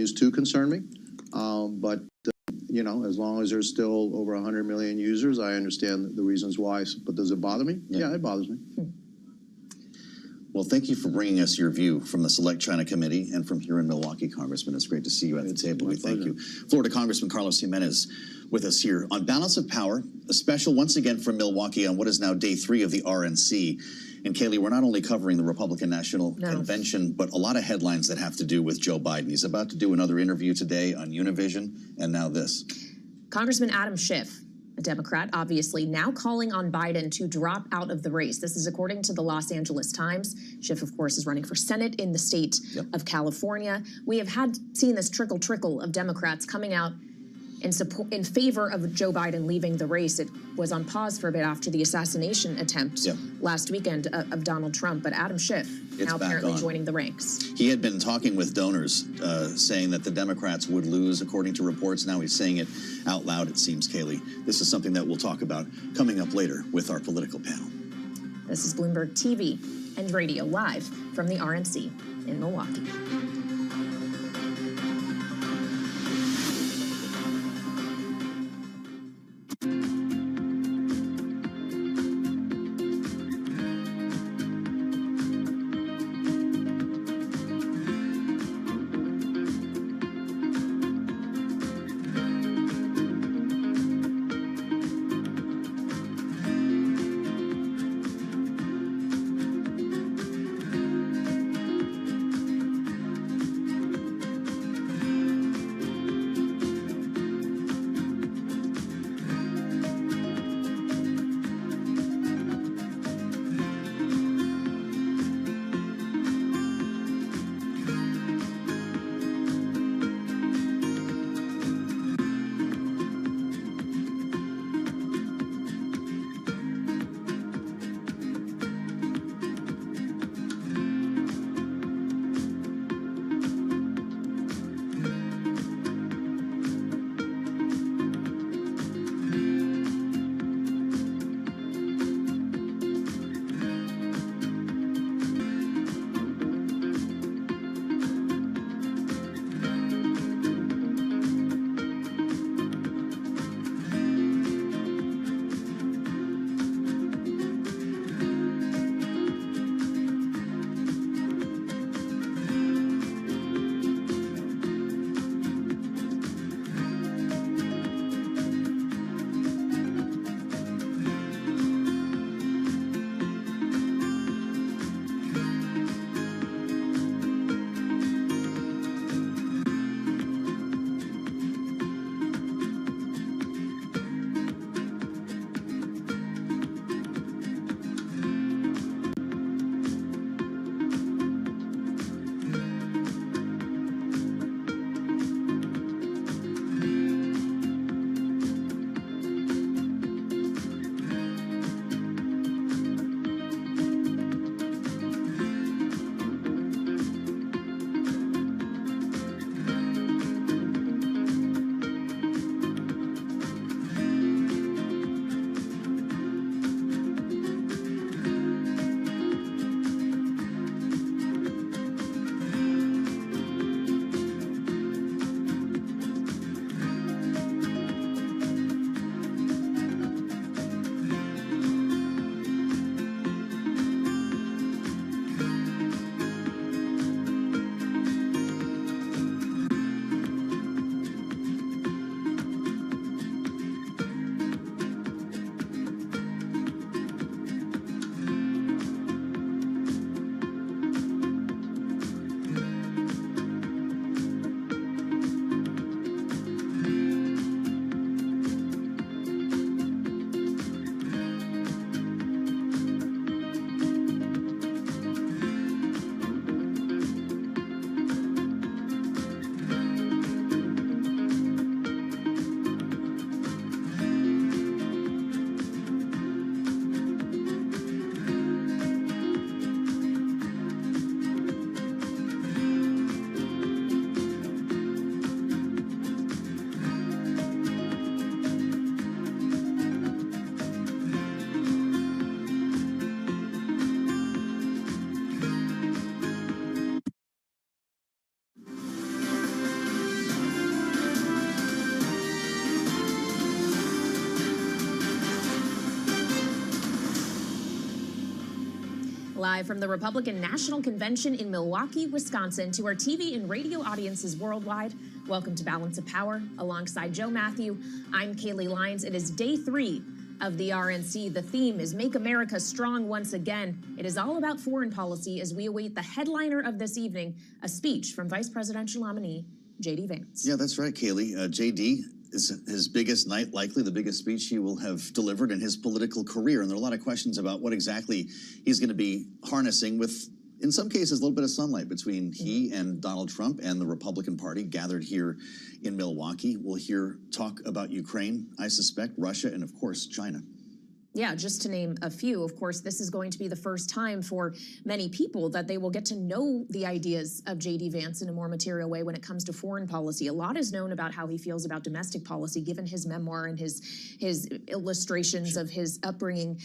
continues to concern me. But you know, as long as there's still over 100 million users, I understand the reasons why. But does it bother me? Yeah, it bothers me. Well, thank you for bringing us your view from the Select China Committee and from here in Milwaukee, Congressman. It's great to see you at the table. We thank you. Florida Congressman Carlos Jimenez with us here on Balance of Power, a special once again from Milwaukee on what is now day 3 of the RNC. And Kaylee, we're not only covering the Republican National Convention, but a lot of headlines that have to do with Joe Biden. He's about to do another interview today on Univision, and now this. Congressman Adam Schiff, a Democrat, obviously, now calling on Biden to drop out of the race. This is according to the Los Angeles Times. Schiff, of course, is running for Senate in the state of California. We have seen this trickle of Democrats coming out in favor of Joe Biden leaving the race. It was on pause for a bit after the assassination attempt last weekend of Donald Trump. But Adam Schiff now apparently joining the ranks. He had been talking with donors, saying that the Democrats would lose, according to reports. Now he's saying it out loud, it seems, Kaylee. This is something that we'll talk about coming up later with our political panel. This is Bloomberg TV and Radio live from the RNC in Milwaukee. Live from the Republican National Convention in Milwaukee, Wisconsin, to our TV and radio audiences worldwide, welcome to Balance of Power. Alongside Joe Matthew, I'm Kaylee Lyons. It is day 3 of the RNC. The theme is Make America Strong Once Again. It is all about foreign policy as we await the headliner of this evening, a speech from Vice Presidential nominee J.D. Vance. Yeah, that's right, Kaylee. J.D. is his biggest night, likely the biggest speech he will have delivered in his political career. And there are a lot of questions about what exactly he's going to be harnessing with, in some cases, a little bit of sunlight between he and Donald Trump and the Republican Party gathered here in Milwaukee. We'll hear talk about Ukraine, I suspect, Russia, and of course, China. Yeah, just to name a few, of course, this is going to be the first time for many people that they will get to know the ideas of J.D. Vance in a more material way when it comes to foreign policy. A lot is known about how he feels about domestic policy, given his memoir and his illustrations of his upbringing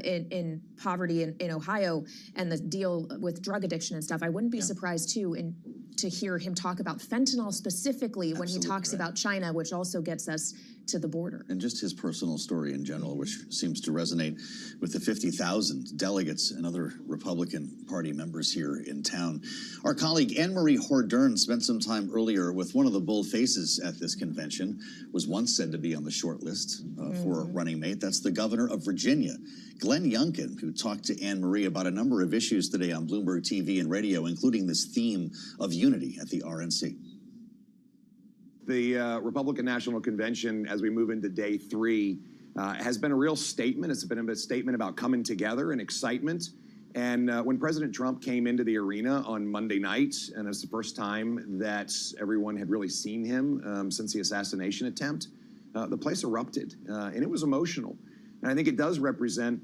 in poverty in Ohio and the deal with drug addiction and stuff. I wouldn't be surprised, too, to hear him talk about fentanyl specifically when he talks about China, which also gets us to the border. And just his personal story in general, which seems to resonate with the 50,000 delegates and other Republican Party members here in town. Our colleague Anne-Marie Hordern spent some time earlier with one of the bold faces at this convention, was once said to be on the short list for a running mate. That's the governor of Virginia, Glenn Youngkin, who talked to Anne-Marie about a number of issues today on Bloomberg TV and radio, including this theme of unity at the RNC. The Republican National Convention, as we move into day 3, has been a real statement. It's been a statement about coming together and excitement. And when President Trump came into the arena on Monday night, and it's the first time that everyone had really seen him since the assassination attempt, the place erupted, and it was emotional. And I think it does represent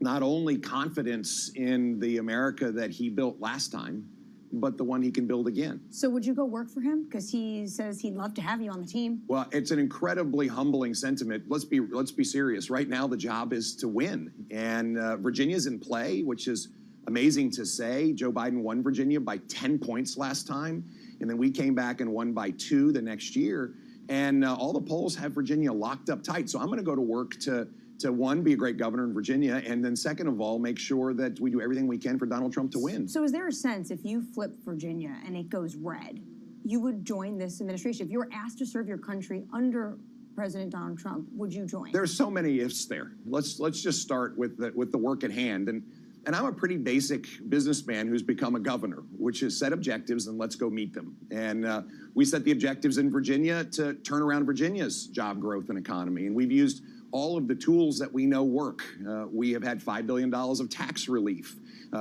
not only confidence in the America that he built last time, but the one he can build again. So would you go work for him? Because he says he'd love to have you on the team. Well, it's an incredibly humbling sentiment. Let's be serious. Right now, the job is to win. And Virginia's in play, which is amazing to say. Joe Biden won Virginia by 10 points last time. And then we came back and won by 2 the next year. And all the polls have Virginia locked up tight. So I'm going to go to work to one, be a great governor in Virginia, and then second of all, make sure that we do everything we can for Donald Trump to win. So is there a sense if you flip Virginia and it goes red, you would join this administration? If you were asked to serve your country under President Donald Trump, would you join? There's so many ifs there. Let's just start with the work at hand. And I'm a pretty basic businessman who's become a governor, which is set objectives and let's go meet them. And we set the objectives in Virginia to turn around Virginia's job growth and economy. And we've used all of the tools that we know work. We have had $5 billion of tax relief.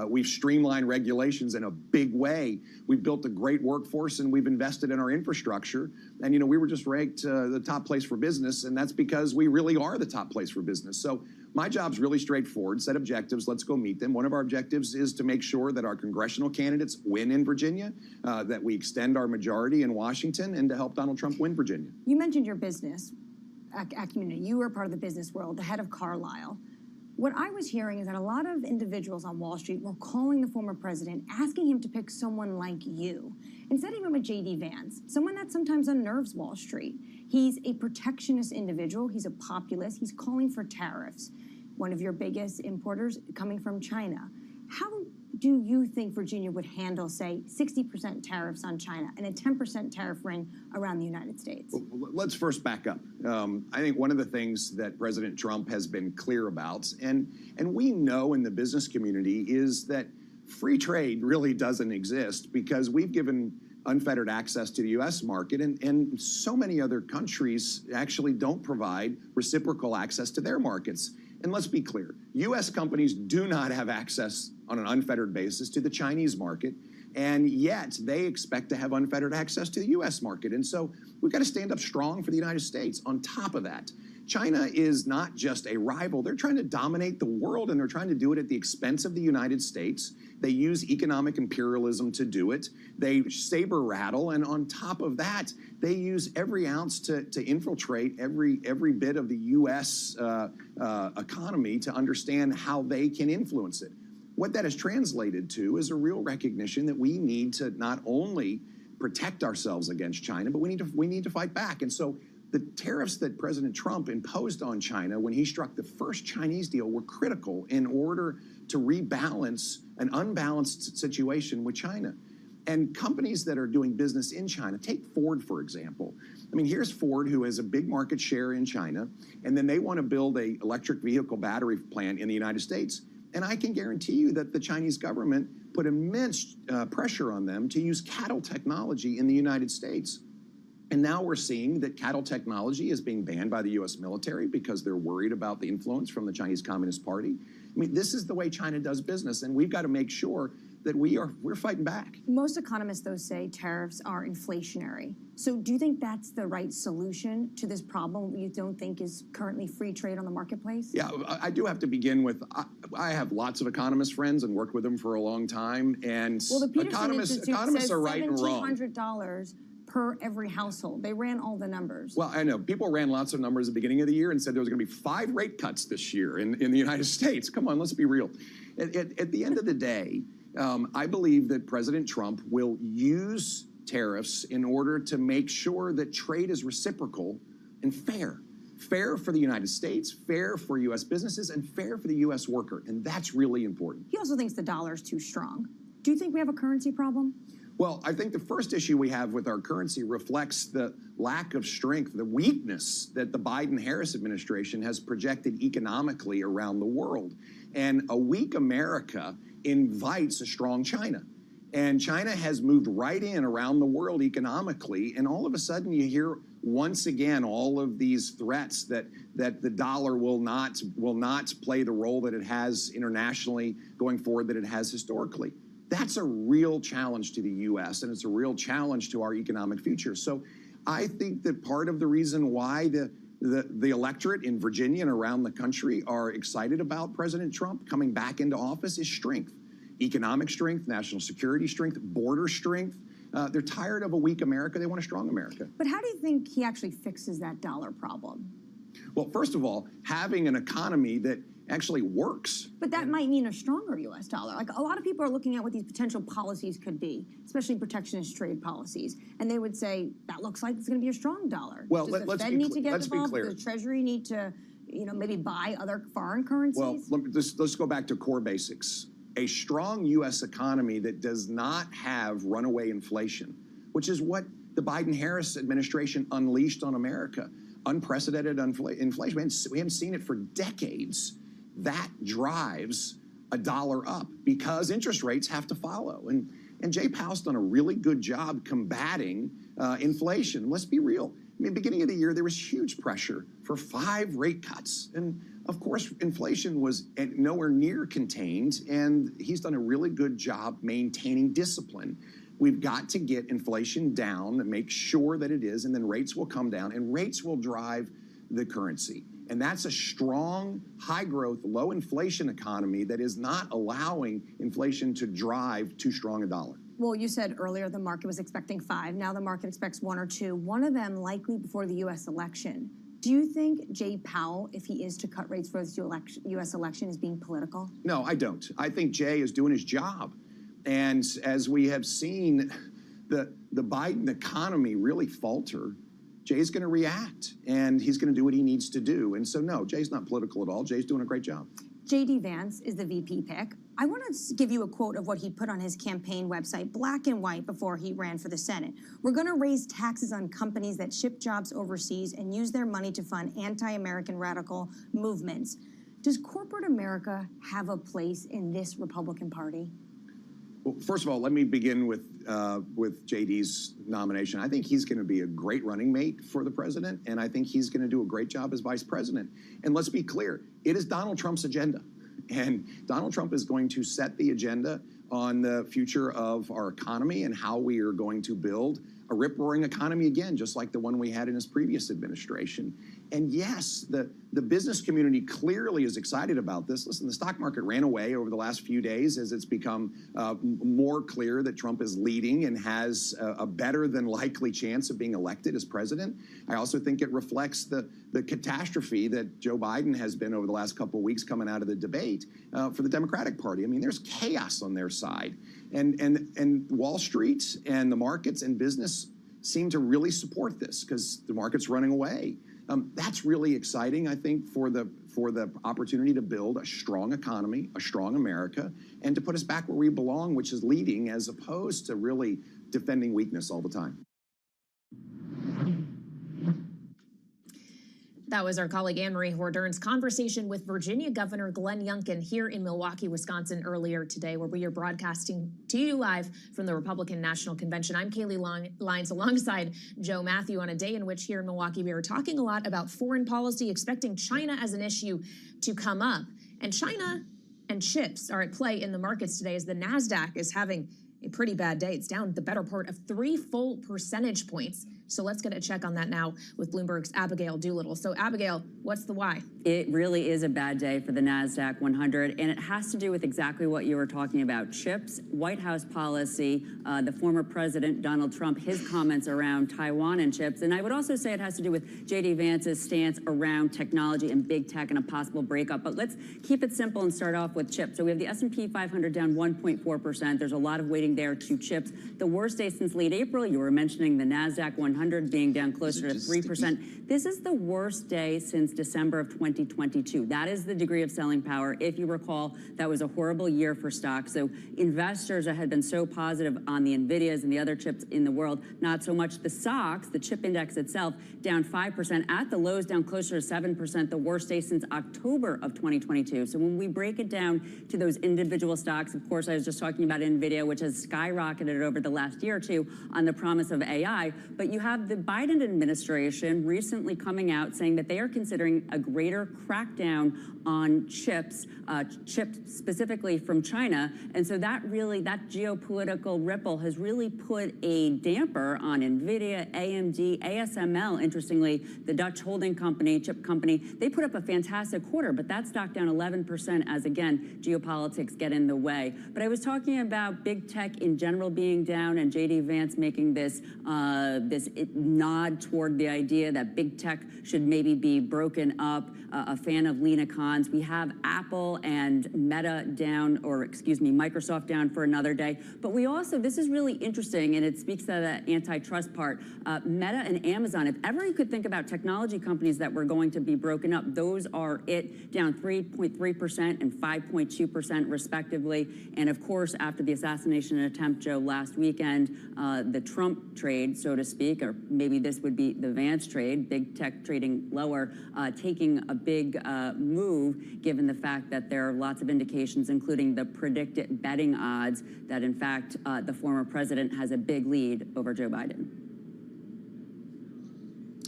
We've streamlined regulations in a big way. We've built a great workforce and we've invested in our infrastructure. And, we were just ranked the top place for business, and that's because we really are the top place for business. So my job's really straightforward. Set objectives, let's go meet them. One of our objectives is to make sure that our congressional candidates win in Virginia, that we extend our majority in Washington, and to help Donald Trump win Virginia. You mentioned your business community. You were part of the business world, the head of Carlyle. What I was hearing is that a lot of individuals on Wall Street were calling the former president, asking him to pick someone like you. Instead, he went with J.D. Vance, someone that sometimes unnerves Wall Street. He's a protectionist individual. He's a populist. He's calling for tariffs. One of your biggest importers coming from China. How do you think Virginia would handle, say, 60% tariffs on China and a 10% tariff ring around the United States? Well, let's first back up. I think one of the things that President Trump has been clear about, and we know in the business community, is that free trade really doesn't exist because we've given unfettered access to the U.S. market, and so many other countries actually don't provide reciprocal access to their markets. And let's be clear, U.S. companies do not have access on an unfettered basis to the Chinese market, and yet they expect to have unfettered access to the U.S. market. And so we've got to stand up strong for the United States. On top of that, China is not just a rival. They're trying to dominate the world, and they're trying to do it at the expense of the United States. They use economic imperialism to do it. They saber rattle, and on top of that, they use every ounce to infiltrate every bit of the U.S. Economy to understand how they can influence it. What that has translated to is a real recognition that we need to not only protect ourselves against China, but we need to fight back. And so the tariffs that President Trump imposed on China when he struck the first Chinese deal were critical in order to rebalance an unbalanced situation with China. And companies that are doing business in China, take Ford, for example. I mean, here's Ford, who has a big market share in China, and then they want to build an electric vehicle battery plant in the United States. And I can guarantee you that the Chinese government put immense pressure on them to use cattle technology in the United States. And now we're seeing that cattle technology is being banned by the U.S. military because they're worried about the influence from the Chinese Communist Party. I mean, this is the way China does business, and we've got to make sure that we're fighting back. Most economists, though, say tariffs are inflationary. So do you think that's the right solution to this problem you don't think is currently free trade on the marketplace? Yeah, I do have to begin with, I have lots of economist friends and worked with them for a long time, and Well, the Peterson economists says are right and wrong. $1,700 per every household. They ran all the numbers. Well, I know. People ran lots of numbers at the beginning of the year and said there was going to be 5 rate cuts this year in the United States. Come on, let's be real. At the end of the day, I believe that President Trump will use tariffs in order to make sure that trade is reciprocal and fair. Fair for the United States, fair for U.S. businesses, and fair for the U.S. worker. And that's really important. He also thinks the dollar is too strong. Do you think we have a currency problem? Well, I think the first issue we have with our currency reflects the lack of strength, the weakness that the Biden-Harris administration has projected economically around the world. And a weak America invites a strong China. And China has moved right in around the world economically, and all of a sudden you hear once again all of these threats that the dollar will not play the role that it has internationally going forward that it has historically. That's a real challenge to the U.S., and it's a real challenge to our economic future. So I think that part of the reason why the electorate in Virginia and around the country are excited about President Trump coming back into office is strength. Economic strength, national security strength, border strength. They're tired of a weak America. They want a strong America. But how do you think he actually fixes that dollar problem? Well, first of all, having an economy that actually works. But that might mean a stronger U.S. dollar. Like, a lot of people are looking at what these potential policies could be, especially protectionist trade policies, and they would say that looks like it's going to be a strong dollar. Well, Does the Fed need to get involved? Does the Treasury need to, maybe buy other foreign currencies? Well, let's go back to core basics. A strong U.S. economy that does not have runaway inflation, which is what the Biden-Harris administration unleashed on America. Unprecedented inflation. We haven't seen it for decades. That drives a dollar up because interest rates have to follow. And Jay Powell's done a really good job combating inflation. Let's be real. I mean, beginning of the year, there was huge pressure for 5 rate cuts. And of course, inflation was nowhere near contained, and he's done a really good job maintaining discipline. We've got to get inflation down and make sure that it is, and then rates will come down, and rates will drive the currency. And that's a strong, high-growth, low-inflation economy that is not allowing inflation to drive too strong a dollar. Well, you said earlier the market was expecting 5. Now the market expects 1 or 2. One of them likely before the U.S. election. Do you think Jay Powell, if he is to cut rates for this U.S. election, is being political? No, I don't. I think Jay is doing his job. And as we have seen the Biden economy really falter, Jay's going to react, and he's going to do what he needs to do. And so, no, Jay's not political at all. Jay's doing a great job. J.D. Vance is the VP pick. I want to give you a quote of what he put on his campaign website, black and white, before he ran for the Senate. We're going to raise taxes on companies that ship jobs overseas and use their money to fund anti-American radical movements. Does corporate America have a place in this Republican Party? Well, first of all, let me begin with JD's nomination. I think he's going to be a great running mate for the president, and I think he's going to do a great job as vice president. And let's be clear, it is Donald Trump's agenda. And Donald Trump is going to set the agenda on the future of our economy and how we are going to build a rip-roaring economy again, just like the one we had in his previous administration. And yes, the business community clearly is excited about this. Listen, the stock market ran away over the last few days as it's become more clear that Trump is leading and has a better than likely chance of being elected as president. I also think it reflects the catastrophe that Joe Biden has been over the last couple of weeks coming out of the debate for the Democratic Party. I mean, there's chaos on their side. And Wall Street and the markets and business seem to really support this because the market's running away. That's really exciting, I think, for the for the opportunity to build a strong economy, a strong America, and to put us back where we belong, which is leading as opposed to really defending weakness all the time. That was our colleague Anne-Marie Hordern's conversation with Virginia Governor Glenn Youngkin here in Milwaukee, Wisconsin earlier today, where we are broadcasting to you live from the Republican National Convention. I'm Kaylee Lyons alongside Joe Matthew on a day in which here in Milwaukee we are talking a lot about foreign policy, expecting China as an issue to come up. And China and chips are at play in the markets today as the NASDAQ is having a pretty bad day. It's down the better part of 3 full percentage points. So let's get a check on that now with Bloomberg's Abigail Doolittle. So Abigail, what's the why? It really is a bad day for the NASDAQ 100, and it has to do with exactly what you were talking about. Chips, White House policy, the former president, Donald Trump, his comments around Taiwan and chips. And I would also say it has to do with J.D. Vance's stance around technology and big tech and a possible breakup. But let's keep it simple and start off with chips. So we have the S&P 500 down 1.4%. There's a lot of weighting there to chips. The worst day since late April. You were mentioning the NASDAQ 100 being down closer to 3%. This is the worst day since December of 2022. That is the degree of selling power. If you recall, that was a horrible year for stocks. So investors that had been so positive on the NVIDIAs and the other chips in the world, not so much the stocks, the chip index itself, down 5%. At the lows, down closer to 7%, the worst day since October of 2022. So when we break it down to those individual stocks, of course, I was just talking about NVIDIA, which has skyrocketed over the last year or two on the promise of AI. But you have the Biden administration recently coming out saying that they are considering a greater crackdown on chips specifically from China. And so that geopolitical ripple has really put a damper on NVIDIA, AMD, ASML. Interestingly, the Dutch holding company, chip company, they put up a fantastic quarter, but that stock down 11% as, again, geopolitics get in the way. But I was talking about big tech in general being down and J.D. Vance making this nod toward the idea that big tech should maybe be broken up, a fan of lean econs. We have Apple and Meta down, or excuse me, Microsoft down for another day. But we also, this is really interesting, and it speaks to that antitrust part. Meta and Amazon, if ever you could think about technology companies that were going to be broken up, those are it, down 3.3% and 5.2% respectively. And of course, after the assassination attempt, Joe, last weekend, the Trump trade, so to speak, or maybe this would be the Vance trade, big tech trading lower, taking a big move, given the fact that there are lots of indications, including the predicted betting odds, that in fact the former president has a big lead over Joe Biden.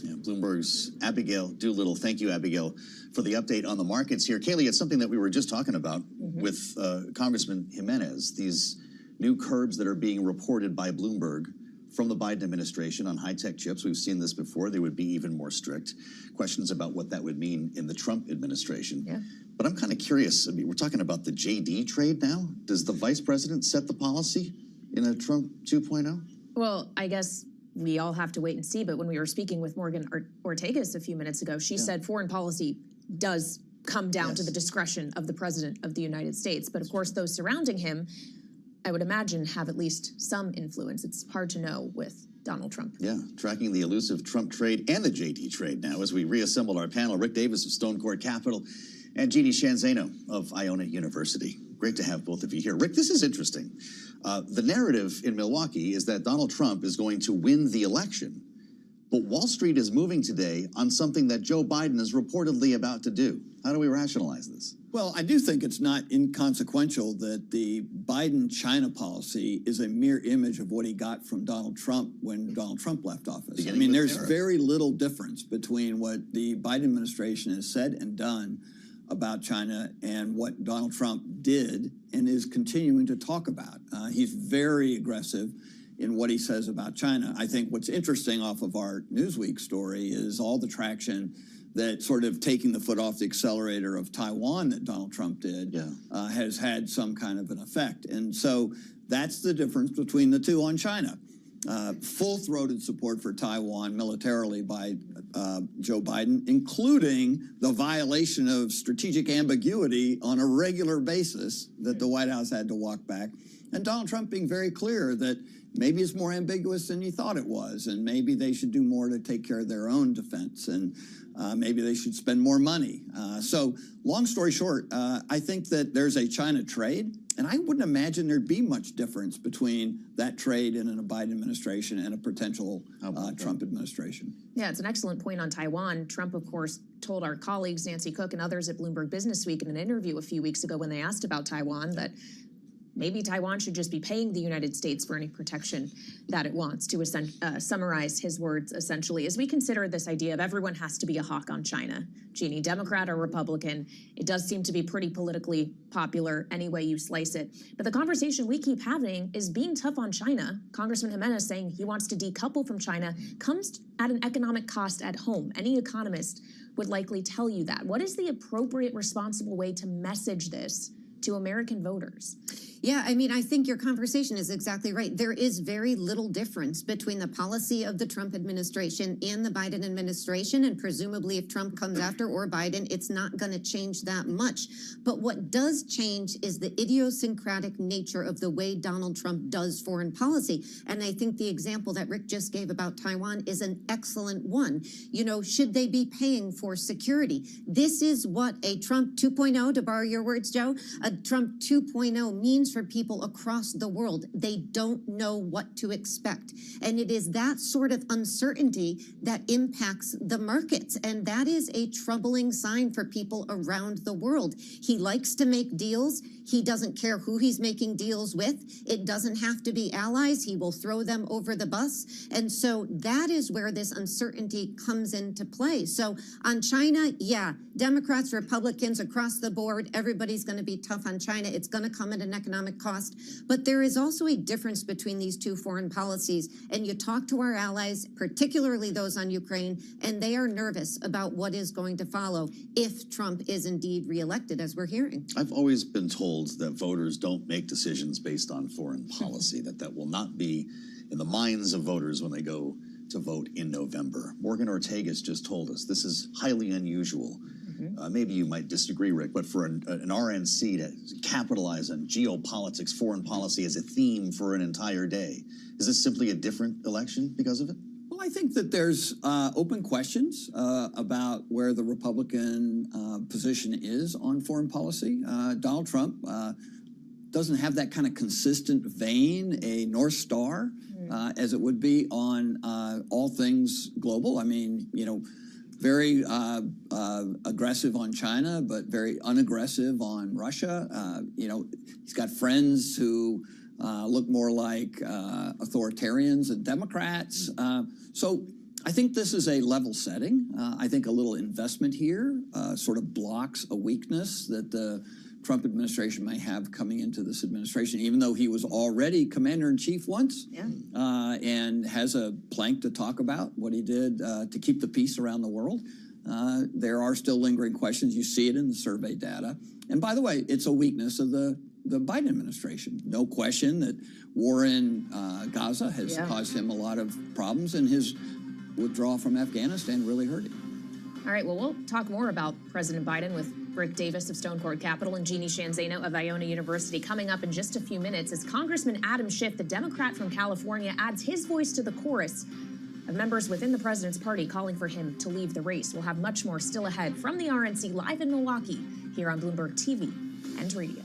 Yeah, Bloomberg's Abigail Doolittle. Thank you, Abigail, for the update on the markets here. Kaylee, it's something that we were just talking about with Congressman Jimenez, these new curbs that are being reported by Bloomberg from the Biden administration on high-tech chips. We've seen this before. They would be even more strict. Questions about what that would mean in the Trump administration. Yeah. But I'm kind of curious. I mean, we're talking about the JD trade now. Does the vice president set the policy in a Trump 2.0? Well, I guess we all have to wait and see. But when we were speaking with Morgan Ortagus a few minutes ago, she said foreign policy does come down to the discretion of the president of the United States. But of course, those surrounding him, I would imagine, have at least some influence. It's hard to know with Donald Trump. Yeah, tracking the elusive Trump trade and the JD trade now as we reassemble our panel. Rick Davis of Stone Court Capital and Jeannie Shanzano of Iona University. Great to have both of you here. Rick, this is interesting. The narrative in Milwaukee is that Donald Trump is going to win the election, but Wall Street is moving today on something that Joe Biden is reportedly about to do. How do we rationalize this? Well, I do think it's not inconsequential that the Biden-China policy is a mere image of what he got from Donald Trump when Donald Trump left office. I mean, there's very little difference between what the Biden administration has said and done about China and what Donald Trump did and is continuing to talk about. He's very aggressive in what he says about China. I think what's interesting off of our Newsweek story is all the traction that sort of taking the foot off the accelerator of Taiwan that Donald Trump did has had some kind of an effect. And so that's the difference between the two on China. full-throated support for Taiwan militarily by Joe Biden, including the violation of strategic ambiguity on a regular basis that the White House had to walk back. And Donald Trump being very clear that maybe it's more ambiguous than you thought it was, and maybe they should do more to take care of their own defense, and maybe they should spend more money. So long story short, I think that there's a China trade, and I wouldn't imagine there'd be much difference between that trade in a Biden administration and a potential Trump administration. Yeah, it's an excellent point on Taiwan. Trump, of course, told our colleagues, Nancy Cook and others at Bloomberg Businessweek in an interview a few weeks ago when they asked about Taiwan that maybe Taiwan should just be paying the United States for any protection that it wants, to summarize his words, essentially. As we consider this idea of everyone has to be a hawk on China, Jeannie, Democrat or Republican, it does seem to be pretty politically popular any way you slice it. But the conversation we keep having is being tough on China. Congressman Jimenez saying he wants to decouple from China comes at an economic cost at home. Any economist would likely tell you that. What is the appropriate, responsible way to message this to American voters? Yeah, I mean, I think your conversation is exactly right. There is very little difference between the policy of the Trump administration and the Biden administration, and presumably if Trump comes after or Biden, it's not going to change that much. But what does change is the idiosyncratic nature of the way Donald Trump does foreign policy. And I think the example that Rick just gave about Taiwan is an excellent one. You know, should they be paying for security? This is what a Trump 2.0, to borrow your words, Joe, a Trump 2.0 means for people across the world. They don't know what to expect. And it is that sort of uncertainty that impacts the markets. And that is a troubling sign for people around the world. He likes to make deals. He doesn't care who he's making deals with. It doesn't have to be allies. He will throw them over the bus. And so that is where this uncertainty comes into play. So on China, yeah, Democrats, Republicans across the board, everybody's going to be tough on China. It's going to come at an economic cost. But there is also a difference between these two foreign policies. And you talk to our allies, particularly those on Ukraine, and they are nervous about what is going to follow if Trump is indeed reelected, as we're hearing. I've always been told that voters don't make decisions based on foreign policy, that will not be in the minds of voters when they go to vote in November. Morgan Ortega's just told us this is highly unusual. Maybe you might disagree, Rick, but for an RNC to capitalize on geopolitics, foreign policy as a theme for an entire day, is this simply a different election because of it? Well, I think that there's open questions about where the Republican position is on foreign policy. Donald Trump doesn't have that kind of consistent vein, a North Star, as it would be on all things global. I mean, you know, very aggressive on China, but very unaggressive on Russia. You know, he's got friends who look more like authoritarians and Democrats. So I think this is a level setting. I think a little investment here sort of blocks a weakness that the Trump administration may have coming into this administration, even though he was already commander-in-chief once and has a plank to talk about what he did to keep the peace around the world. There are still lingering questions. You see it in the survey data. And by the way, it's a weakness of the Biden administration. No question that war in Gaza has caused him a lot of problems, and his withdrawal from Afghanistan really hurt him. All right, well, we'll talk more about President Biden with Rick Davis of Stonecourt Capital and Jeannie Shanzano of Iona University coming up in just a few minutes as Congressman Adam Schiff, the Democrat from California, adds his voice to the chorus of members within the president's party calling for him to leave the race. We'll have much more still ahead from the RNC live in Milwaukee here on Bloomberg TV and radio.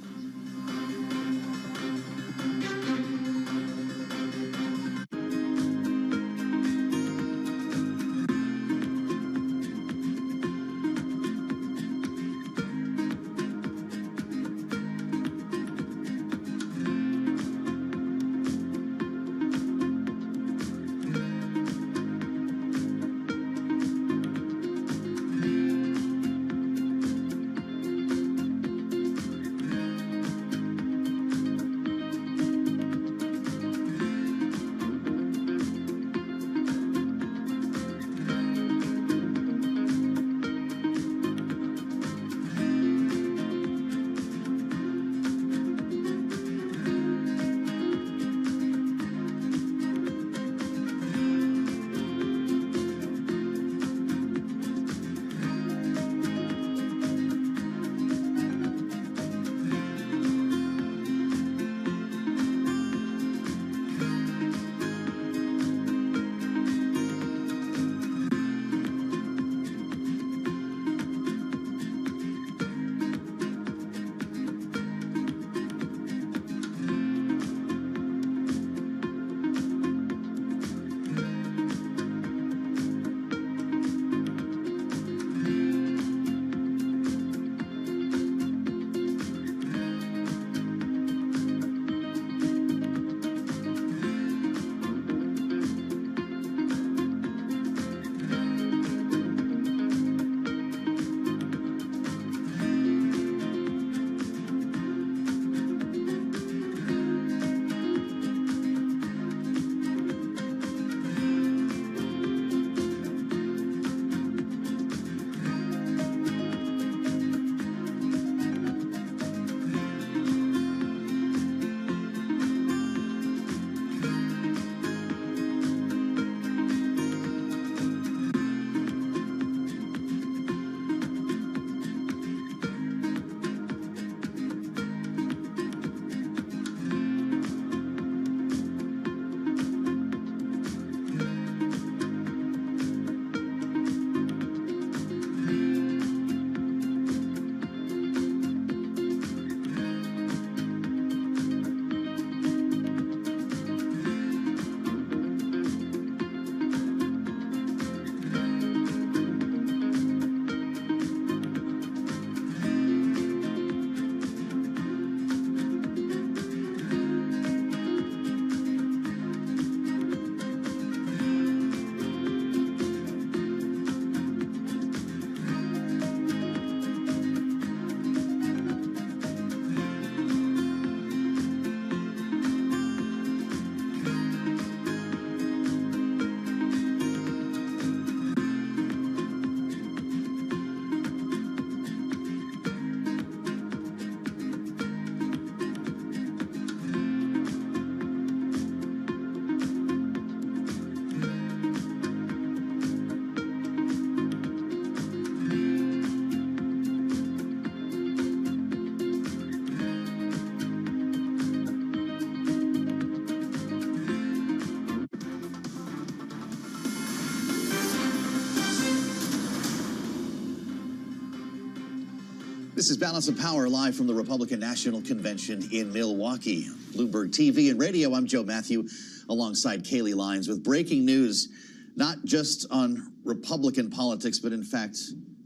This is Balance of Power live from the Republican National Convention in Milwaukee. Bloomberg TV and radio, I'm Joe Matthew, alongside Kaylee Lyons with breaking news, not just on Republican politics, but in fact,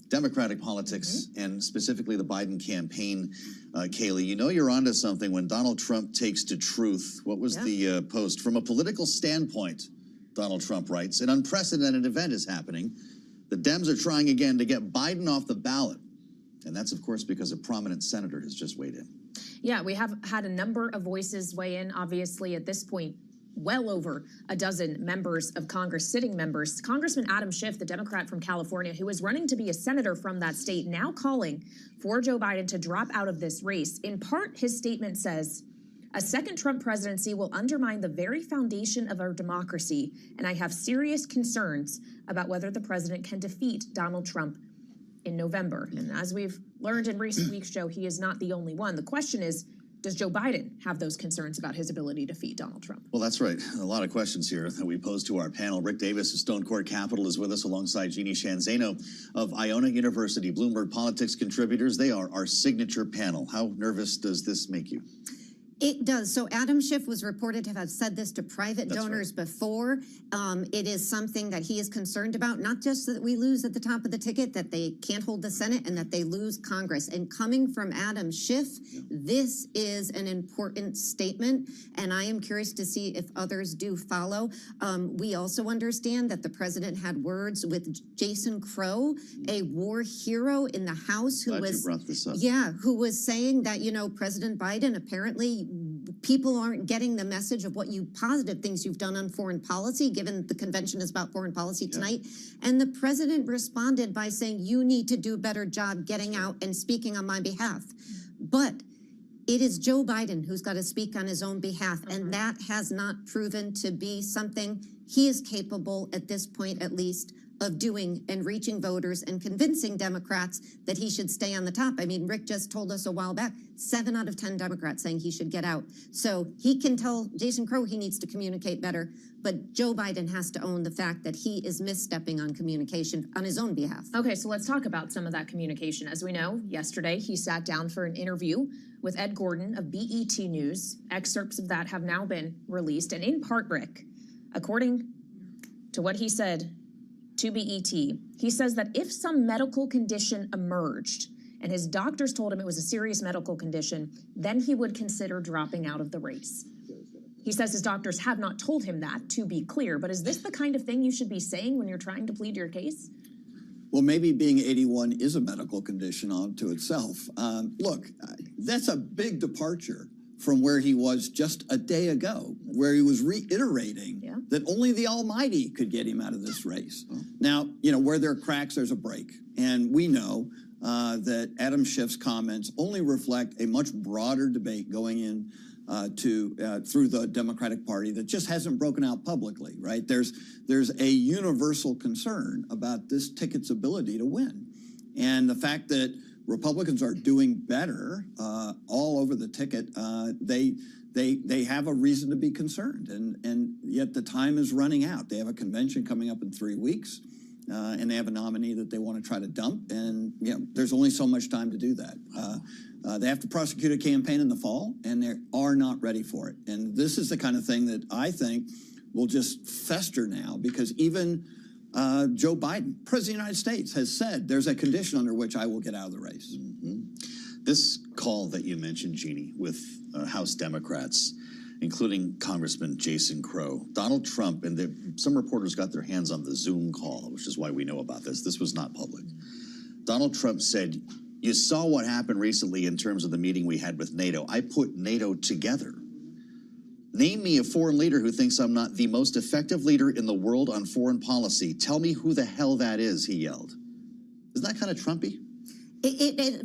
Democratic politics, and specifically the Biden campaign. Kaylee, you know you're onto something when Donald Trump takes to truth. What was the post? From a political standpoint, Donald Trump writes, an unprecedented event is happening. The Dems are trying again to get Biden off the ballot. And that's, of course, because a prominent senator has just weighed in. Yeah, we have had a number of voices weigh in. Obviously, at this point, well over a dozen members of Congress, sitting members. Congressman Adam Schiff, the Democrat from California, who is running to be a senator from that state, now calling for Joe Biden to drop out of this race. In part, his statement says, a second Trump presidency will undermine the very foundation of our democracy, and I have serious concerns about whether the president can defeat Donald Trump in November. And as we've learned in recent weeks, Joe, he is not the only one. The question is, does Joe Biden have those concerns about his ability to defeat Donald Trump? Well, that's right. A lot of questions here that we pose to our panel. Rick Davis of Stone Court Capital is with us alongside Jeannie Shanzano of Iona University, Bloomberg Politics contributors. They are our signature panel. How nervous does this make you? It does. So Adam Schiff was reported to have said this to private donors before. It is something that he is concerned about, not just that we lose at the top of the ticket, that they can't hold the Senate and that they lose Congress. And coming from Adam Schiff, this is an important statement, and I am curious to see if others do follow. We also understand that the president had words with Jason Crow, a war hero in the House, who Glad you brought this up. who was saying that, you know, President Biden apparently people aren't getting the message of what positive things you've done on foreign policy, given the convention is about foreign policy tonight. And the president responded by saying, you need to do a better job getting out and speaking on my behalf. But it is Joe Biden who's got to speak on his own behalf. And that has not proven to be something he is capable, at this point at least, of doing and reaching voters and convincing Democrats that he should stay on the top. I mean, Rick just told us a while back, 7 out of 10 Democrats saying he should get out. So he can tell Jason Crow he needs to communicate better, but Joe Biden has to own the fact that he is misstepping on communication on his own behalf. Okay, so let's talk about some of that communication. As we know, yesterday he sat down for an interview with Ed Gordon of BET News. Excerpts of that have now been released. And in part, Rick, according to what he said to BET, he says that if some medical condition emerged and his doctors told him it was a serious medical condition, then he would consider dropping out of the race. He says his doctors have not told him that, to be clear, but is this the kind of thing you should be saying when you're trying to plead your case? Well, maybe being 81 is a medical condition unto itself. Look, that's a big departure from where he was just a day ago, where he was reiterating that only the Almighty could get him out of this race. Now, you know, where there are cracks, there's a break. And we know that Adam Schiff's comments only reflect a much broader debate going in through the Democratic Party that just hasn't broken out publicly, right? There's a universal concern about this ticket's ability to win. And the fact that Republicans are doing better all over the ticket. They have a reason to be concerned, and yet the time is running out. They have a convention coming up in 3 weeks, and they have a nominee that they want to try to dump, and there's only so much time to do that. They have to prosecute a campaign in the fall, and they are not ready for it. And this is the kind of thing that I think will just fester now, because even Joe Biden, President of the United States, has said there's a condition under which I will get out of the race. This call that you mentioned, Jeannie, with House Democrats, including Congressman Jason Crow, Donald Trump, and some reporters got their hands on the Zoom call, which is why we know about this. This was not public. Donald Trump said, you saw what happened recently in terms of the meeting we had with NATO. I put NATO together. Name me a foreign leader who thinks I'm not the most effective leader in the world on foreign policy. Tell me who the hell that is, he yelled. Isn't that kind of Trumpy?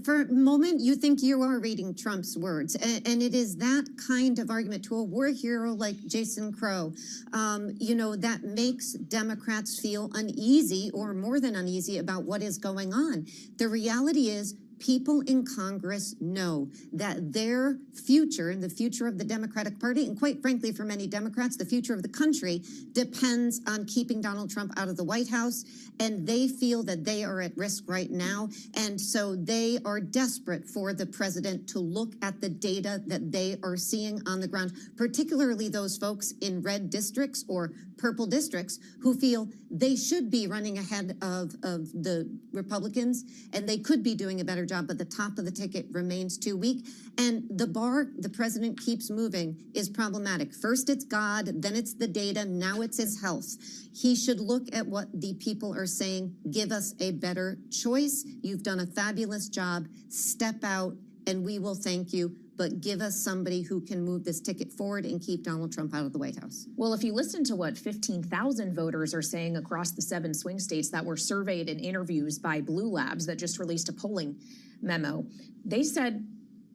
For a moment, you think you are reading Trump's words, and it is that kind of argument to a war hero like Jason Crow, that makes Democrats feel uneasy, or more than uneasy, about what is going on. The reality is, people in Congress know that their future and the future of the Democratic Party, and quite frankly, for many Democrats, the future of the country depends on keeping Donald Trump out of the White House. And they feel that they are at risk right now. And so they are desperate for the president to look at the data that they are seeing on the ground, particularly those folks in red districts or purple districts who feel they should be running ahead of the Republicans and they could be doing a better job, but the top of the ticket remains too weak. And the bar the president keeps moving is problematic. First it's God, then it's the data, now it's his health. He should look at what the people are saying, give us a better choice. You've done a fabulous job, step out and we will thank you. But give us somebody who can move this ticket forward and keep Donald Trump out of the White House. Well, if you listen to what 15,000 voters are saying across the 7 swing states that were surveyed in interviews by Blue Labs that just released a polling memo, they said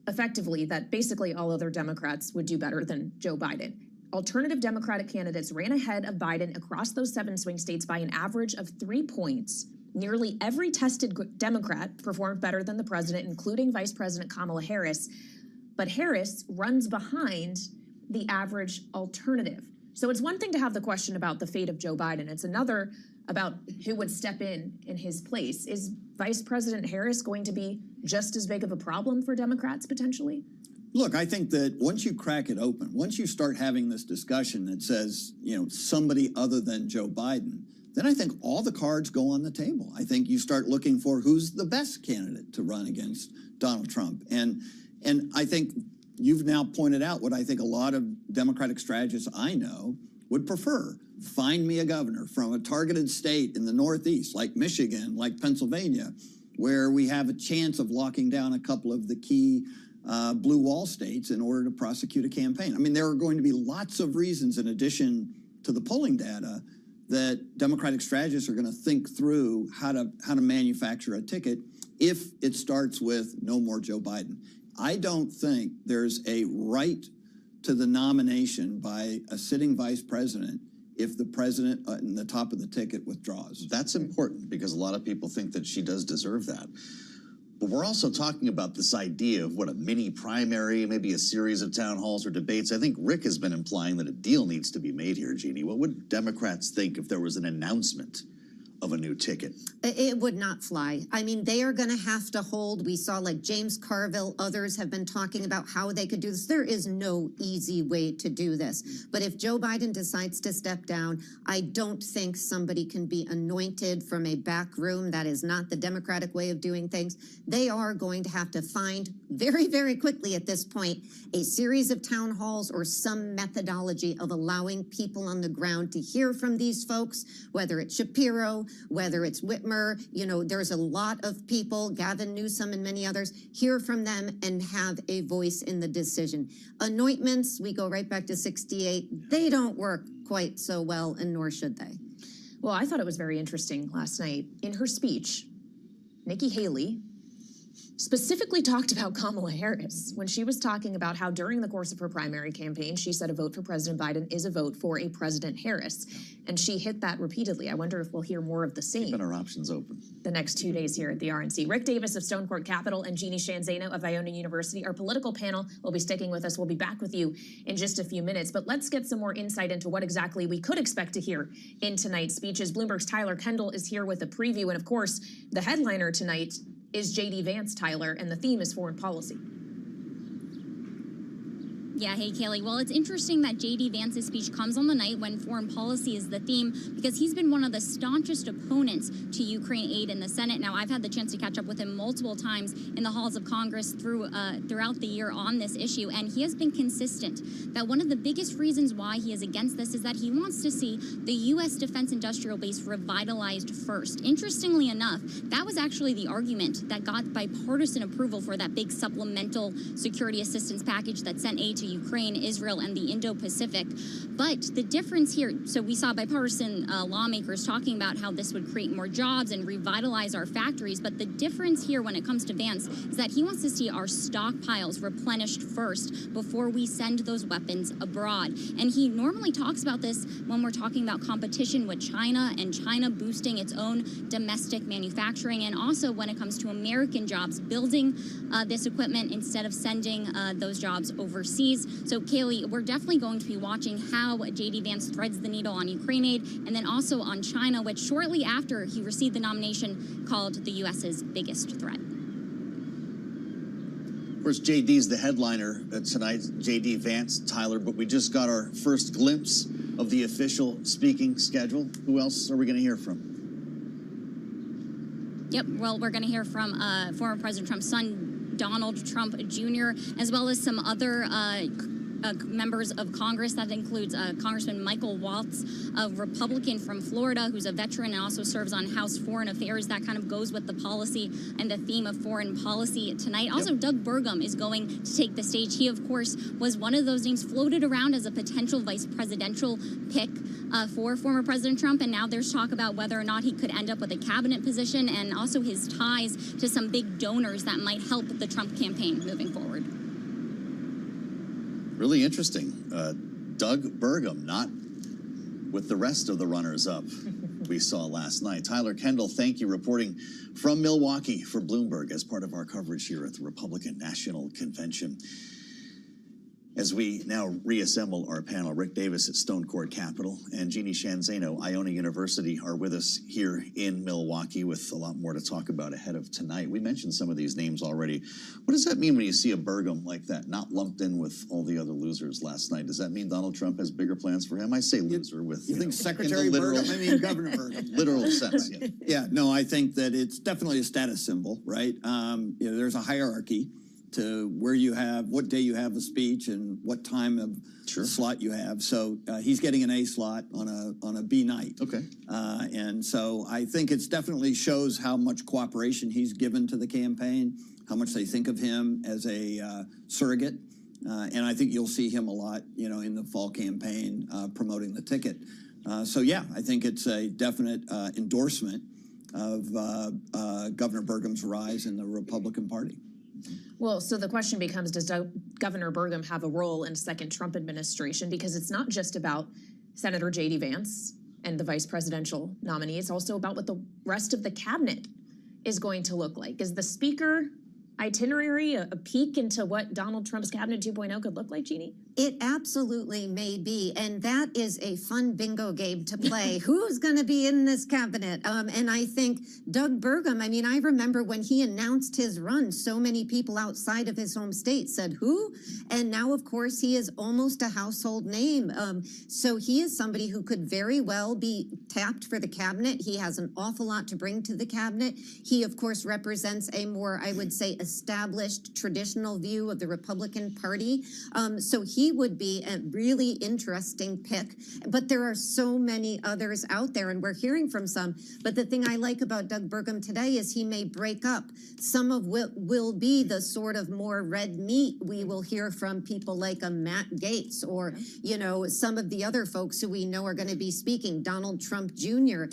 effectively that basically all other Democrats would do better than Joe Biden. Alternative Democratic candidates ran ahead of Biden across those 7 swing states by an average of 3 points. Nearly every tested Democrat performed better than the president, including Vice President Kamala Harris. But Harris runs behind the average alternative. So it's one thing to have the question about the fate of Joe Biden. It's another about who would step in his place. Is Vice President Harris going to be just as big of a problem for Democrats potentially? Look, I think that once you crack it open, once you start having this discussion that says, somebody other than Joe Biden, then I think all the cards go on the table. I think you start looking for who's the best candidate to run against Donald Trump. And I think you've now pointed out what I think a lot of Democratic strategists I know would prefer. Find me a governor from a targeted state in the Northeast, like Michigan, like Pennsylvania, where we have a chance of locking down a couple of the key blue wall states in order to prosecute a campaign. I mean, there are going to be lots of reasons in addition to the polling data that Democratic strategists are going to think through how to manufacture a ticket if it starts with no more Joe Biden. I don't think there's a right to the nomination by a sitting vice president if the president in the top of the ticket withdraws. That's important because a lot of people think that she does deserve that. But we're also talking about this idea of a mini primary, maybe a series of town halls or debates. I think Rick has been implying that a deal needs to be made here, Jeannie. What would Democrats think if there was an announcement of a new ticket? It would not fly. I mean, they are going to have to hold. We saw like James Carville, others have been talking about how they could do this. There is no easy way to do this. But if Joe Biden decides to step down, I don't think somebody can be anointed from a back room. That is not the Democratic way of doing things. They are going to have to find very, very quickly at this point a series of town halls or some methodology of allowing people on the ground to hear from these folks, whether it's Shapiro, whether it's Whitmer, there's a lot of people, Gavin Newsom and many others, hear from them and have a voice in the decision. Anointments, we go right back to 68. They don't work quite so well, and nor should they. Well, I thought it was very interesting last night. In her speech, Nikki Haley specifically talked about Kamala Harris when she was talking about how during the course of her primary campaign, she said a vote for President Biden is a vote for a President Harris. And she hit that repeatedly. I wonder if we'll hear more of the same. Keeping our options open. The next 2 days here at the RNC. Rick Davis of Stone Court Capital and Jeannie Shanzano of Iona University, our political panel, will be sticking with us. We'll be back with you in just a few minutes. But let's get some more insight into what exactly we could expect to hear in tonight's speeches. Bloomberg's Tyler Kendall is here with a preview. And of course, the headliner tonight is J.D. Vance, Tyler, and the theme is foreign policy. Yeah, hey, Kaylee. Well, it's interesting that J.D. Vance's speech comes on the night when foreign policy is the theme because he's been one of the staunchest opponents to Ukraine aid in the Senate. Now, I've had the chance to catch up with him multiple times in the halls of Congress throughout the year on this issue, and he has been consistent that one of the biggest reasons why he is against this is that he wants to see the U.S. defense industrial base revitalized first. Interestingly enough, that was actually the argument that got bipartisan approval for that big supplemental security assistance package that sent aid to to Ukraine, Israel, and the Indo-Pacific. But the difference here, so we saw bipartisan lawmakers talking about how this would create more jobs and revitalize our factories. But the difference here when it comes to Vance is that he wants to see our stockpiles replenished first before we send those weapons abroad. And he normally talks about this when we're talking about competition with China and China boosting its own domestic manufacturing, and also when it comes to American jobs building this equipment instead of sending those jobs overseas. So Kaylee, we're definitely going to be watching how J.D. Vance threads the needle on Ukraine aid, and then also on China, which shortly after he received the nomination called the U.S.'s biggest threat. Of course, JD's the headliner tonight, JD Vance, Tyler, but we just got our first glimpse of the official speaking schedule. Who else are we going to hear from? Yep, well, we're going to hear from former President Trump's son, Donald Trump Jr., as well as some other members of Congress. That includes Congressman Michael Waltz, a Republican from Florida who's a veteran and also serves on House Foreign Affairs. That kind of goes with the policy and the theme of foreign policy tonight. Also, Doug Burgum is going to take the stage. He, of course, was one of those names floated around as a potential vice presidential pick for former President Trump, and now there's talk about whether or not he could end up with a cabinet position, and also his ties to some big donors that might help the Trump campaign moving forward. Really interesting. Doug Burgum, not with the rest of the runners-up we saw last night. Tyler Kendall, thank you, reporting from Milwaukee for Bloomberg as part of our coverage here at the Republican National Convention. As we now reassemble our panel, Rick Davis at Stone Court Capital and Jeannie Shanzano, Iona University, are with us here in Milwaukee with a lot more to talk about ahead of tonight. We mentioned some of these names already. What does that mean when you see a Burgum like that, not lumped in with all the other losers last night? Does that mean Donald Trump has bigger plans for him? I say loser with, you think Secretary Burgum? I mean, Governor Burgum. Literal sense, yeah. Yeah, no, I think that it's definitely a status symbol, right? There's a hierarchy to where you have, what day you have a speech and what time of slot you have. So he's getting an A slot on a B night. Okay. And so I think it's definitely shows how much cooperation he's given to the campaign, how much they think of him as a surrogate. And I think you'll see him a lot, in the fall campaign promoting the ticket. So yeah, I think it's a definite endorsement of Governor Burgum's rise in the Republican Party. Well, so the question becomes, does Governor Burgum have a role in a second Trump administration? Because it's not just about Senator J.D. Vance and the vice presidential nominee. It's also about what the rest of the cabinet is going to look like. Is the speaker itinerary a peek into what Donald Trump's cabinet 2.0 could look like, Jeannie? It absolutely may be, and that is a fun bingo game to play. Who's going to be in this cabinet? And I think Doug Burgum, I remember when he announced his run, so many people outside of his home state said, who? And now, of course, he is almost a household name. So he is somebody who could very well be tapped for the cabinet. He has an awful lot to bring to the cabinet. He, of course, represents a more, I would say, established traditional view of the Republican Party. So he would be a really interesting pick. But there are so many others out there, and we're hearing from some. But the thing I like about Doug Burgum today is he may break up some of what will be the sort of more red meat. We will hear from people like a Matt Gaetz or, some of the other folks who we know are going to be speaking. Donald Trump Jr.,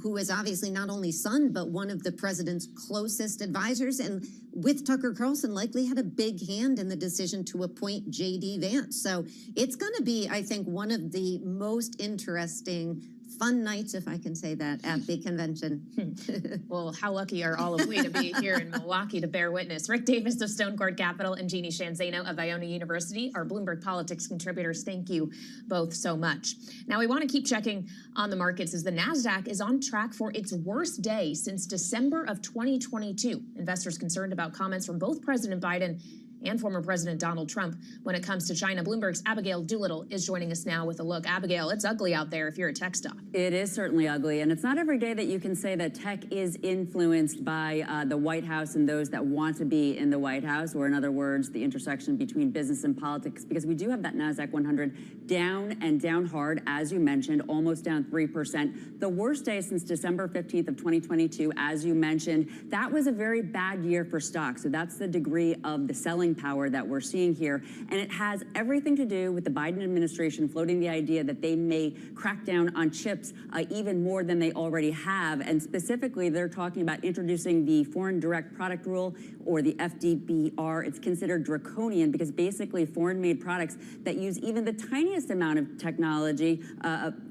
who is obviously not only son, but one of the president's closest advisors, and with Tucker Carlson likely had a big hand in the decision to appoint J.D. Vance. So it's going to be, I think, one of the most interesting fun nights, if I can say that, at the convention. Well, how lucky are all of we to be here in Milwaukee to bear witness. Rick Davis of Stone Court Capital and Jeannie Shanzano of Iona University, our Bloomberg Politics contributors. Thank you both so much. Now, we want to keep checking on the markets as the NASDAQ is on track for its worst day since December of 2022. Investors concerned about comments from both President Biden and former President Donald Trump when it comes to China. Bloomberg's Abigail Doolittle is joining us now with a look. Abigail, it's ugly out there if you're a tech stock. It is certainly ugly, and it's not every day that you can say that tech is influenced by the White House and those that want to be in the White House, or in other words, the intersection between business and politics, because we do have that NASDAQ 100 down and down hard, as you mentioned, almost down 3%. The worst day since December 15th of 2022, as you mentioned. That was a very bad year for stocks, so that's the degree of the selling buying power that we're seeing here. And it has everything to do with the Biden administration floating the idea that they may crack down on chips even more than they already have. And specifically, they're talking about introducing the Foreign Direct Product Rule, or the FDBR. It's considered draconian because basically foreign-made products that use even the tiniest amount of technology,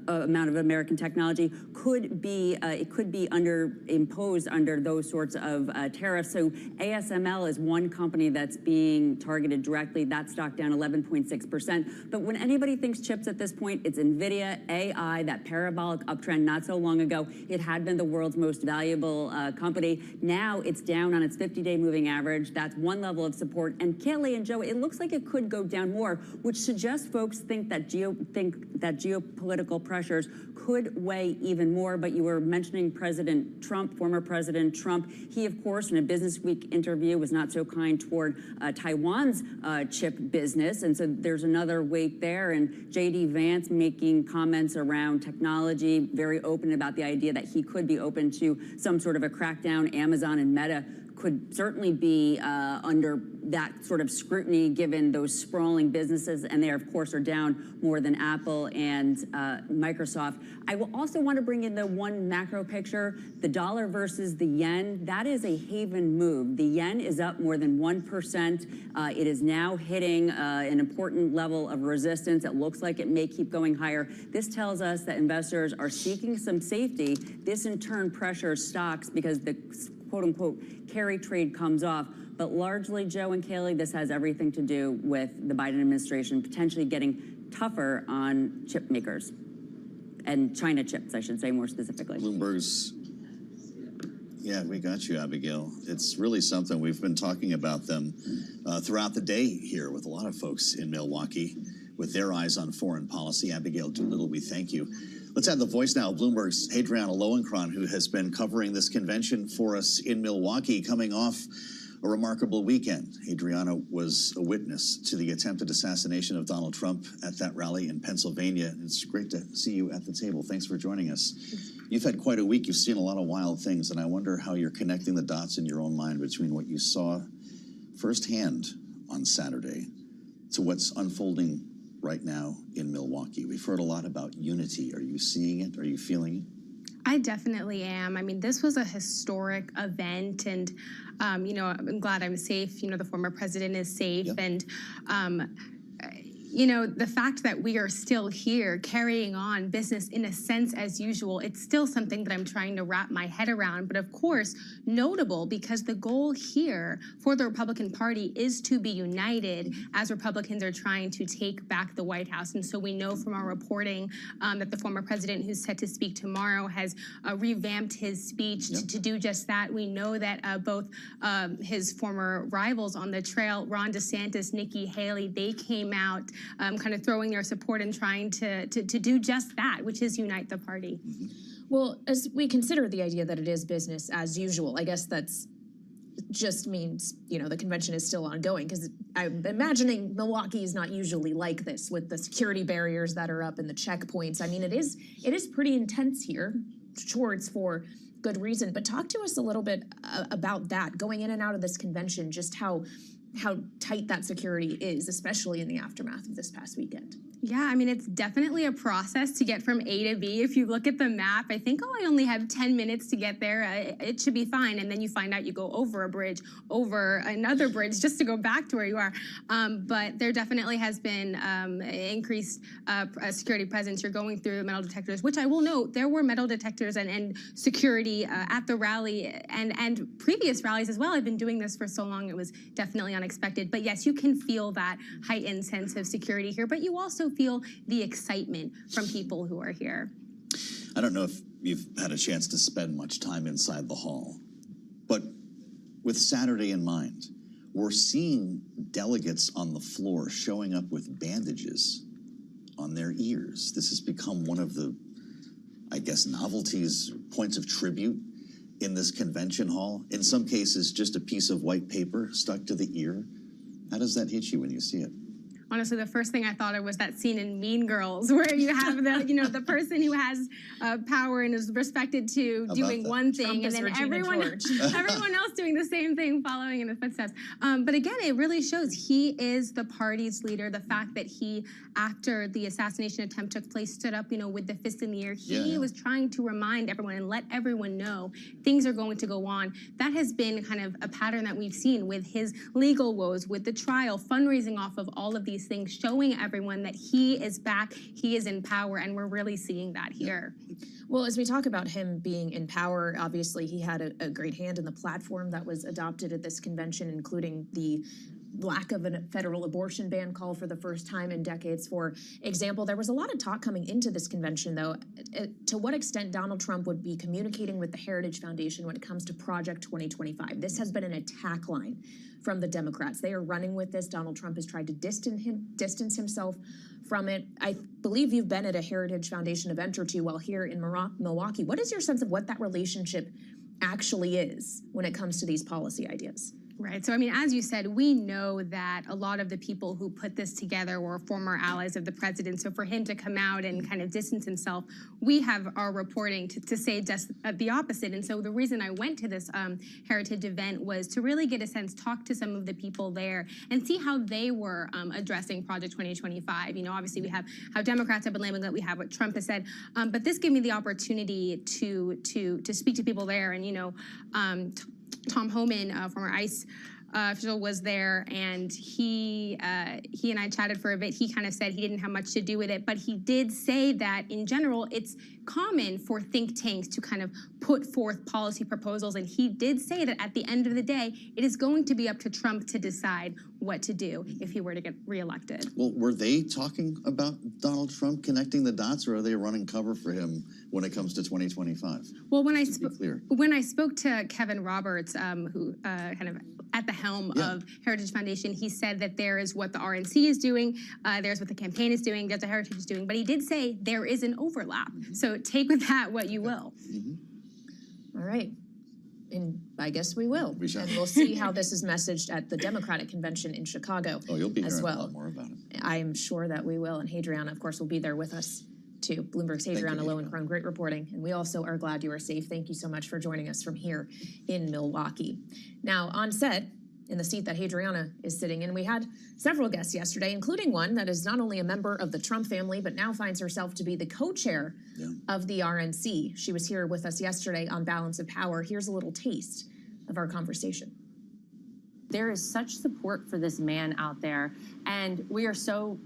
amount of American technology, could be imposed under those sorts of tariffs. So ASML is one company that's being targeted directly. That stock down 11.6%. But when anybody thinks chips at this point, it's NVIDIA, AI, that parabolic uptrend not so long ago. It had been the world's most valuable company. Now it's down on its 50-day moving average. That's one level of support. And Kayleigh and Joe, it looks like it could go down more, which suggests folks think that geopolitical pressures could weigh even more. But you were mentioning President Trump, former President Trump. He, of course, in a Business Week interview was not so kind toward Taiwan's chip business. And so there's another weight there. And J.D. Vance making comments around technology, very open about the idea that he could be open to some sort of a crackdown. Amazon and Meta could certainly be under that sort of scrutiny given those sprawling businesses, and they, of course, are down more than Apple and Microsoft. I will also want to bring in the one macro picture, the dollar versus the yen. That is a haven move. The yen is up more than 1%. It is now hitting an important level of resistance. It looks like it may keep going higher. This tells us that investors are seeking some safety. This, in turn, pressures stocks because the quote-unquote carry trade comes off. But largely, Joe and Kayleigh, this has everything to do with the Biden administration potentially getting tougher on chip makers and China chips, I should say more specifically. Bloomberg's, yeah, we got you, Abigail. It's really something. We've been talking about them throughout the day here with a lot of folks in Milwaukee with their eyes on foreign policy. Abigail Doolittle, we thank you. Let's have the voice now of Bloomberg's Adriana Lowenkron, who has been covering this convention for us in Milwaukee, coming off a remarkable weekend. Adriana was a witness to the attempted assassination of Donald Trump at that rally in Pennsylvania. It's great to see you at the table. Thanks for joining us. You've had quite a week. You've seen a lot of wild things, and I wonder how you're connecting the dots in your own mind between what you saw firsthand on Saturday to what's unfolding right now in Milwaukee. We've heard a lot about unity. Are you seeing it? Are you feeling it? I definitely am. I mean, this was a historic event, and, you know, I'm glad I'm safe. You know, the former president is safe. Yep. And, you know, the fact that we are still here carrying on business in a sense as usual, it's still something that I'm trying to wrap my head around. But of course, notable because the goal here for the Republican Party is to be united as Republicans are trying to take back the White House. And so we know from our reporting that the former president, who's set to speak tomorrow, has revamped his speech to do just that. We know that both his former rivals on the trail, Ron DeSantis, Nikki Haley, they came out kind of throwing their support and trying to do just that, which is unite the party. Well, as we consider the idea that it is business as usual, I guess that's just means, you know, the convention is still ongoing, because I'm imagining Milwaukee is not usually like this with the security barriers that are up and the checkpoints. I mean, it is pretty intense here. Sure, it's for good reason, but talk to us a little bit about that, going in and out of this convention, just how tight that security is, especially in the aftermath of this past weekend. Yeah, I mean, it's definitely a process to get from A to B. If you look at the map, I think, I only have 10 minutes to get there. It should be fine. And then you find out you go over a bridge, over another bridge, just to go back to where you are. But there definitely has been increased security presence. You're going through metal detectors, which I will note, there were metal detectors and security at the rally and previous rallies as well. I've been doing this for so long, it was definitely unexpected. But yes, you can feel that heightened sense of security here, but you also feel the excitement from people who are here. I don't know if you've had a chance to spend much time inside the hall, but with Saturday in mind, we're seeing delegates on the floor showing up with bandages on their ears. This has become one of the, I guess, novelties, points of tribute in this convention hall. In some cases, just a piece of white paper stuck to the ear. How does that hit you when you see it? honestly, the first thing I thought of was that scene in Mean Girls where you have the, the person who has power and is respected to doing one thing, and then everyone else doing the same thing, following in the footsteps. But again, it really shows he is the party's leader. The fact that he, after the assassination attempt took place, stood up, with the fist in the air. He was trying to remind everyone and let everyone know things are going to go on. That has been kind of a pattern that we've seen with his legal woes, with the trial, fundraising off of all of these things, showing everyone that he is back, he is in power, and we're really seeing that here. Well, as we talk about him being in power, obviously he had a great hand in the platform that was adopted at this convention, including the lack of a federal abortion ban call for the first time in decades, for example. There was a lot of talk coming into this convention, though, to what extent Donald Trump would be communicating with the Heritage Foundation when it comes to Project 2025. This has been an attack line from the Democrats. They are running with this. Donald Trump has tried to distance himself from it. I believe you've been at a Heritage Foundation event or two while here in Milwaukee. What is your sense of what that relationship actually is when it comes to these policy ideas? Right. So, as you said, we know that a lot of the people who put this together were former allies of the president. So for him to come out and kind of distance himself, we have our reporting to say just the opposite. And so the reason I went to this Heritage event was to really get a sense, talk to some of the people there and see how they were addressing Project 2025. Obviously we have how Democrats have been labeling it, we have what Trump has said, but this gave me the opportunity to speak to people there. And, Tom Homan, former ICE official, was there, and he and I chatted for a bit. He kind of said he didn't have much to do with it, but he did say that in general, it's common for think tanks to kind of put forth policy proposals, and he did say that at the end of the day, it is going to be up to Trump to decide what to do if he were to get reelected. Well, were they talking about Donald Trump, connecting the dots, or are they running cover for him when it comes to 2025? Well, when I spoke to Kevin Roberts, who kind of at the helm of Heritage Foundation, he said that there is what the RNC is doing, there's what the campaign is doing, there's what Heritage is doing, but he did say there is an overlap. So take with that what you will. All right. And I guess we will. We shall. And we'll see how this is messaged at the Democratic Convention in Chicago. Oh, you'll be as hearing well. a lot more about it. I am sure that we will. And Hadriana, of course, will be there with us too. Bloomberg's Hadriana Lowenkron, great reporting. And we also are glad you are safe. Thank you so much for joining us from here in Milwaukee. Now, on set, in the seat that Hadriana is sitting in, we had several guests yesterday, including one that is not only a member of the Trump family, but now finds herself to be the co-chair of the RNC. She was here with us yesterday on Balance of Power. Here's a little taste of our conversation. There is such support for this man out there, and we are so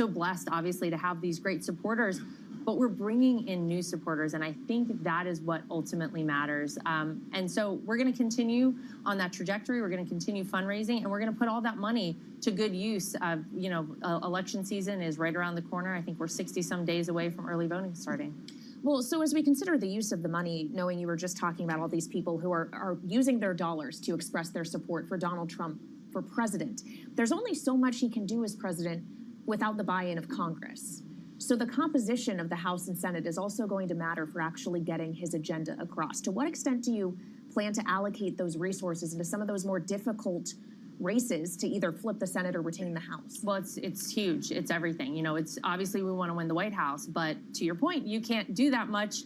blessed, obviously, to have these great supporters. But we're bringing in new supporters, and I think that is what ultimately matters. And so we're going to continue on that trajectory. We're going to continue fundraising, and we're going to put all that money to good use. Election season is right around the corner. I think we're 60-some days away from early voting starting. Well, so as we consider the use of the money, knowing you were just talking about all these people who are using their dollars to express their support for Donald Trump for president, there's only so much he can do as president without the buy-in of Congress. So the composition of the House and Senate is also going to matter for actually getting his agenda across. To what extent do you plan to allocate those resources into some of those more difficult races to either flip the Senate or retain the House? Well, it's huge. It's everything. It's obviously we want to win the White House, but to your point, you can't do that much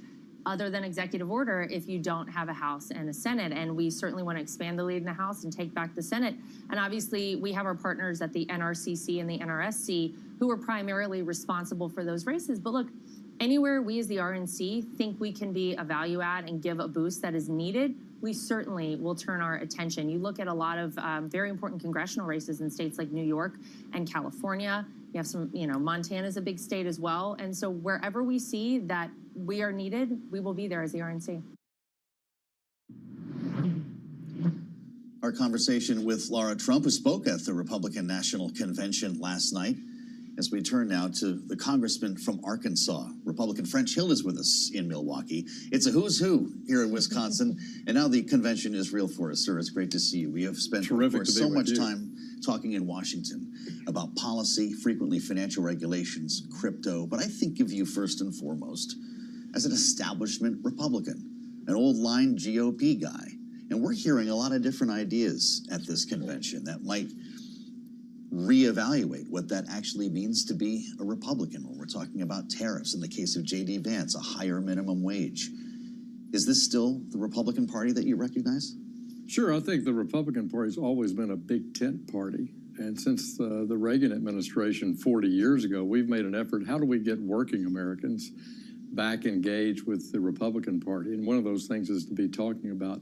other than executive order if you don't have a House and a Senate. And we certainly want to expand the lead in the House and take back the Senate. And obviously, we have our partners at the NRCC and the NRSC who are primarily responsible for those races. But look, anywhere we as the RNC think we can be a value add and give a boost that is needed, we certainly will turn our attention. You look at a lot of very important congressional races in states like New York and California. You have some, Montana's a big state as well. And so wherever we see that we are needed, we will be there as the RNC. Our conversation with Laura Trump, who spoke at the Republican National Convention last night. As we turn now to the congressman from Arkansas, Republican French Hill is with us in Milwaukee. It's a who's who here in Wisconsin, and now the convention is real for us, sir. It's great to see you. We have spent, of course, so much time talking in Washington about policy, frequently financial regulations, crypto, but I think of you first and foremost as an establishment Republican, an old line GOP guy. And we're hearing a lot of different ideas at this convention that might reevaluate what that actually means to be a Republican when we're talking about tariffs. In the case of J.D. Vance, a higher minimum wage. Is this still the Republican Party that you recognize? Sure, I think the Republican Party's always been a big tent party. And since the Reagan administration 40 years ago, we've made an effort, how do we get working Americans back engaged with the Republican Party? And one of those things is to be talking about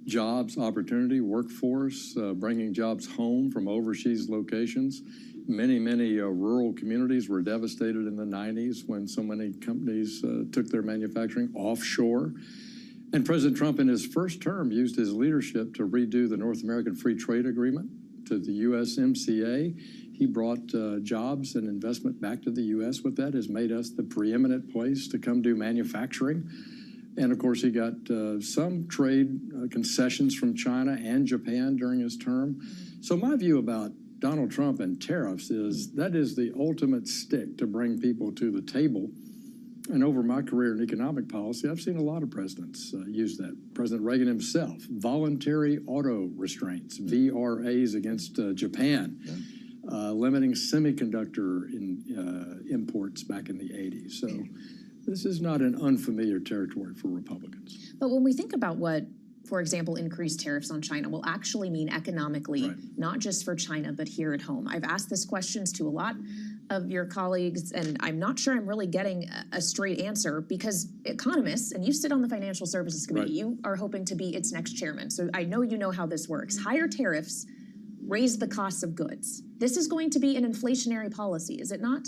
jobs, opportunity, workforce, bringing jobs home from overseas locations. Many rural communities were devastated in the 90s when so many companies took their manufacturing offshore. And President Trump, in his first term, used his leadership to redo the North American Free Trade Agreement to the USMCA. He brought jobs and investment back to the U.S. with that, has made us the preeminent place to come do manufacturing. And of course, he got some trade concessions from China and Japan during his term. So my view about Donald Trump and tariffs is that is the ultimate stick to bring people to the table. And over my career in economic policy, I've seen a lot of presidents use that. President Reagan himself, voluntary auto restraints, VRAs against Japan, limiting semiconductor imports back in the 80s. So this is not an unfamiliar territory for Republicans. But when we think about what, for example, increased tariffs on China will actually mean economically, not just for China, but here at home. I've asked this questions to a lot of your colleagues, and I'm not sure I'm really getting a straight answer because economists, and you sit on the Financial Services Committee, you are hoping to be its next chairman. So I know you know how this works. Higher tariffs raise the costs of goods. This is going to be an inflationary policy, is it not?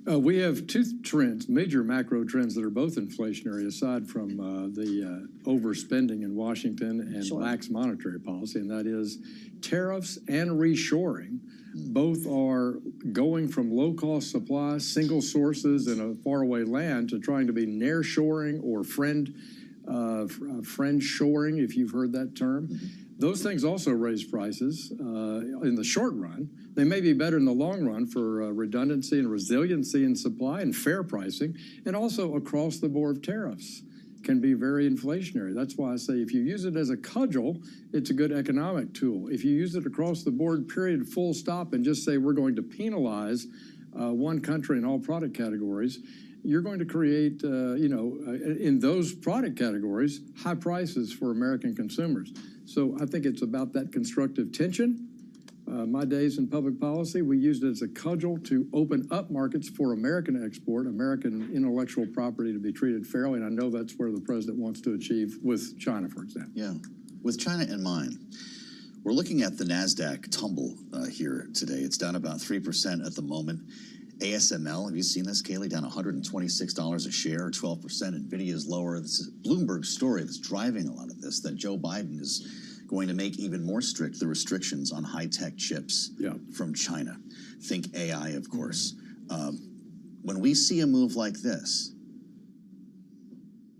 We have two trends, major macro trends that are both inflationary aside from the overspending in Washington and lax monetary policy, and that is tariffs and reshoring. Both are going from low-cost supply, single sources in a faraway land to trying to be nearshoring or friend-shoring, if you've heard that term. Those things also raise prices in the short run. They may be better in the long run for redundancy and resiliency in supply and fair pricing, and also across the board tariffs can be very inflationary. That's why I say if you use it as a cudgel, it's a good economic tool. If you use it across the board, period, full stop, and just say we're going to penalize one country in all product categories, you're going to create, in those product categories, high prices for American consumers. So I think it's about that constructive tension. My days in public policy, we used it as a cudgel to open up markets for American export, American intellectual property to be treated fairly, and I know that's where the president wants to achieve with China, for example. Yeah, with China in mind, we're looking at the NASDAQ tumble here today. It's down about 3% at the moment. ASML, have you seen this, Kaylee? Down $126 a share, 12%. NVIDIA is lower. This is Bloomberg's story that's driving a lot of this, that Joe Biden is going to make even more strict the restrictions on high-tech chips from China. Think AI, of course. When we see a move like this,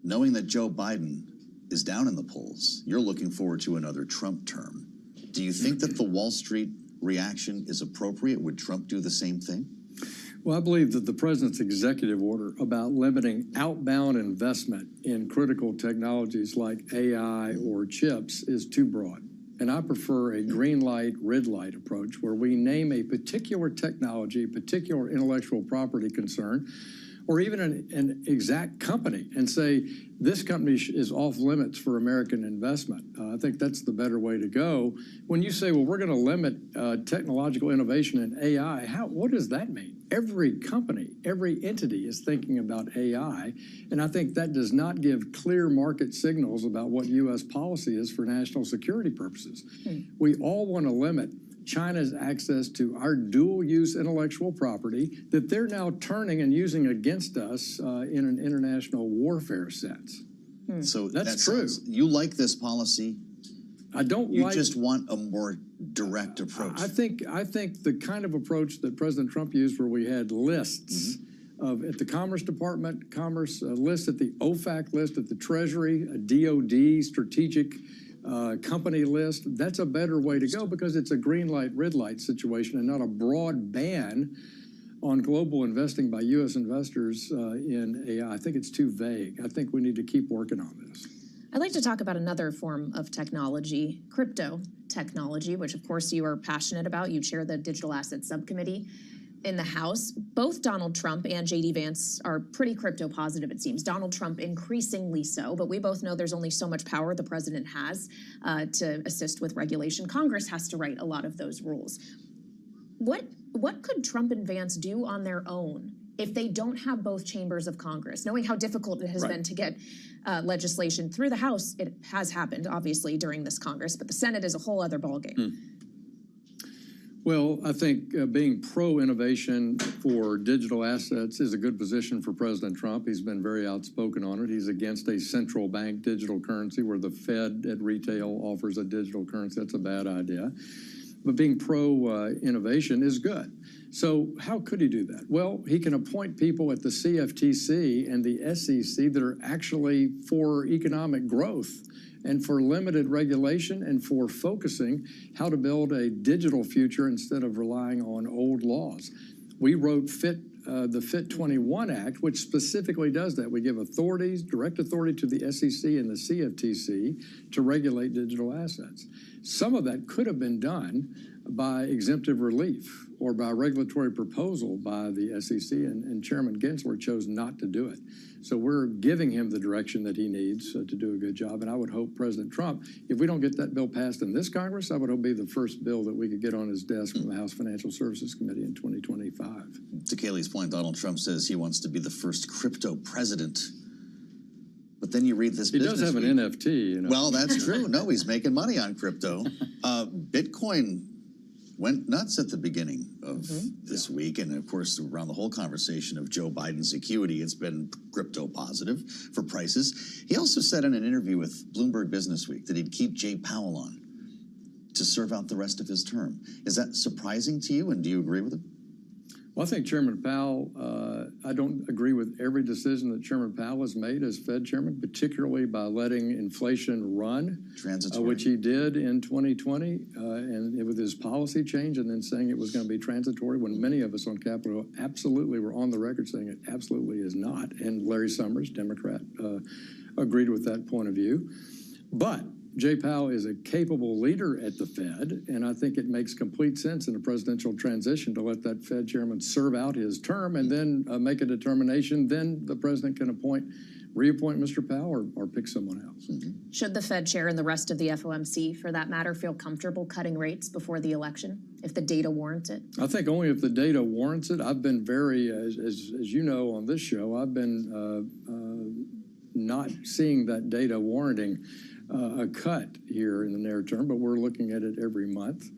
knowing that Joe Biden is down in the polls, you're looking forward to another Trump term. Do you think that the Wall Street reaction is appropriate? Would Trump do the same thing? Well, I believe that the president's executive order about limiting outbound investment in critical technologies like AI or chips is too broad. And I prefer a green light, red light approach where we name a particular technology, particular intellectual property concern, or even an exact company and say, this company is off limits for American investment. I think that's the better way to go. When you say, well, we're going to limit technological innovation in AI, what does that mean? Every company, every entity is thinking about AI, and I think that does not give clear market signals about what U.S. policy is for national security purposes. We all want to limit China's access to our dual-use intellectual property that they're now turning and using against us in an international warfare sense. So that's true. You like this policy? I don't You just want a more direct approach. I think the kind of approach that President Trump used where we had lists at the Commerce Department, lists at the OFAC list, at the Treasury, a DOD strategic company list, that's a better way to go because it's a green light, red light situation and not a broad ban on global investing by U.S. investors in AI. I think it's too vague. I think we need to keep working on this. I'd like to talk about another form of technology, crypto technology, which of course you are passionate about. You chair the Digital Assets Subcommittee in the House. Both Donald Trump and J.D. Vance are pretty crypto positive, it seems. Donald Trump increasingly so, but we both know there's only so much power the president has to assist with regulation. Congress has to write a lot of those rules. What could Trump and Vance do on their own if they don't have both chambers of Congress? Knowing how difficult it has been to get legislation through the House, it has happened, obviously, during this Congress, but the Senate is a whole other ballgame. Well, I think being pro-innovation for digital assets is a good position for President Trump. He's been very outspoken on it. He's against a central bank digital currency where the Fed at retail offers a digital currency. That's a bad idea. But being pro-innovation is good. So how could he do that? Well, he can appoint people at the CFTC and the SEC that are actually for economic growth and for limited regulation and for focusing how to build a digital future instead of relying on old laws. We wrote the FIT 21 Act, which specifically does that. We give authorities, direct authority to the SEC and the CFTC to regulate digital assets. Some of that could have been done by exemptive relief or by regulatory proposal by the SEC, and Chairman Gensler chose not to do it. So we're giving him the direction that he needs to do a good job, and I would hope President Trump, if we don't get that bill passed in this Congress, I would hope it'll be the first bill that we could get on his desk from the House Financial Services Committee in 2025. To Kaylee's point, Donald Trump says he wants to be the first crypto president. But then you read this business. He does have an NFT, you know. Well, that's true. No, he's making money on crypto. Bitcoin went nuts at the beginning of this week. And of course, around the whole conversation of Joe Biden's acuity, it's been crypto positive for prices. He also said in an interview with Bloomberg Businessweek that he'd keep Jay Powell on to serve out the rest of his term. Is that surprising to you, and do you agree with him? Well, I think Chairman Powell, I don't agree with every decision that Chairman Powell has made as Fed chairman, particularly by letting inflation run, which he did in 2020, and with his policy change, and then saying it was going to be transitory, when many of us on Capitol absolutely were on the record saying it absolutely is not. And Larry Summers, Democrat, agreed with that point of view. But Jay Powell is a capable leader at the Fed, and I think it makes complete sense in a presidential transition to let that Fed chairman serve out his term and then make a determination. Then the president can reappoint Mr. Powell or pick someone else. Should the Fed chair and the rest of the FOMC, for that matter, feel comfortable cutting rates before the election if the data warrants it? I think only if the data warrants it. I've been very, as you know on this show, I've been not seeing that data warranting a cut here in the near term, but we're looking at it every month.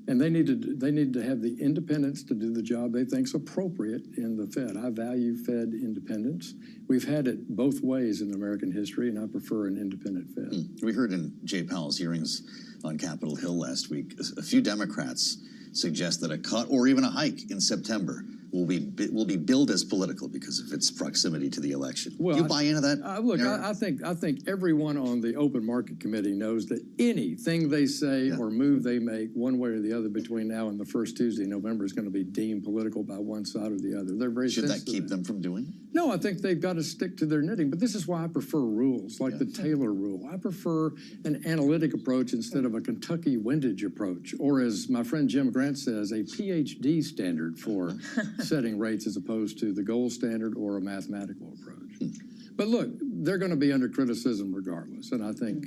And they need to have the independence to do the job they think is appropriate in the Fed. I value Fed independence. We've had it both ways in American history, and I prefer an independent Fed. We heard in Jay Powell's hearings on Capitol Hill last week, a few Democrats suggest that a cut or even a hike in September will be billed as political because of its proximity to the election. Well, do you buy into that? Look, I think everyone on the Open Market Committee knows that anything they say or move they make one way or the other between now and the first Tuesday in November is going to be deemed political by one side or the other. They're very Should that keep them from doing it? No, I think they've got to stick to their knitting. But this is why I prefer rules like the Taylor rule. I prefer an analytic approach instead of a Kentucky windage approach, or as my friend Jim Grant says, a PhD standard for setting rates as opposed to the gold standard or a mathematical approach. But look, they're going to be under criticism regardless, and I think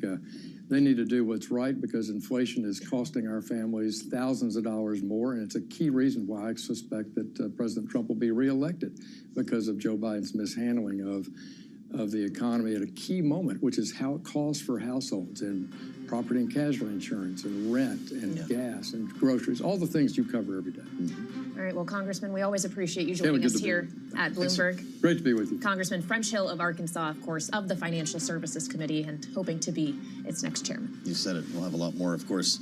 they need to do what's right because inflation is costing our families thousands of dollars more, and it's a key reason why I suspect that President Trump will be reelected because of Joe Biden's mishandling of the economy at a key moment, which is how it costs for households and property and casualty insurance and rent and gas and groceries, all the things you cover every day. All right, well, Congressman, we always appreciate you joining us here at Bloomberg. Great to be with you. Congressman French Hill of Arkansas, of course, of the Financial Services Committee, and hoping to be its next chairman. You said it. We'll have a lot more, of course,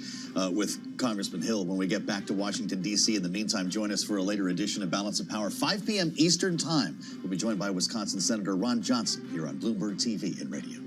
with Congressman Hill when we get back to Washington, D.C. In the meantime, join us for a later edition of Balance of Power, 5 p.m. Eastern Time. We'll be joined by Wisconsin Senator Ron Johnson here on Bloomberg TV and radio.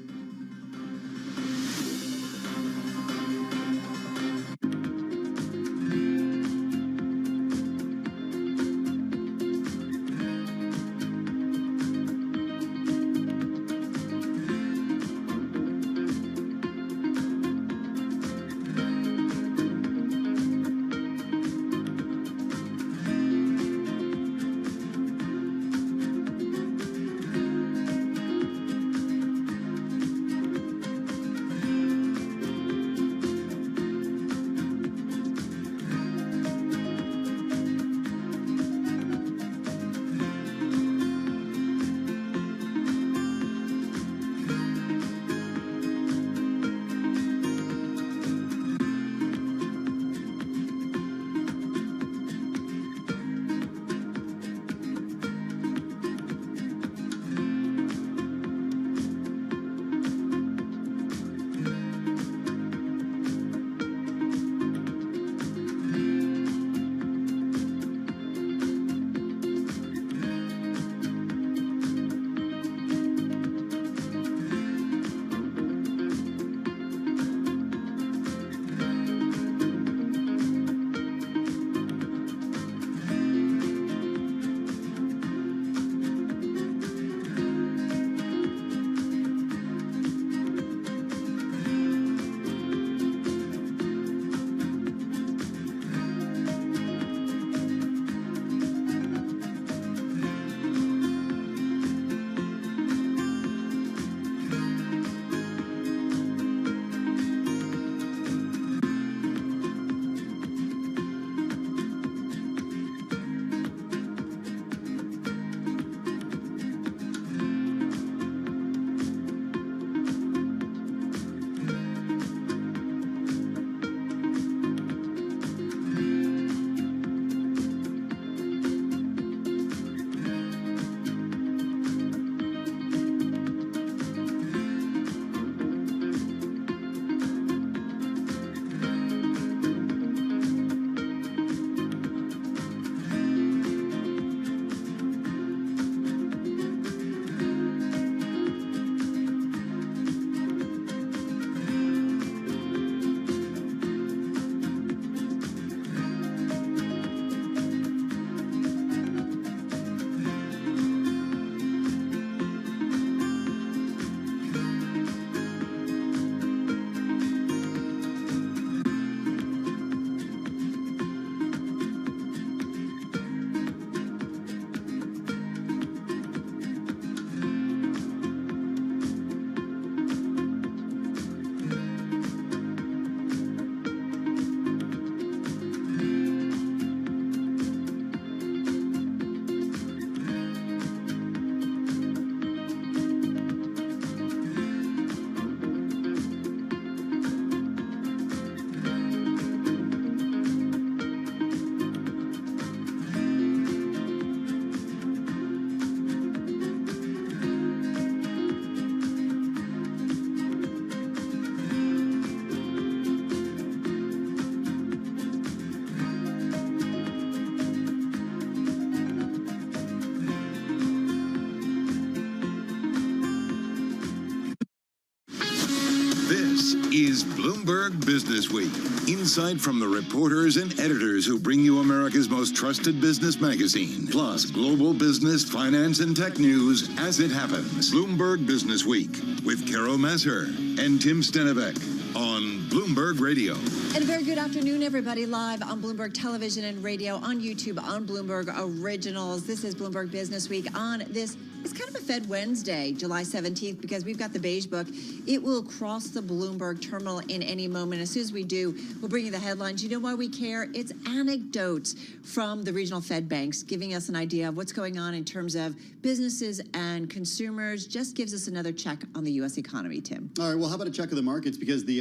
is Bloomberg Business Week. Insight from the reporters and editors who bring you America's most trusted business magazine, plus global business, finance, and tech news as it happens. Bloomberg Business Week with Carol Messer and Tim Stenevec on Bloomberg Radio. And a very good afternoon, everybody, live on Bloomberg Television and Radio, on YouTube, on Bloomberg Originals. This is Bloomberg Business Week on this. It's kind of a Fed Wednesday, July 17th, because we've got the beige book. It will cross the Bloomberg terminal in any moment. As soon as we do, we'll bring you the headlines. You know why we care? It's anecdotes from the regional Fed banks giving us an idea of what's going on in terms of businesses and consumers. Just gives us another check on the U.S. economy, Tim. All right, well, how about a check of the markets? Because the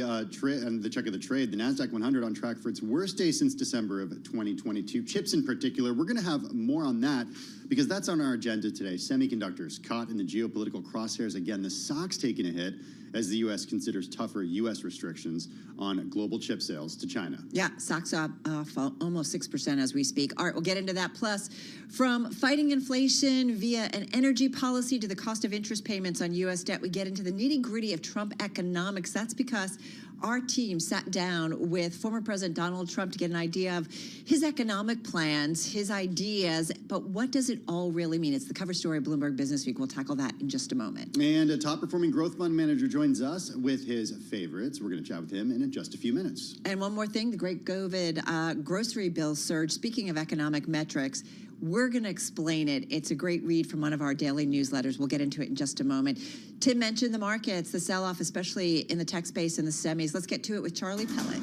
check of the trade, the NASDAQ 100 on track for its worst day since December of 2022. Chips in particular, we're going to have more on that because that's on our agenda today. Semiconductors caught in the geopolitical crosshairs again. The stock's taking a hit as the U.S. considers tougher U.S. restrictions on global chip sales to China. Yeah, stocks up almost 6% as we speak. All right, we'll get into that. Plus, from fighting inflation via an energy policy to the cost of interest payments on U.S. debt, we get into the nitty-gritty of Trump economics. That's because our team sat down with former President Donald Trump to get an idea of his economic plans, his ideas, but what does it all really mean? It's the cover story of Bloomberg Business Week. We'll tackle that in just a moment. And a top-performing growth fund manager joins us with his favorites. We're going to chat with him in just a few minutes. And one more thing, the great COVID grocery bill surge. Speaking of economic metrics, we're going to explain it. It's a great read from one of our daily newsletters. We'll get into it in just a moment. Tim mentioned the markets, the sell-off, especially in the tech space and the semis. Let's get to it with Charlie Pellet.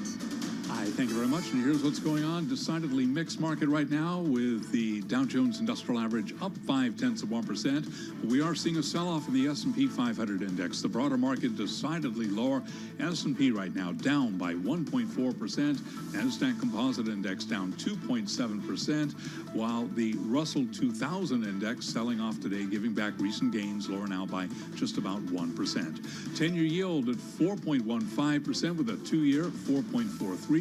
Hi, thank you very much. And here's what's going on. Decidedly mixed market right now with the Dow Jones Industrial Average up 0.5%. We are seeing a sell-off in the S&P 500 index. The broader market decidedly lower. S&P right now down by 1.4%. Nasdaq Composite Index down 2.7%, while the Russell 2000 Index selling off today, giving back recent gains, lower now by just about 1%. 10-year yield at 4.15% with a 2-year at 4.43%.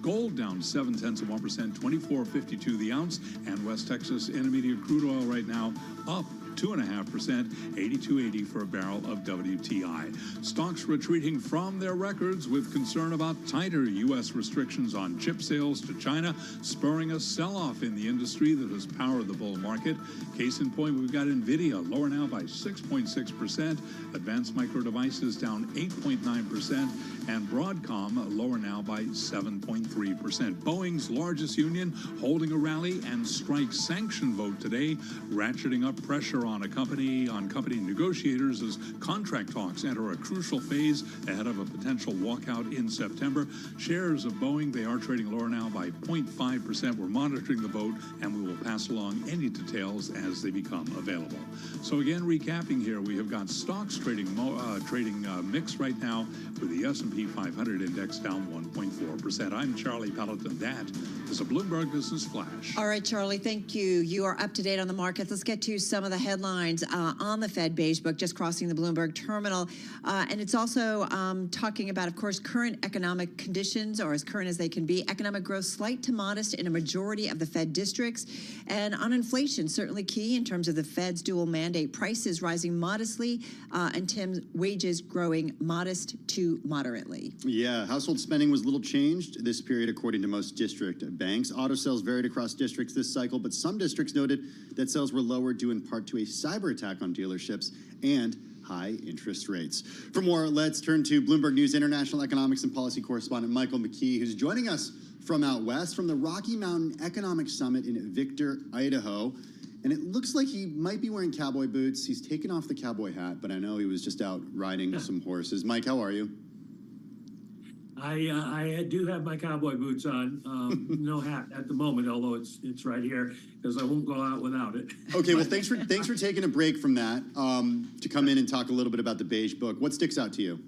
Gold down 0.7%, 24.52 the ounce, and West Texas Intermediate crude oil right now up 2.5%, 82.80 for a barrel of WTI. Stocks retreating from their records with concern about tighter U.S. restrictions on chip sales to China, spurring a sell-off in the industry that has powered the bull market. Case in point, we've got NVIDIA lower now by 6.6%, Advanced Micro Devices down 8.9%, and Broadcom lower now by 7.3%. Boeing's largest union holding a rally and strike sanction vote today, ratcheting up pressure on company negotiators as contract talks enter a crucial phase ahead of a potential walkout in September. Shares of Boeing, they are trading lower now by 0.5%. We're monitoring the vote, and we will pass along any details as they become available. So again, recapping here, we have got stocks trading mixed right now with the S&P 500 index down 1.4%. I'm Charlie Pelleton. That is a Bloomberg Business Flash. All right, Charlie, thank you. You are up to date on the markets. Let's get to some of the headlines on the Fed beige book, just crossing the Bloomberg terminal. And it's also talking about, of course, current economic conditions, or as current as they can be. Economic growth slight to modest in a majority of the Fed districts. And on inflation, certainly key in terms of the Fed's dual mandate. Prices rising modestly, and Tim's wages growing modest to moderately. Yeah, household spending was little changed this period, according to most district banks. Auto sales varied across districts this cycle, but some districts noted that sales were lower due in part to a cyber attack on dealerships and high interest rates. For more, let's turn to Bloomberg News international economics and policy correspondent Michael McKee, who's joining us from out west from the Rocky Mountain Economic Summit in Victor, Idaho. And it looks like he might be wearing cowboy boots. He's taken off the cowboy hat, but I know he was just out riding some horses. Mike, how are you? I do have my cowboy boots on. No hat at the moment, although it's right here because I won't go out without it. Okay, well, thanks for taking a break from that to come in and talk a little bit about the beige book. What sticks out to you?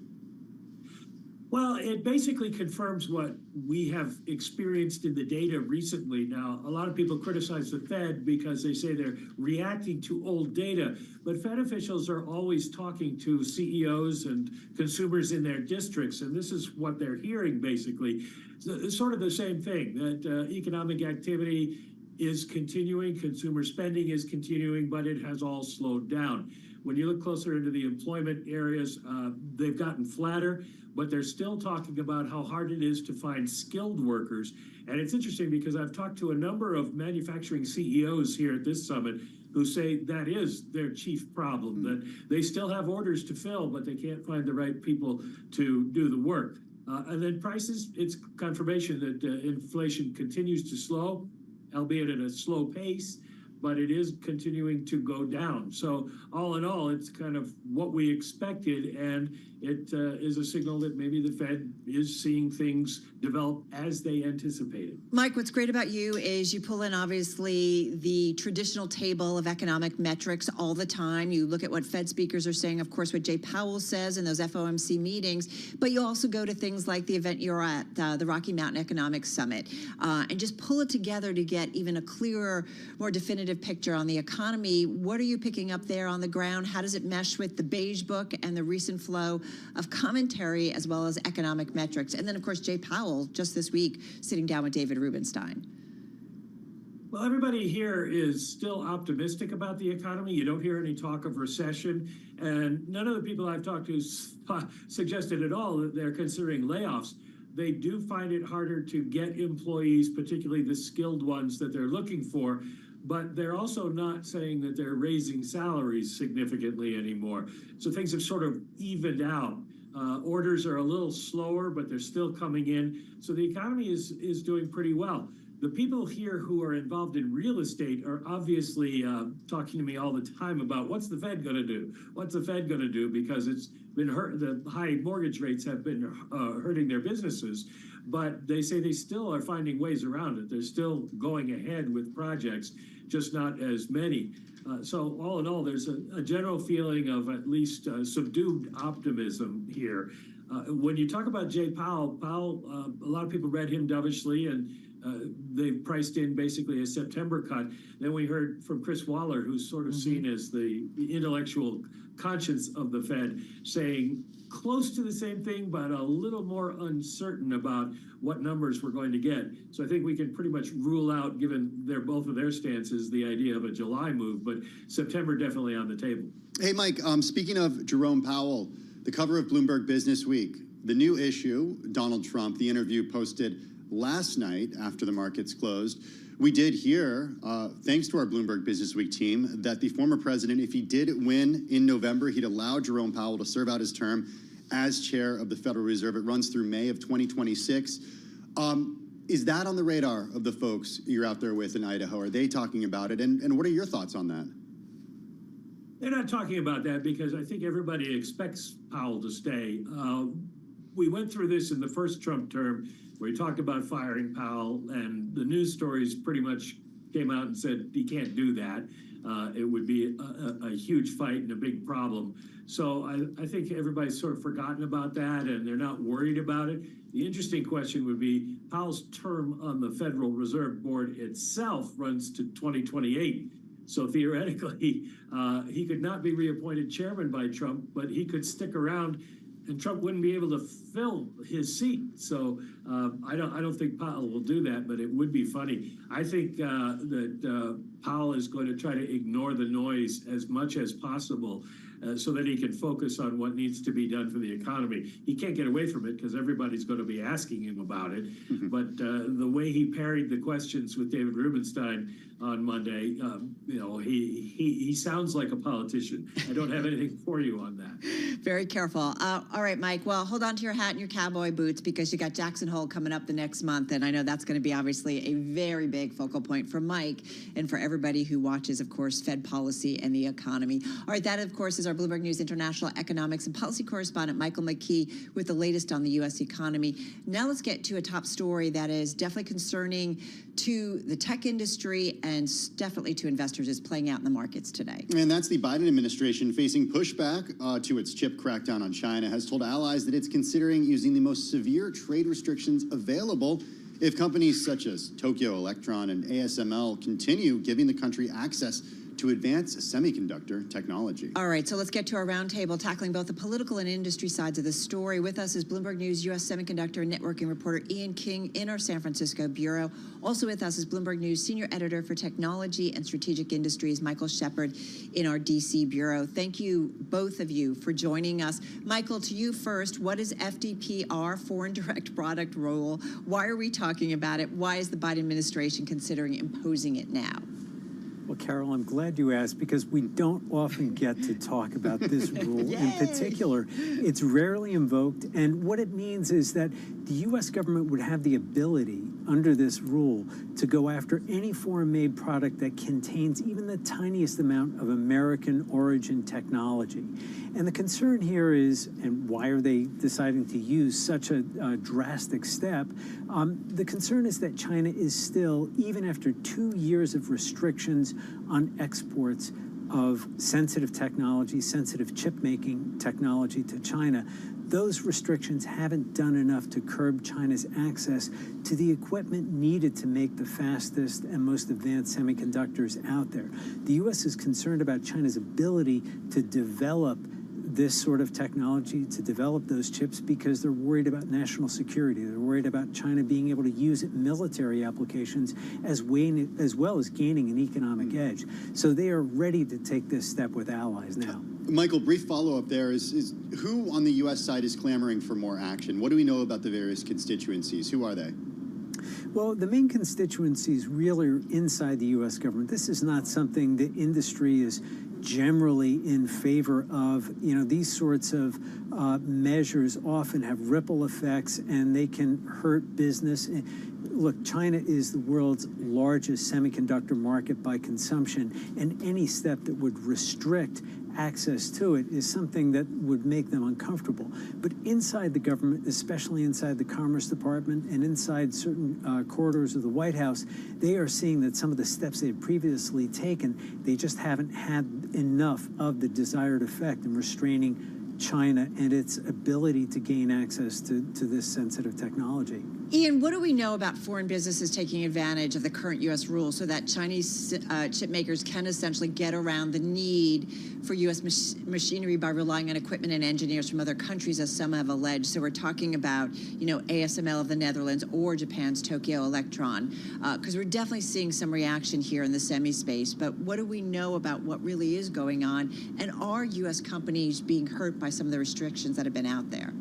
Well, it basically confirms what we have experienced in the data recently. Now, a lot of people criticize the Fed because they say they're reacting to old data, but Fed officials are always talking to CEOs and consumers in their districts, and this is what they're hearing, basically. It's sort of the same thing, that economic activity is continuing, consumer spending is continuing, but it has all slowed down. when you look closer into the employment areas, they've gotten flatter, but they're still talking about how hard it is to find skilled workers. And it's interesting because I've talked to a number of manufacturing CEOs here at this summit who say that is their chief problem, that they still have orders to fill, but they can't find the right people to do the work. And then prices, it's confirmation that inflation continues to slow, albeit at a slow pace, but it is continuing to go down. So all in all, it's kind of what we expected, and it is a signal that maybe the Fed is seeing things develop as they anticipated. Mike, what's great about you is you pull in, obviously, the traditional table of economic metrics all the time. You look at what Fed speakers are saying, of course, what Jay Powell says in those FOMC meetings, but you also go to things like the event you're at, the Rocky Mountain Economic Summit, and just pull it together to get even a clearer, more definitive picture on the economy. What are you picking up there on the ground? How does it mesh with the Beige Book and the recent flow of commentary as well as economic metrics? And then, of course, Jay Powell just this week sitting down with David Rubenstein. Well, everybody here is still optimistic about the economy. You don't hear any talk of recession, and none of the people I've talked to suggested at all that they're considering layoffs. They do find it harder to get employees, particularly the skilled ones that they're looking for, but they're also not saying that they're raising salaries significantly anymore. So things have sort of evened out. Orders are a little slower, but they're still coming in. So the economy is doing pretty well. The people here who are involved in real estate are obviously talking to me all the time about what's the Fed going to do? What's the Fed going to do? Because it's been hurt. The high mortgage rates have been hurting their businesses, but they say they still are finding ways around it. They're still going ahead with projects, just not as many. So all in all, there's a general feeling of at least subdued optimism here. When you talk about Jay Powell, a lot of people read him dovishly, and they priced in basically a September cut. Then we heard from Chris Waller, who's sort of seen as the intellectual conscience of the Fed, saying close to the same thing, but a little more uncertain about what numbers we're going to get. So I think we can pretty much rule out, given both of their stances, the idea of a July move, but September definitely on the table. Hey, Mike, speaking of Jerome Powell, the cover of Bloomberg Business Week, the new issue, Donald Trump, the interview posted last night after the markets closed. We did hear, thanks to our Bloomberg Business Week team, that the former president, if he did win in November, he'd allow Jerome Powell to serve out his term as chair of the Federal Reserve. It runs through May of 2026. Is that on the radar of the folks you're out there with in Idaho? Are they talking about it? And what are your thoughts on that? They're not talking about that because I think everybody expects Powell to stay. We went through this in the first Trump term, where he talked about firing Powell, and the news stories pretty much came out and said he can't do that. It would be a huge fight and a big problem. So I think everybody's sort of forgotten about that, and they're not worried about it. The interesting question would be Powell's term on the Federal Reserve Board itself runs to 2028. So theoretically, he could not be reappointed chairman by Trump, but he could stick around and Trump wouldn't be able to fill his seat. So I don't think Powell will do that, but it would be funny. I think that Powell is going to try to ignore the noise as much as possible so that he can focus on what needs to be done for the economy. He can't get away from it because everybody's going to be asking him about it. But the way he parried the questions with David Rubenstein on Monday, he sounds like a politician. I don't have anything for you on that. Very careful. All right, Mike. Well, hold on to your hat and your cowboy boots because you got Jackson Hole coming up the next month, and I know that's going to be obviously a very big focal point for Mike and for everybody who watches, of course, Fed policy and the economy. All right, that, of course, is our Bloomberg News international economics and policy correspondent, Michael McKee, with the latest on the U.S. economy. Now let's get to a top story that is definitely concerning to the tech industry and definitely to investors is playing out in the markets today. And that's the Biden administration facing pushback to its chip crackdown on China, has told allies that it's considering using the most severe trade restrictions available if companies such as Tokyo Electron and ASML continue giving the country access to advance semiconductor technology. All right, so let's get to our roundtable, tackling both the political and industry sides of the story. With us is Bloomberg News U.S. semiconductor and networking reporter Ian King in our San Francisco bureau. Also with us is Bloomberg News senior editor for technology and strategic industries, Michael Shepard, in our D.C. bureau. Thank you, both of you, for joining us. Michael, to you first. What is FDPR, Foreign Direct Product Rule? Why are we talking about it? Why is the Biden administration considering imposing it now? Well, Carol, I'm glad you asked because we don't often get to talk about this rule in particular. It's rarely invoked, and what it means is that the U.S. government would have the ability under this rule to go after any foreign-made product that contains even the tiniest amount of American origin technology. And the concern here is, and why are they deciding to use such a drastic step? The concern is that China is still, even after 2 years of restrictions on exports of sensitive technology, sensitive chip-making technology to China, those restrictions haven't done enough to curb China's access to the equipment needed to make the fastest and most advanced semiconductors out there. The U.S. is concerned about China's ability to develop this sort of technology, to develop those chips, because they're worried about national security. They're worried about China being able to use it in military applications as well as gaining an economic edge. So they are ready to take this step with allies now. Michael, brief follow-up there is who on the U.S. side is clamoring for more action? What do we know about the various constituencies? Who are they? Well, the main constituencies really are inside the U.S. government. This is not something the industry is generally in favor of. You know, these sorts of measures often have ripple effects and they can hurt business. Look, China is the world's largest semiconductor market by consumption, and any step that would restrict access to it is something that would make them uncomfortable. But inside the government, especially inside the Commerce Department and inside certain corridors of the White House, they are seeing that some of the steps they had previously taken, they just haven't had enough of the desired effect in restraining China and its ability to gain access to this sensitive technology. Ian, what do we know about foreign businesses taking advantage of the current U.S. rules so that Chinese chip makers can essentially get around the need for U.S. machinery by relying on equipment and engineers from other countries, as some have alleged? So we're talking about, you know, ASML of the Netherlands or Japan's Tokyo Electron, because we're definitely seeing some reaction here in the semi space. But what do we know about what really is going on? And are U.S. companies being hurt by some of the restrictions that have been out there?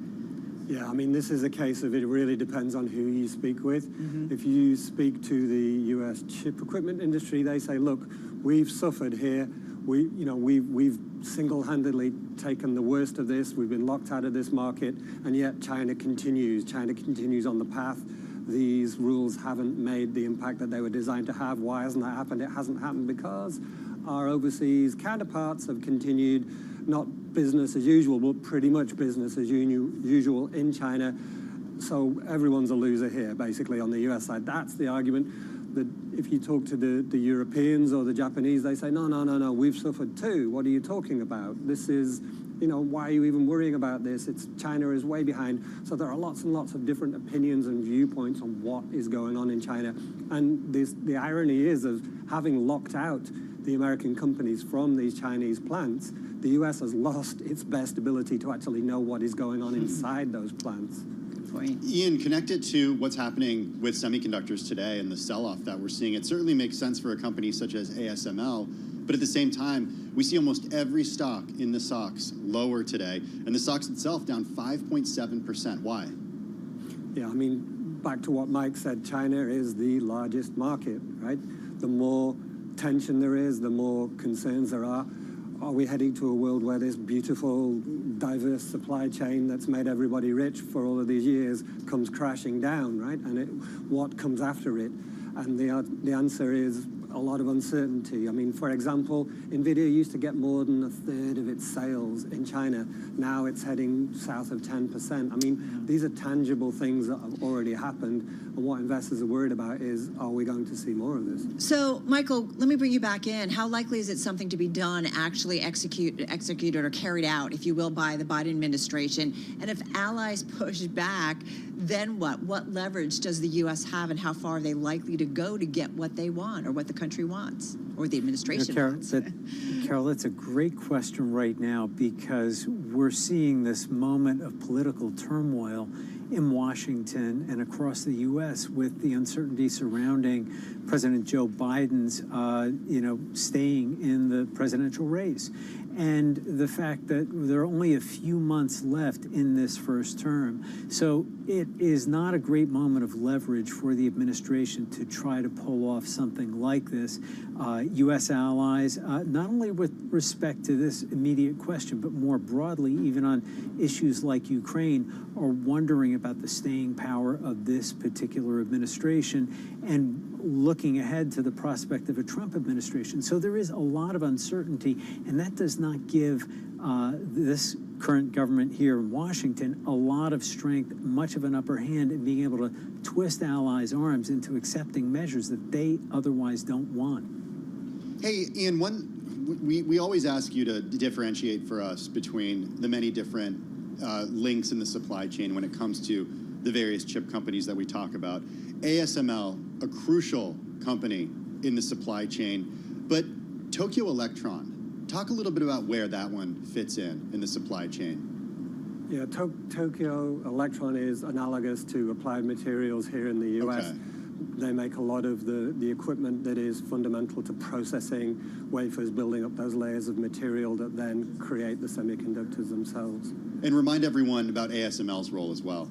Yeah, I mean, this is a case of it really depends on who you speak with. If you speak to the U.S. chip equipment industry, they say, look, we've suffered here. We've single-handedly taken the worst of this. We've been locked out of this market, and yet China continues. China continues on the path. These rules haven't made the impact that they were designed to have. Why hasn't that happened? It hasn't happened because our overseas counterparts have continued, not business as usual, but pretty much business as usual in China. So everyone's a loser here, basically, on the U.S. side. That's the argument. That if you talk to the Europeans or the Japanese, they say, no, we've suffered too. What are you talking about? This is, you know, why are you even worrying about this? China is way behind. So there are lots and lots of different opinions and viewpoints on what is going on in China. And the irony is of having locked out the American companies from these Chinese plants, the U.S. has lost its best ability to actually know what is going on inside those plants. Good point. Ian, connected to what's happening with semiconductors today and the sell-off that we're seeing, it certainly makes sense for a company such as ASML, but at the same time, we see almost every stock in the SOX lower today, and the SOX itself down 5.7%. Why? Yeah, I mean, back to what Mike said, China is the largest market, right? The more tension there is, the more concerns there are. Are we heading to a world where this beautiful, diverse supply chain that's made everybody rich for all of these years comes crashing down, right? And what comes after it? And the answer is a lot of uncertainty. I mean, for example, NVIDIA used to get more than a third of its sales in China. Now it's heading south of 10%. I mean, these are tangible things that have already happened. And what investors are worried about is, are we going to see more of this? So, Michael, let me bring you back in. How likely is it something to be done, actually executed or carried out, if you will, by the Biden administration? And if allies push back, then what? What leverage does the U.S. have, and how far are they likely to go to get what they want or what the country wants? or the administration wants. Carol, that's a great question right now because we're seeing this moment of political turmoil in Washington and across the U.S. with the uncertainty surrounding President Joe Biden's, staying in the presidential race. And the fact that there are only a few months left in this first term. So it is not a great moment of leverage for the administration to try to pull off something like this. U.S. allies, not only with respect to this immediate question, but more broadly, even on issues like Ukraine, are wondering about the staying power of this particular administration and looking ahead to the prospect of a Trump administration. So there is a lot of uncertainty, and that does not give this current government here in Washington a lot of strength, much of an upper hand in being able to twist allies' arms into accepting measures that they otherwise don't want. Hey, Ian, we always ask you to differentiate for us between the many different links in the supply chain when it comes to the various chip companies that we talk about. ASML, a crucial company in the supply chain, but Tokyo Electron, talk a little bit about where that one fits in the supply chain. Yeah, Tokyo Electron is analogous to Applied Materials here in the U.S. Okay. They make a lot of the equipment that is fundamental to processing wafers, building up those layers of material that then create the semiconductors themselves. And remind everyone about ASML's role as well.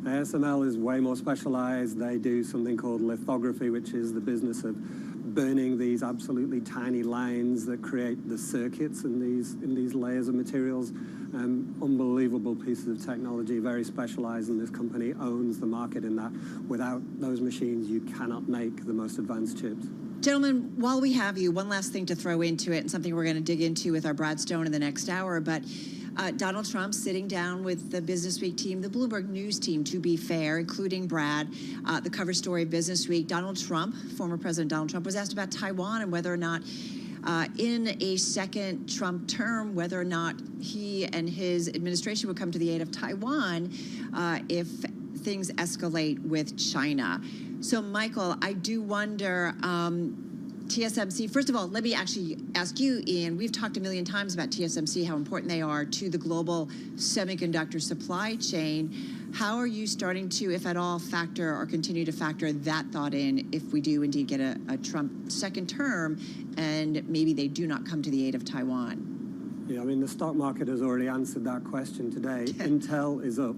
ASML is way more specialized. They do something called lithography, which is the business of burning these absolutely tiny lines that create the circuits in these layers of materials. Unbelievable pieces of technology, very specialized, and this company owns the market in that. Without those machines, you cannot make the most advanced chips. Gentlemen, while we have you, one last thing to throw into it, and something we're going to dig into with our Brad Stone in the next hour, but Donald Trump sitting down with the Business Week team, the Bloomberg News team, to be fair, including Brad. The cover story of Business Week, Donald Trump, former President Donald Trump, was asked about Taiwan and whether or not in a second Trump term, whether or not he and his administration would come to the aid of Taiwan if things escalate with China. So, Michael, I do wonder, TSMC, first of all, let me actually ask you, Ian, we've talked a million times about TSMC, how important they are to the global semiconductor supply chain. How are you starting to, if at all, factor or continue to factor that thought in if we do indeed get a Trump second term and maybe they do not come to the aid of Taiwan? Yeah, I mean, the stock market has already answered that question today. Intel is up.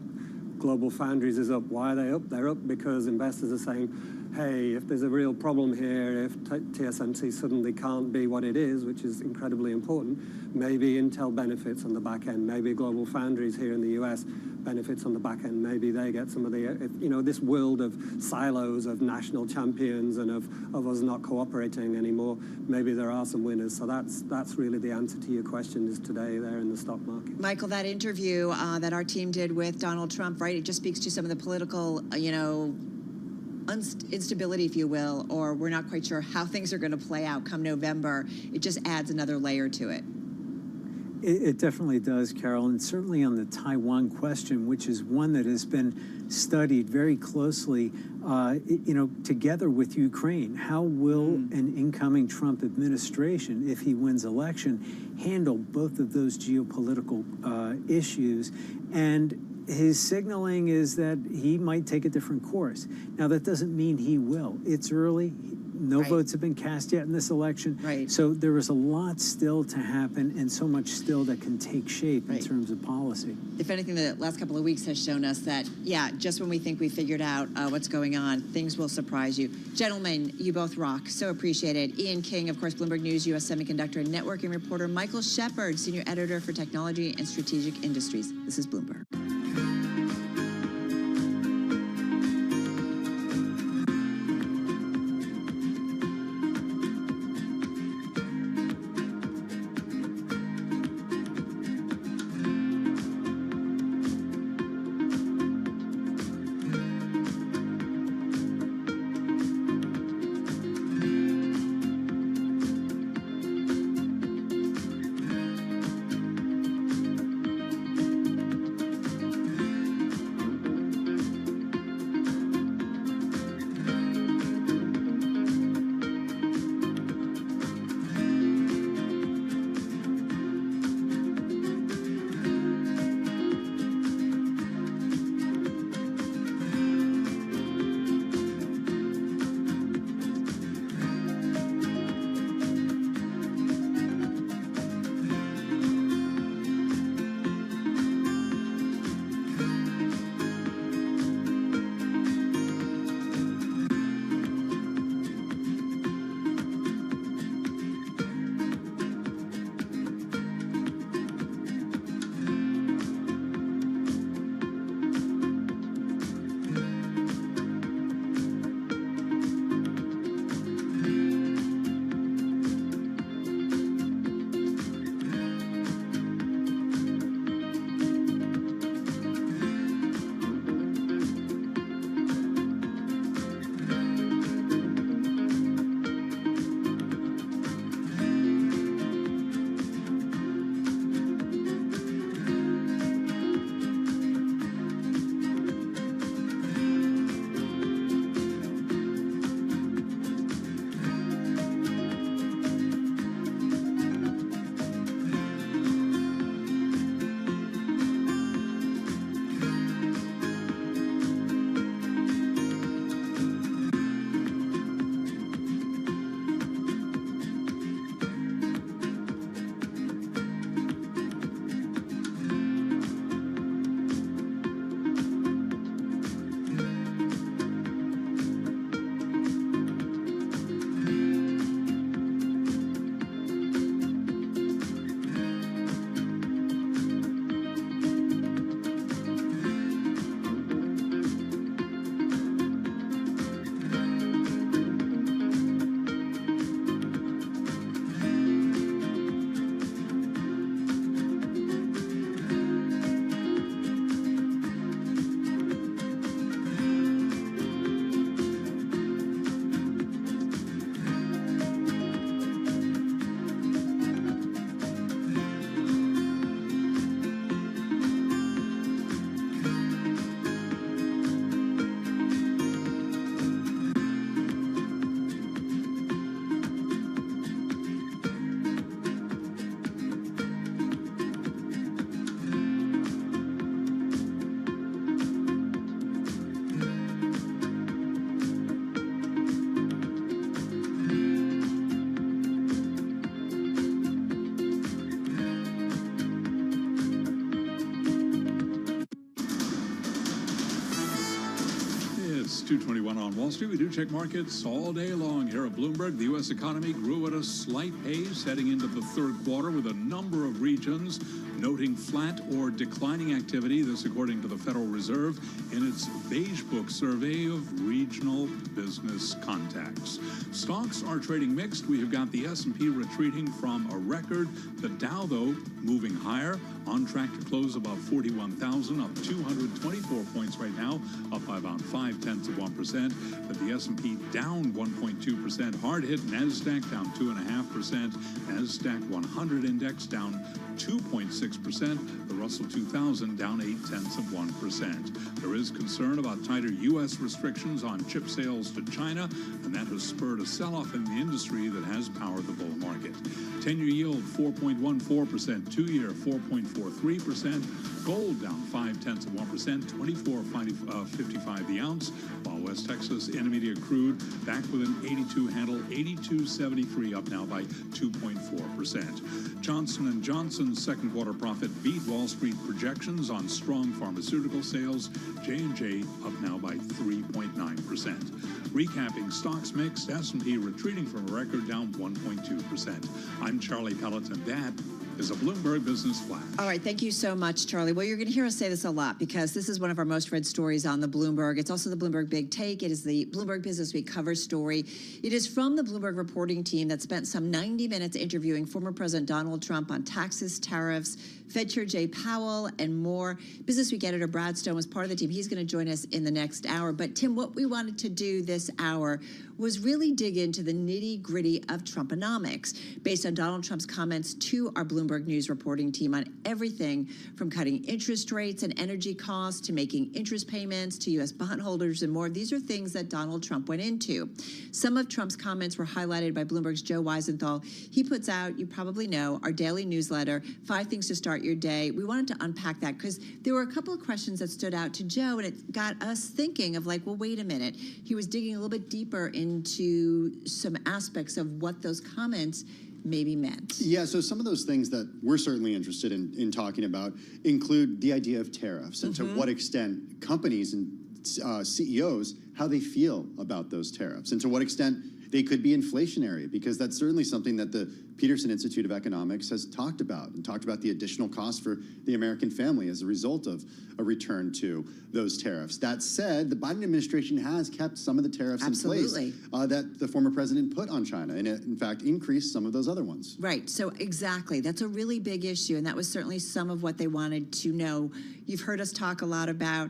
Global Foundries is up. Why are they up? They're up because investors are saying, hey, if there's a real problem here, if TSMC suddenly can't be what it is, which is incredibly important, maybe Intel benefits on the back end. Maybe Global Foundries here in the US benefits on the back end. Maybe they get some of the, this world of silos, of national champions and of us not cooperating anymore. Maybe there are some winners. So that's really the answer to your question is today there in the stock market. Michael, that interview that our team did with Donald Trump, right, it just speaks to some of the political, instability, if you will, or we're not quite sure how things are going to play out come November. It just adds another layer to it. It definitely does, Carol, and certainly on the Taiwan question, which is one that has been studied very closely, together with Ukraine. How will an incoming Trump administration, if he wins election, handle both of those geopolitical issues? And his signaling is that he might take a different course. Now, that doesn't mean he will. It's early. No votes have been cast yet in this election. Right. So there is a lot still to happen and so much still that can take shape in terms of policy. If anything, the last couple of weeks has shown us that, just when we think we figured out what's going on, things will surprise you. Gentlemen, you both rock. So appreciate it. Ian King, of course, Bloomberg News, U.S. semiconductor and networking reporter. Michael Shepard, senior editor for technology and strategic industries. This is Bloomberg. 2:21 on Wall Street. We do check markets all day long here at Bloomberg. The U.S. economy grew at a slight pace heading into the third quarter, with a number of regions noting flat or declining activity. This according to the Federal Reserve in its Beige Book survey of regional business contacts. Stocks are trading mixed. We have got the S&P retreating from a record. The Dow, though, moving higher, on track to close above 41,000, up 224 points right now, up by about 0.5%. But the S&P down 1.2%. Hard hit NASDAQ down 2.5%. NASDAQ 100 index down 2.6%. The Russell 2000 down 0.8%. There is concern about tighter U.S. restrictions on chip sales to China, and that has spurred a sell-off in the industry that has powered the bull market. 10-year yield 4.14%, 2-year 4.43%. Gold down 0.5%, 24.55 the ounce, while West Texas Intermediate crude back with an 82 handle, 82.73, up now by 2.4%. Johnson & Johnson's second quarter profit beat Wall Street projections on strong pharmaceutical sales. J&J up now by 3.9%. Recapping stocks mix, S&P retreating from a record, down 1.2%. I'm Charlie Pelleton. That is a Bloomberg Business Flash. All right, thank you so much, Charlie. Well, you're going to hear us say this a lot because this is one of our most read stories on the Bloomberg. It's also the Bloomberg Big Take. It is the Bloomberg Business Week cover story. It is from the Bloomberg reporting team that spent some 90 minutes interviewing former President Donald Trump on taxes, tariffs, Fed Chair Jay Powell, and more. Business Week editor Brad Stone was part of the team. He's going to join us in the next hour. But Tim, what we wanted to do this hour was really dig into the nitty-gritty of Trumponomics based on Donald Trump's comments to our Bloomberg News reporting team on everything from cutting interest rates and energy costs to making interest payments to U.S. bondholders and more. These are things that Donald Trump went into. Some of Trump's comments were highlighted by Bloomberg's Joe Weisenthal. He puts out, you probably know, our daily newsletter, 5 Things to Start Your Day. We wanted to unpack that because there were a couple of questions that stood out to Joe, and it got us thinking of like, well, wait a minute. He was digging a little bit deeper into some aspects of what those comments maybe meant. Yeah, so some of those things that we're certainly interested in talking about include the idea of tariffs and to what extent companies and CEOs, how they feel about those tariffs and to what extent they could be inflationary, because that's certainly something that the Peterson Institute of Economics has talked about, and talked about the additional cost for the American family as a result of a return to those tariffs. That said, the Biden administration has kept some of the tariffs in place that the former president put on China, and in fact increased some of those other ones. Right, so exactly. That's a really big issue, and that was certainly some of what they wanted to know. You've heard us talk a lot about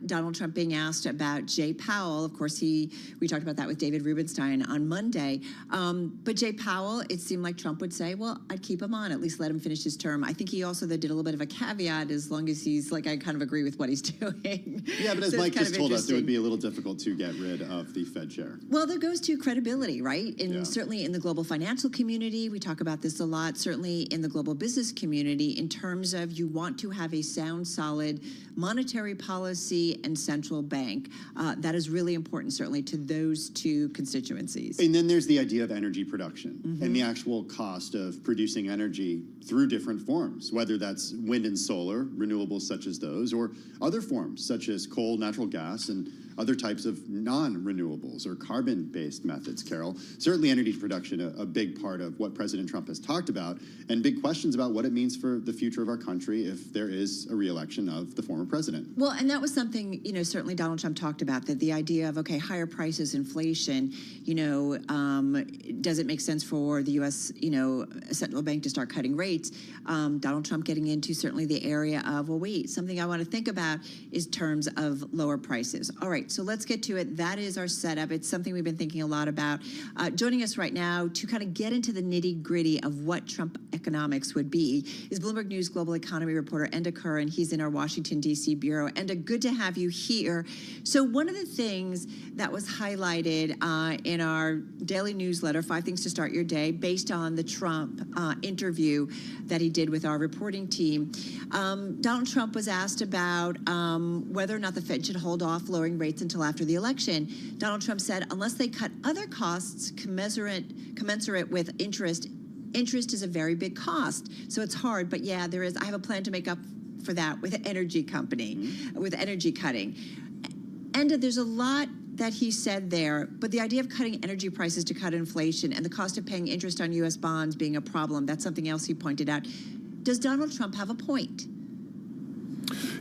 Donald Trump being asked about Jay Powell. Of course, we talked about that with David Rubenstein on Monday. But Jay Powell, it seemed like Trump would say, well, I'd keep him on, at least let him finish his term. I think he also did a little bit of a caveat, as long as he's like, I kind of agree with what he's doing. Yeah, but as Mike just told us, it would be a little difficult to get rid of the Fed chair. Well, there goes to credibility, right? And certainly in the global financial community, we talk about this a lot, certainly in the global business community, in terms of you want to have a sound, solid monetary policy and central bank. That is really important, certainly, to those two constituencies. And then there's the idea of energy production and the actual cost of producing energy through different forms, whether that's wind and solar, renewables such as those, or other forms such as coal, natural gas, and other types of non-renewables or carbon-based methods, Carol. Certainly energy production, a big part of what President Trump has talked about, and big questions about what it means for the future of our country if there is a re-election of the former president. Well, and that was something, certainly Donald Trump talked about, that the idea of, okay, higher prices, inflation, does it make sense for the U.S., central bank to start cutting rates? Donald Trump getting into certainly the area of, well, wait, something I want to think about is terms of lower prices. All right, so let's get to it. That is our setup. It's something we've been thinking a lot about. Joining us right now to kind of get into the nitty-gritty of what Trump economics would be is Bloomberg News global economy reporter Enda Curran. He's in our Washington, D.C. bureau. Enda, good to have you here. So one of the things that was highlighted in our daily newsletter, 5 Things to Start Your Day, based on the Trump interview that he did with our reporting team, Donald Trump was asked about whether or not the Fed should hold off lowering rates until after the election. Donald Trump said, unless they cut other costs commensurate with interest is a very big cost. So it's hard, but yeah, I have a plan to make up for that with energy cutting. And there's a lot that he said there, but the idea of cutting energy prices to cut inflation and the cost of paying interest on U.S. bonds being a problem, that's something else he pointed out. Does Donald Trump have a point?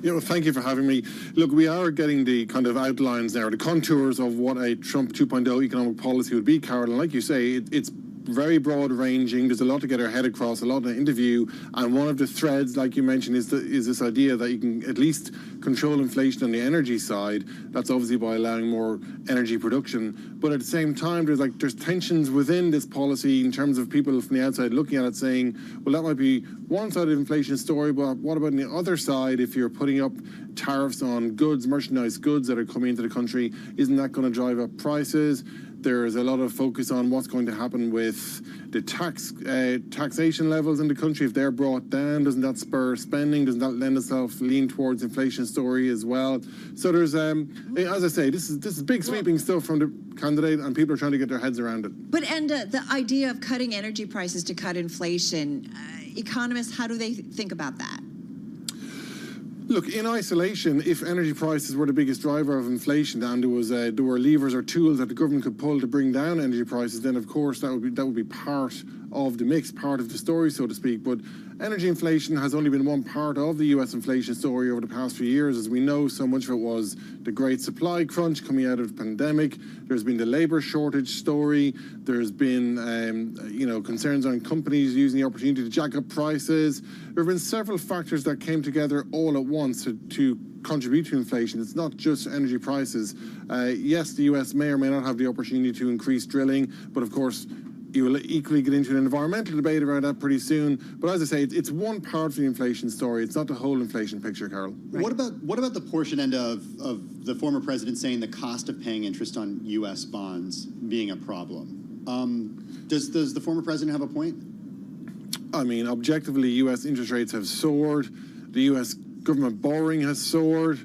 Thank you for having me. Look, we are getting the kind of outlines now, the contours of what a Trump 2.0 economic policy would be, Carol. And like you say, it's very broad ranging. There's a lot to get our head across, a lot to interview. And one of the threads, like you mentioned, is this idea that you can at least control inflation on the energy side. That's obviously by allowing more energy production. But at the same time, there's tensions within this policy in terms of people from the outside looking at it saying, well, that might be one side of the inflation story, but what about on the other side if you're putting up tariffs on goods, merchandise goods that are coming into the country? Isn't that going to drive up prices? There's a lot of focus on what's going to happen with the taxation levels in the country. If they're brought down, doesn't that spur spending? Doesn't that lend itself lean towards inflation story as well? So there's, as I say, this is big sweeping stuff from the candidate, and people are trying to get their heads around it. But the idea of cutting energy prices to cut inflation, economists, how do they think about that? Look, in isolation, if energy prices were the biggest driver of inflation and there were levers or tools that the government could pull to bring down energy prices, then of course that would be part of the mix, part of the story, so to speak. But energy inflation has only been one part of the US inflation story over the past few years. As we know, so much of it was the great supply crunch coming out of the pandemic. There's been the labor shortage story. There's been concerns on companies using the opportunity to jack up prices. There have been several factors that came together all at once to contribute to inflation. It's not just energy prices. Yes, the US may or may not have the opportunity to increase drilling, but of course, you will equally get into an environmental debate around that pretty soon. But as I say, it's one part of the inflation story. It's not the whole inflation picture, Carol. Right. What about the portion end of the former president saying the cost of paying interest on U.S. bonds being a problem? Does the former president have a point? I mean, objectively, U.S. interest rates have soared. The U.S. government borrowing has soared.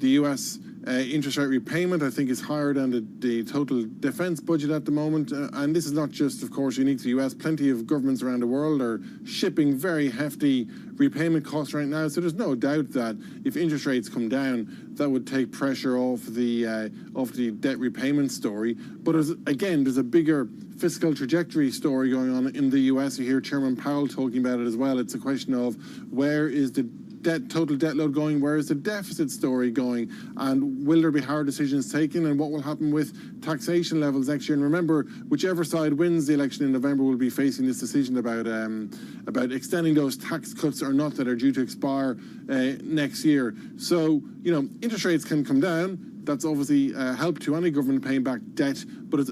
The U.S. Interest rate repayment, I think, is higher than the total defense budget at the moment. And this is not just, of course, unique to the US. Plenty of governments around the world are shipping very hefty repayment costs right now. So there's no doubt that if interest rates come down, that would take pressure off the debt repayment story. But there's a bigger fiscal trajectory story going on in the US. You hear Chairman Powell talking about it as well. It's a question of where is the total debt load going, where is the deficit story going, and will there be hard decisions taken, and what will happen with taxation levels next year? And remember, whichever side wins the election in November will be facing this decision about extending those tax cuts or not that are due to expire next year. So, interest rates can come down. That's obviously help to any government paying back debt, but it's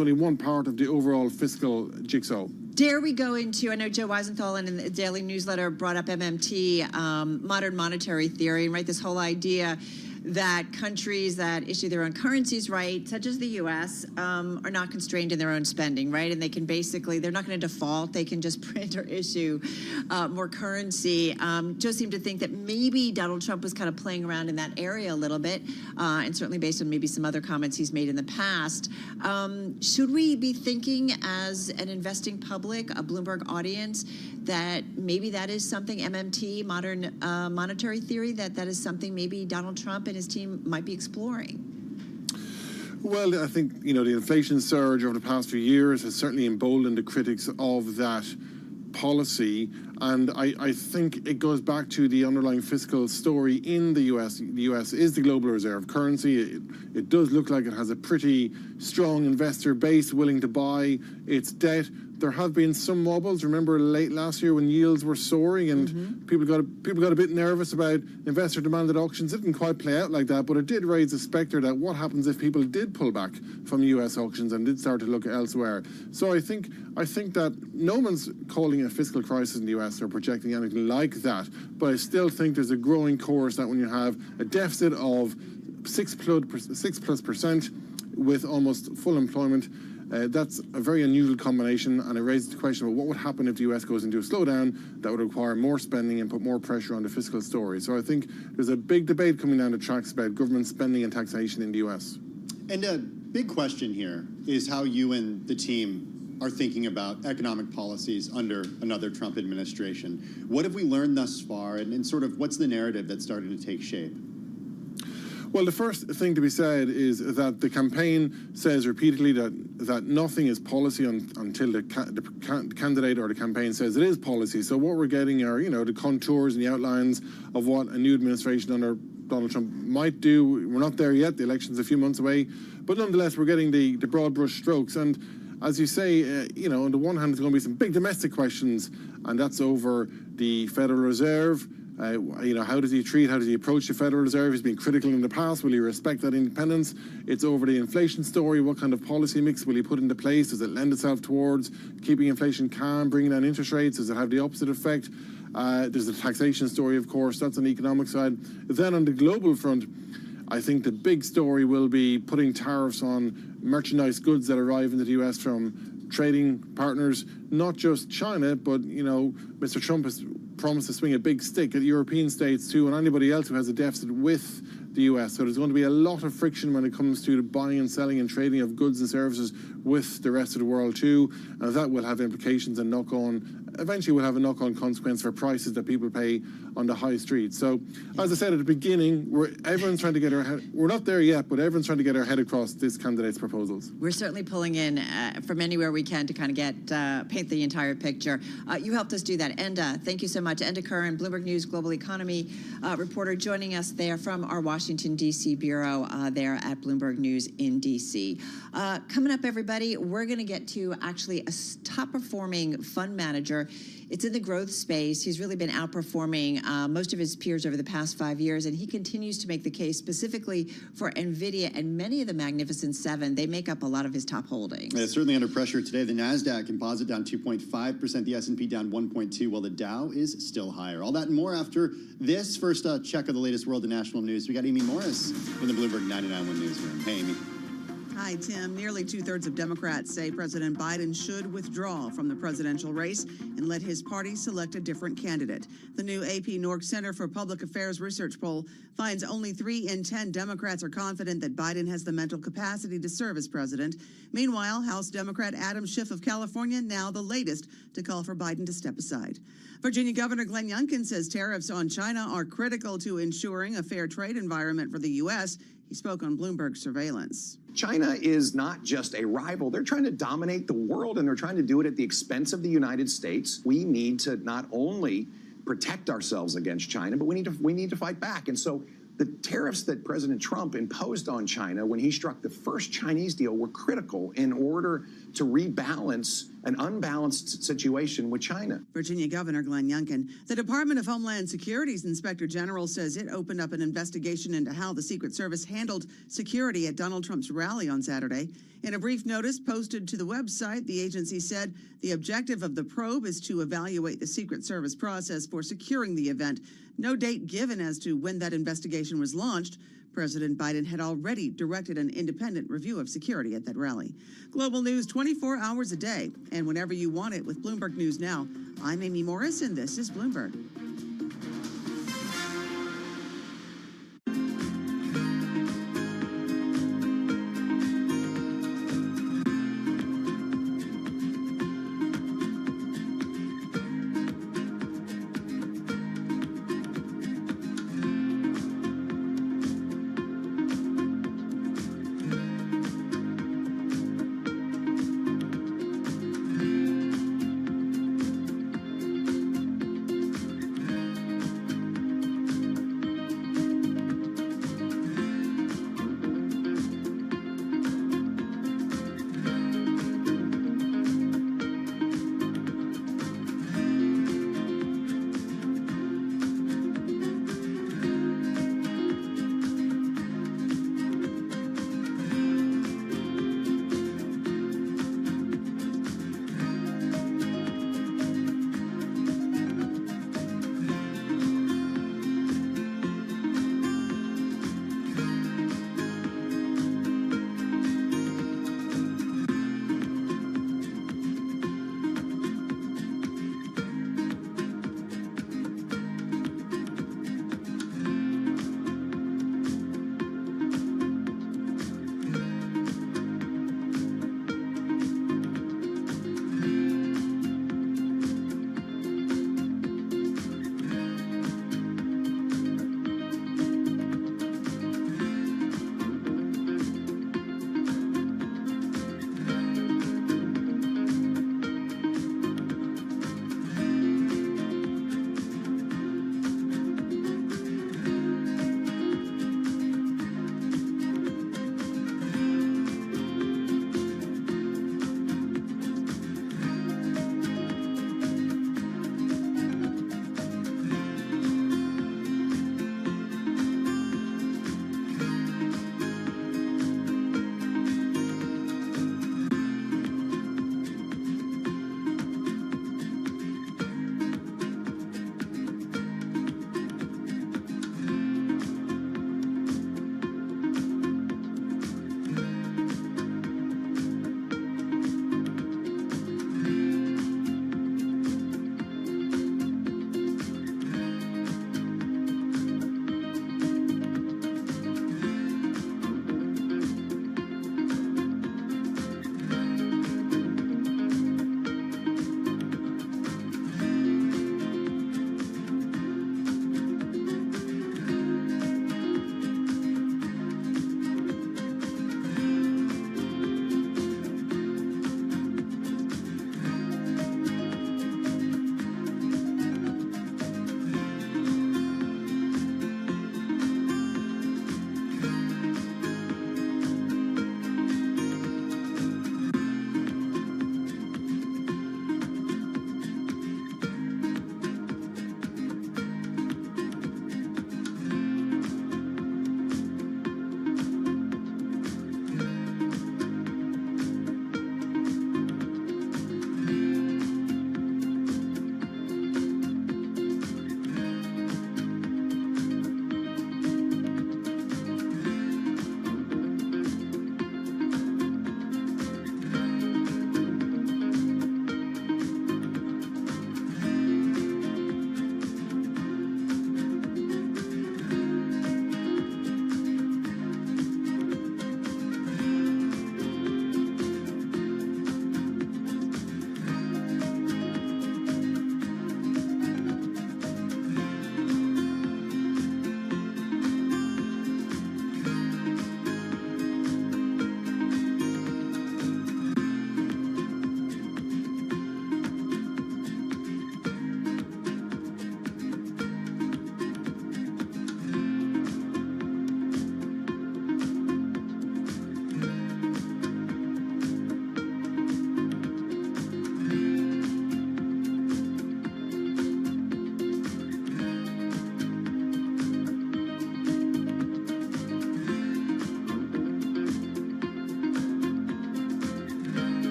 only one part of the overall fiscal jigsaw. Dare we go into, I know Joe Weisenthal in the Daily Newsletter brought up MMT, modern monetary theory, right? This whole idea that countries that issue their own currencies, right, such as the U.S., are not constrained in their own spending, right? And they can they're not going to default. They can just print or issue more currency. Joe seemed to think that maybe Donald Trump was kind of playing around in that area a little bit, and certainly based on maybe some other comments he's made in the past. Should we be thinking as an investing public, a Bloomberg audience, that maybe that is something, MMT, modern monetary theory, that is something maybe Donald Trump and his team might be exploring? Well, I think, the inflation surge over the past few years has certainly emboldened the critics of that policy. And I think it goes back to the underlying fiscal story in the US. The US is the global reserve currency. It does look like it has a pretty strong investor base willing to buy its debt. There have been some wobbles. Remember late last year when yields were soaring and people got a bit nervous about investor demand at auctions. It didn't quite play out like that, but it did raise the specter that what happens if people did pull back from US auctions and did start to look elsewhere. So I think that no one's calling it a fiscal crisis in the US or projecting anything like that, but I still think there's a growing chorus that when you have a deficit of 6+% with almost full employment, that's a very unusual combination, and it raises the question about what would happen if the US goes into a slowdown that would require more spending and put more pressure on the fiscal story. So I think there's a big debate coming down the tracks about government spending and taxation in the US. And a big question here is how you and the team are thinking about economic policies under another Trump administration. What have we learned thus far, and sort of what's the narrative that's starting to take shape? Well, the first thing to be said is that the campaign says repeatedly that nothing is policy until the candidate or the campaign says it is policy. So what we're getting are, the contours and the outlines of what a new administration under Donald Trump might do. We're not there yet. The election's a few months away. But nonetheless, we're getting the broad brush strokes. And as you say, on the one hand, there's going to be some big domestic questions, and that's over the Federal Reserve. How does he approach the Federal Reserve? He's been critical in the past. Will he respect that independence? It's over the inflation story. What kind of policy mix will he put into place? Does it lend itself towards keeping inflation calm, bringing down interest rates? Does it have the opposite effect? There's the taxation story, of course. That's on the economic side. Then on the global front, I think the big story will be putting tariffs on merchandise goods that arrive into the U.S. from trading partners, not just China, but, Mr. Trump has promised to swing a big stick at European states too, and anybody else who has a deficit with the US. So there's going to be a lot of friction when it comes to the buying and selling and trading of goods and services with the rest of the world too. And that will have implications and eventually will have a knock-on consequence for prices that people pay on the high street. So, as I said at the beginning, everyone's trying to get we're not there yet, but everyone's trying to get our head across this candidate's proposals. We're certainly pulling in from anywhere we can to kind of paint the entire picture. You helped us do that. Enda, thank you so much. Enda Curran, Bloomberg News Global Economy reporter, joining us there from our Washington, D.C. bureau there at Bloomberg News in D.C. Coming up, everybody, we're going to get to actually a top-performing fund manager. It's in the growth space. He's really been outperforming most of his peers over the past 5 years, and he continues to make the case specifically for NVIDIA and many of the Magnificent Seven. They make up a lot of his top holdings. It's certainly under pressure today. The NASDAQ composite down 2.5%, the S&P down 1.2%, while the Dow is still higher. All that and more after this first check of the latest world and national news. We got Amy Morris from the Bloomberg 99.1 Newsroom. Hey, Amy. Hi, Tim. Nearly two-thirds of Democrats say President Biden should withdraw from the presidential race and let his party select a different candidate. The new AP Nork Center for Public Affairs research poll finds only 3 in 10 Democrats are confident that Biden has the mental capacity to serve as president. Meanwhile, House Democrat Adam Schiff of California, now the latest to call for Biden to step aside. Virginia Governor Glenn Youngkin says tariffs on China are critical to ensuring a fair trade environment for the U.S. He spoke on Bloomberg Surveillance. China is not just a rival. They're trying to dominate the world, and they're trying to do it at the expense of the United States. We need to not only protect ourselves against China, but we need to fight back. And so the tariffs that President Trump imposed on China when he struck the first Chinese deal were critical in order to rebalance an unbalanced situation with China. Virginia Governor Glenn Youngkin. The Department of Homeland Security's Inspector General says it opened up an investigation into how the Secret Service handled security at Donald Trump's rally on Saturday. In a brief notice posted to the website, the agency said the objective of the probe is to evaluate the Secret Service process for securing the event. No date given as to when that investigation was launched. President Biden had already directed an independent review of security at that rally. Global news 24 hours a day, and whenever you want it with Bloomberg News Now. I'm Amy Morris, and this is Bloomberg.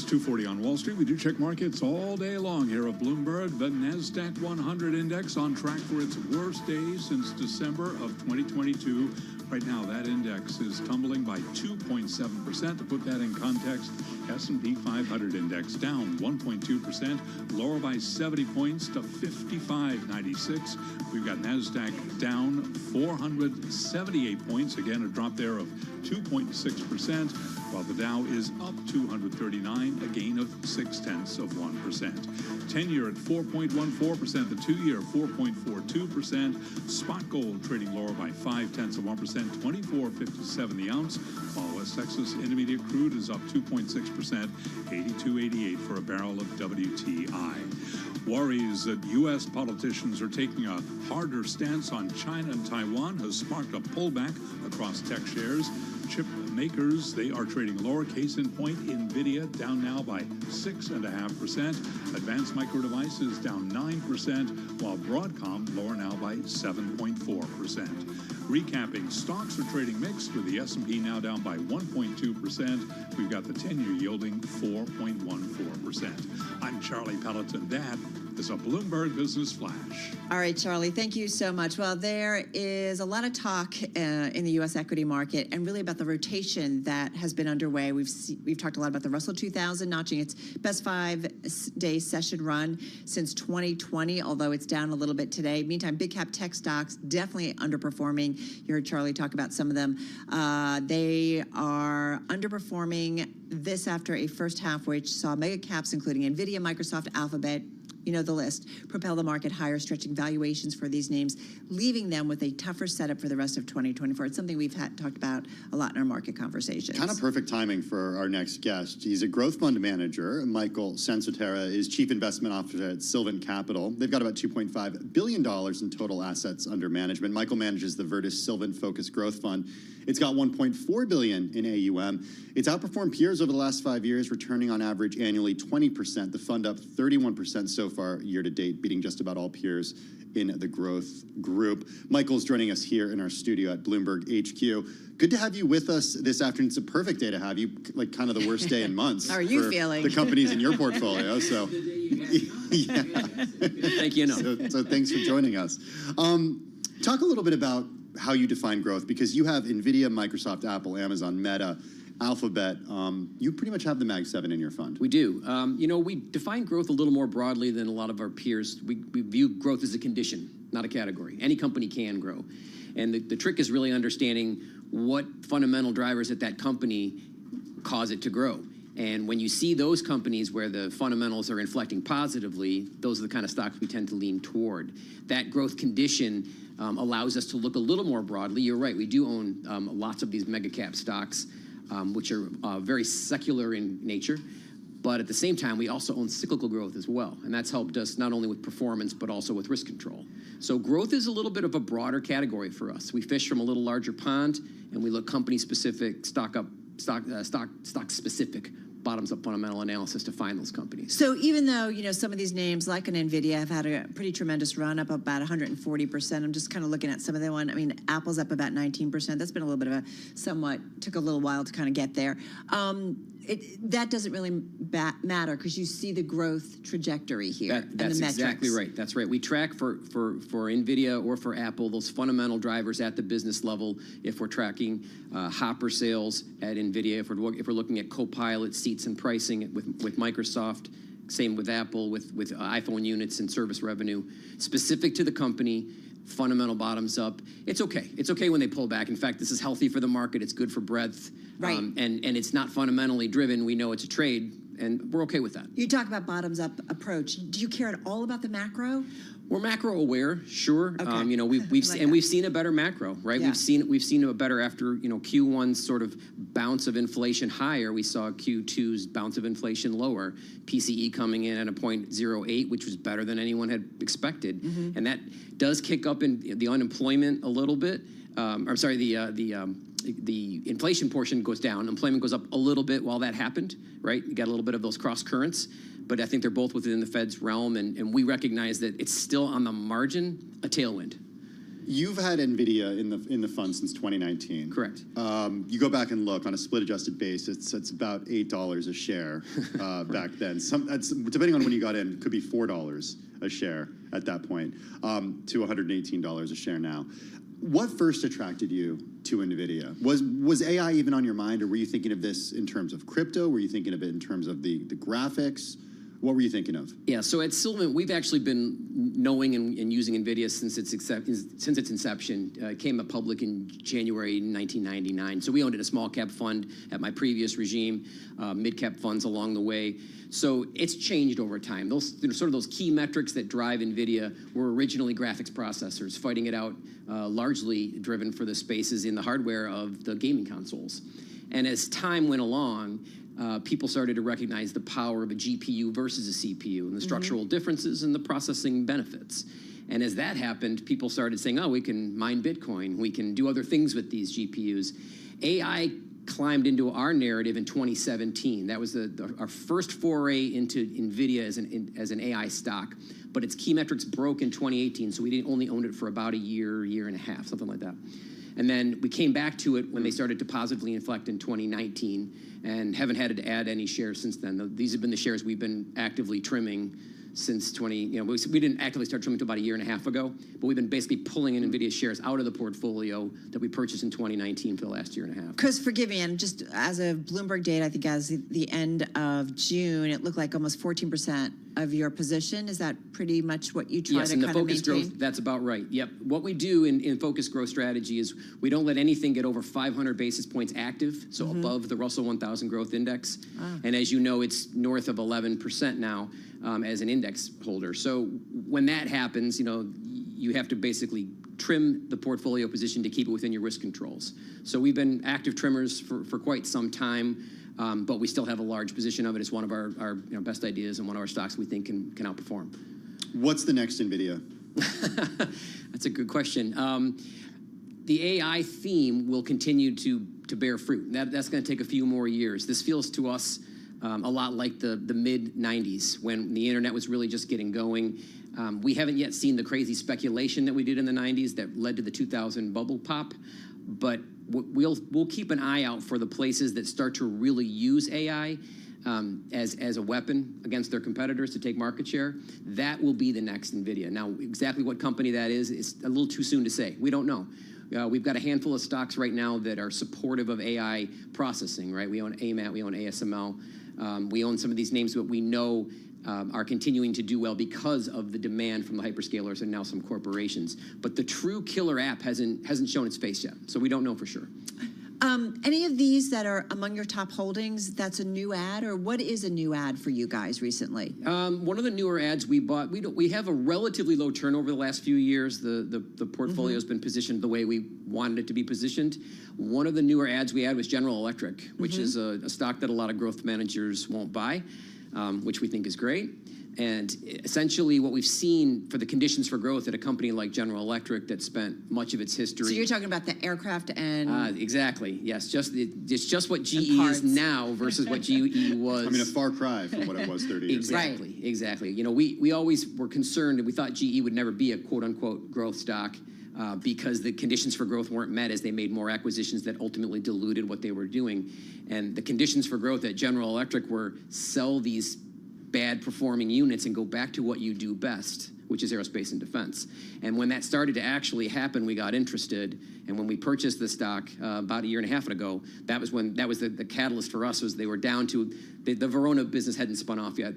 2:40 on Wall Street. We do check markets all day long here at Bloomberg. The NASDAQ 100 index on track for its worst day since December of 2022. Right now, that index is tumbling by 2.7%. To put that in context, S&P 500 index down 1.2%, lower by 70 points to 55.96. We've got NASDAQ down 478 points, again a drop there of 2.6%, while the Dow is up 239, a gain of 0.6%. 10-year at 4.14%, the 2-year 4.42%. Spot gold trading lower by 0.5%, 24.57 the ounce, while West Texas Intermediate crude is up 2.6%, 82.88 for a barrel of WTI. Worries that U.S. politicians are taking a harder stance on China and Taiwan has sparked a pullback across tech shares. Chip makers, they are trading lower. Case in point, NVIDIA down now by 6.5%. Advanced Micro Devices down 9%, while Broadcom lower now by 7.4%. Recapping, stocks are trading mixed with the S&P now down by 1.2%. We've got the 10-year yielding 4.14%. I'm Charlie Pelleton. That is a Bloomberg Business Flash. All right, Charlie, thank you so much. Well, there is a lot of talk in the U.S. equity market and really about the rotation that has been underway. We've talked a lot about the Russell 2000 notching its best 5-day session run since 2020, although it's down a little bit today. Meantime, big cap tech stocks definitely underperforming. You heard Charlie talk about some of them. They are underperforming this after a first half which saw mega caps including NVIDIA, Microsoft, Alphabet, you know the list, propel the market higher, stretching valuations for these names, leaving them with a tougher setup for the rest of 2024. It's something we've talked about a lot in our market conversations. Kind of perfect timing for our next guest. He's a growth fund manager. Michael Sensotera is Chief Investment Officer at Sylvan Capital. They've got about $2.5 billion in total assets under management. Michael manages the Virtus Sylvan Focus Growth Fund. It's got $1.4 billion in AUM. It's outperformed peers over the last 5 years, returning on average annually 20%. The fund up 31% so far year to date, beating just about all peers in the growth group. Michael's joining us here in our studio at Bloomberg HQ. Good to have you with us this afternoon. It's a perfect day to have you, like kind of the worst day in months. How are you feeling? The companies in your portfolio. So, yeah. Thank you. So thanks for joining us. Talk a little bit about how you define growth, because you have NVIDIA, Microsoft, Apple, Amazon, Meta, Alphabet. You pretty much have the Mag 7 in your fund. We do. You know, we define growth a little more broadly than a lot of our peers. We view growth as a condition, not a category. Any company can grow. And the trick is really understanding what fundamental drivers at that company cause it to grow. And when you see those companies where the fundamentals are inflecting positively, those are the kind of stocks we tend to lean toward. That growth condition allows us to look a little more broadly. You're right, we do own lots of these mega cap stocks, which are very secular in nature. But at the same time, we also own cyclical growth as well. And that's helped us not only with performance, but also with risk control. So growth is a little bit of a broader category for us. We fish from a little larger pond, and we look company-specific, stock-specific, bottoms-up fundamental analysis to find those companies. So even though, you know, some of these names like an NVIDIA have had a pretty tremendous run, up about 140%. I'm just kind of looking at some of the one. I mean, Apple's up about 19%. That's been a little bit of took a little while to kind of get there. That doesn't really matter because you see the growth trajectory here and the metrics. That's exactly right. That's right. We track for NVIDIA or for Apple those fundamental drivers at the business level. If we're tracking Hopper sales at NVIDIA, if we're looking at Copilot seats and pricing with Microsoft, same with Apple, with iPhone units and service revenue, specific to the company, fundamental bottoms up. It's okay. It's okay when they pull back. In fact, this is healthy for the market. It's good for breadth. Right. And it's not fundamentally driven. We know it's a trade, and we're okay with that. You talk about bottoms up approach. Do you care at all about the macro? We're macro aware, sure. Okay. You know, we've seen a better macro, right? Yeah. We've seen a better after, you know, Q1's sort of bounce of inflation higher. We saw Q2's bounce of inflation lower. PCE coming in at a 0.08, which was better than anyone had expected, and that does kick up in the unemployment a little bit. I'm sorry, the inflation portion goes down. Employment goes up a little bit while that happened, right? You got a little bit of those cross currents. But I think they're both within the Fed's realm, and we recognize that it's still on the margin a tailwind. You've had NVIDIA in the fund since 2019. Correct. You go back and look on a split-adjusted basis, it's about $8 a share back then. That's, depending on when you got in, could be $4 a share at that point, to $118 a share now. What first attracted you to NVIDIA? Was AI even on your mind, or were you thinking of this in terms of crypto? Were you thinking of it in terms of the graphics? What were you thinking of? Yeah, so at Silverman, we've actually been knowing and using NVIDIA since its inception. Came up public in January 1999. So we owned it in a small cap fund at my previous regime, mid cap funds along the way. So it's changed over time. Those sort of those key metrics that drive NVIDIA were originally graphics processors, fighting it out largely driven for the spaces in the hardware of the gaming consoles. And as time went along, people started to recognize the power of a GPU versus a CPU and the structural differences and the processing benefits. And as that happened, people started saying, oh, we can mine Bitcoin. We can do other things with these GPUs. AI climbed into our narrative in 2017. That was our first foray into NVIDIA as an AI stock. But its key metrics broke in 2018, so we only owned it for about a year and a half, something like that. And then we came back to it when they started to positively inflect in 2019 and haven't had to add any shares since then. These have been the shares we've been actively trimming since we didn't actively start trimming until about a year and a half ago, but we've been basically pulling in NVIDIA shares out of the portfolio that we purchased in 2019 for the last year and a half. Chris, forgive me, and just as of Bloomberg data, I think as the end of June, it looked like almost 14% of your position. Is that pretty much what you try to kind of maintain? Yes, in the focus growth, that's about right. Yep. What we do in focus growth strategy is we don't let anything get over 500 basis points active, so above the Russell 1000 growth index. And as you know, it's north of 11% now as an index holder. So when that happens, you have to basically trim the portfolio position to keep it within your risk controls. So we've been active trimmers for quite some time. But we still have a large position of it. It's one of our best ideas and one of our stocks we think can outperform. What's the next NVIDIA? That's a good question. The AI theme will continue to bear fruit. That's going to take a few more years. This feels to us a lot like the mid-'90s when the internet was really just getting going. We haven't yet seen the crazy speculation that we did in the '90s that led to the 2000 bubble pop, but we'll keep an eye out for the places that start to really use AI as a weapon against their competitors to take market share. That will be the next NVIDIA. Now, exactly what company that is a little too soon to say. We don't know. We've got a handful of stocks right now that are supportive of AI processing, right? We own AMAT, we own ASML. We own some of these names that we know are continuing to do well because of the demand from the hyperscalers and now some corporations. But the true killer app hasn't shown its face yet, so we don't know for sure. Any of these that are among your top holdings, that's a new ad, or what is a new ad for you guys recently? One of the newer ads we bought, we have a relatively low turnover the last few years. The portfolio has been positioned the way we wanted it to be positioned. One of the newer ads we had was General Electric, which is a stock that a lot of growth managers won't buy, which we think is great. And essentially what we've seen for the conditions for growth at a company like General Electric that spent much of its history. So you're talking about the aircraft and... exactly, yes. It's just what GE is now versus what GE was. I mean, a far cry from what it was 30 years ago. Exactly. We always were concerned and we thought GE would never be a quote-unquote growth stock because the conditions for growth weren't met as they made more acquisitions that ultimately diluted what they were doing. And the conditions for growth at General Electric were sell these bad performing units and go back to what you do best, which is aerospace and defense. And when that started to actually happen, we got interested. And when we purchased the stock about a year and a half ago, that was the catalyst for us. Was they were down to the Verona business hadn't spun off yet,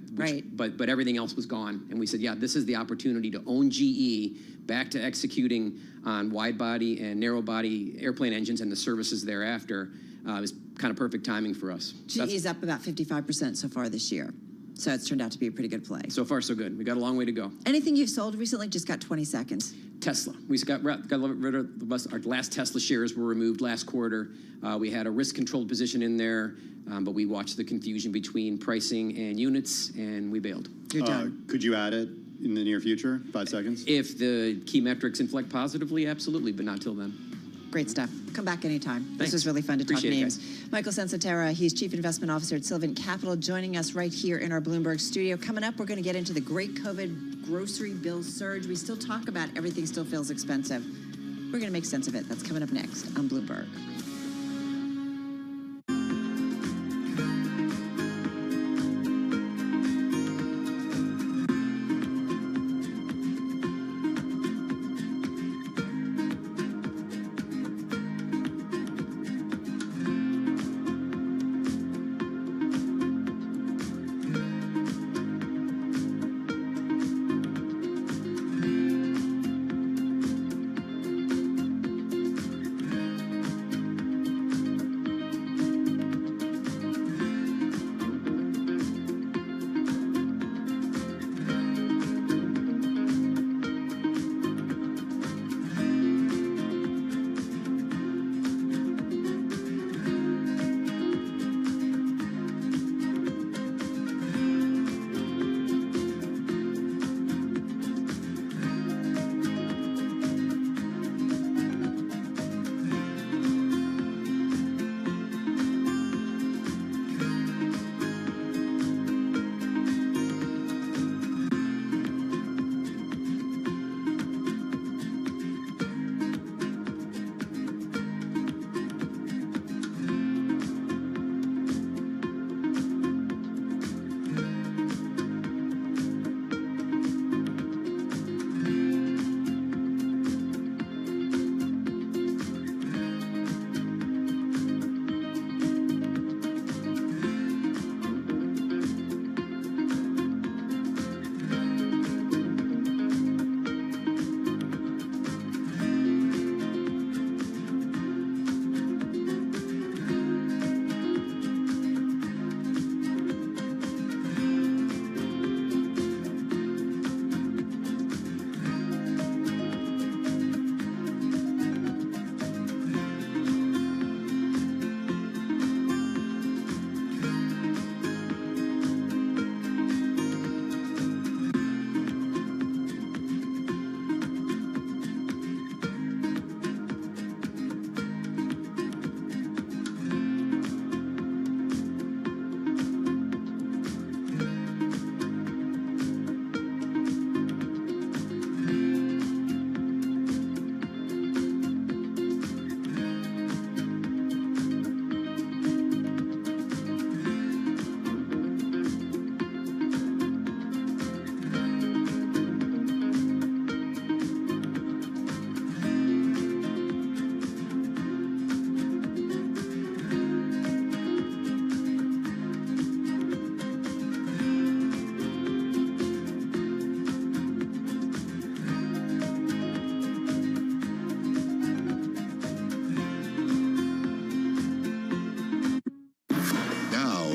but everything else was gone. And we said, yeah, this is the opportunity to own GE back to executing on wide body and narrow body airplane engines and the services thereafter. It was kind of perfect timing for us. GE is up about 55% so far this year. So it's turned out to be a pretty good play. So far, so good. We got a long way to go. Anything you've sold recently? Just got 20 seconds. Tesla. We got rid of our last Tesla shares were removed last quarter. We had a risk-controlled position in there, but we watched the confusion between pricing and units, and we bailed. You're done. Could you add it in the near future? 5 seconds? If the key metrics inflect positively, absolutely, but not till then. Great stuff. Come back anytime. Thanks. This was really fun to Appreciate talk names. Michael Sensatera, he's Chief Investment Officer at Sylvan Capital, joining us right here in our Bloomberg studio. Coming up, we're going to get into the great COVID grocery bill surge. We still talk about everything still feels expensive. We're going to make sense of it. That's coming up next on Bloomberg.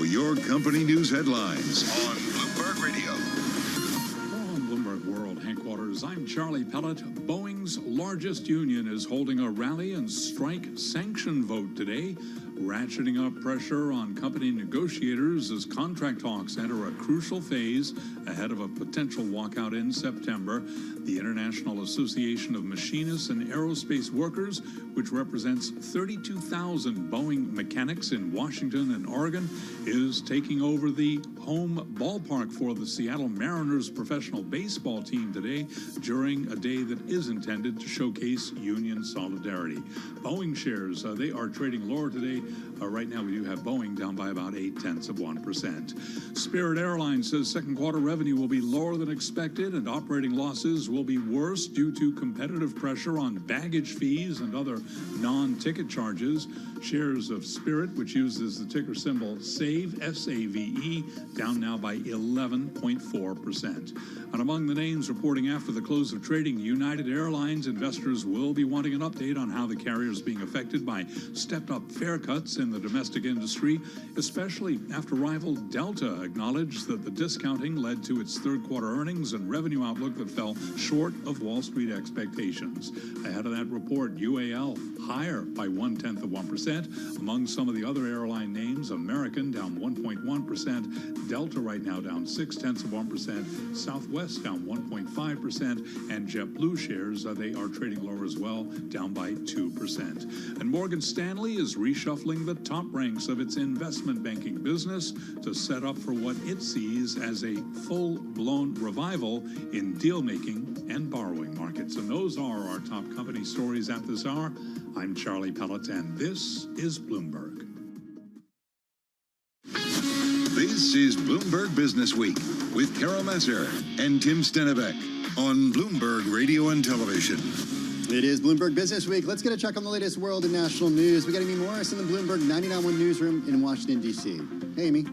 Your company news headlines on Bloomberg Radio. From Bloomberg World headquarters, I'm Charlie Pellet. Boeing's largest union is holding a rally and strike sanction vote today, ratcheting up pressure on company negotiators as contract talks enter a crucial phase ahead of a potential walkout in September. The International Association of Machinists and Aerospace Workers, which represents 32,000 Boeing mechanics in Washington and Oregon, is taking over the home ballpark for the Seattle Mariners professional baseball team today during a day that is intended to showcase union solidarity. Boeing shares, they are trading lower today. Right now, we do have Boeing down by about 0.8%. Spirit Airlines says second quarter revenue will be lower than expected and operating losses will be worse due to competitive pressure on baggage fees and other non-ticket charges. Shares of Spirit, which uses the ticker symbol SAVE, S-A-V-E, down now by 11.4%. And among the names reporting after the close of trading, United Airlines investors will be wanting an update on how the carrier is being affected by stepped-up fare cuts in the domestic industry, especially after rival Delta acknowledged that the discounting led to its third quarter earnings and revenue outlook that fell short of Wall Street expectations. Ahead of that report, UAL higher by 0.1%. Among some of the other airline names, American down 1.1%, Delta right now down 0.6%, Southwest Southwest down 1.5%, and JetBlue shares, they are trading lower as well, down by 2%. And Morgan Stanley is reshuffling the top ranks of its investment banking business to set up for what it sees as a full-blown revival in deal-making and borrowing markets. And those are our top company stories at this hour. I'm Charlie Pellet, and this is Bloomberg. This is Bloomberg Business Week with Carol Messer and Tim Stenevec on Bloomberg Radio and Television. It is Bloomberg Business Week. Let's get a check on the latest world and national news. We got Amy Morris in the Bloomberg 99.1 newsroom in Washington, D.C. Hey, Amy.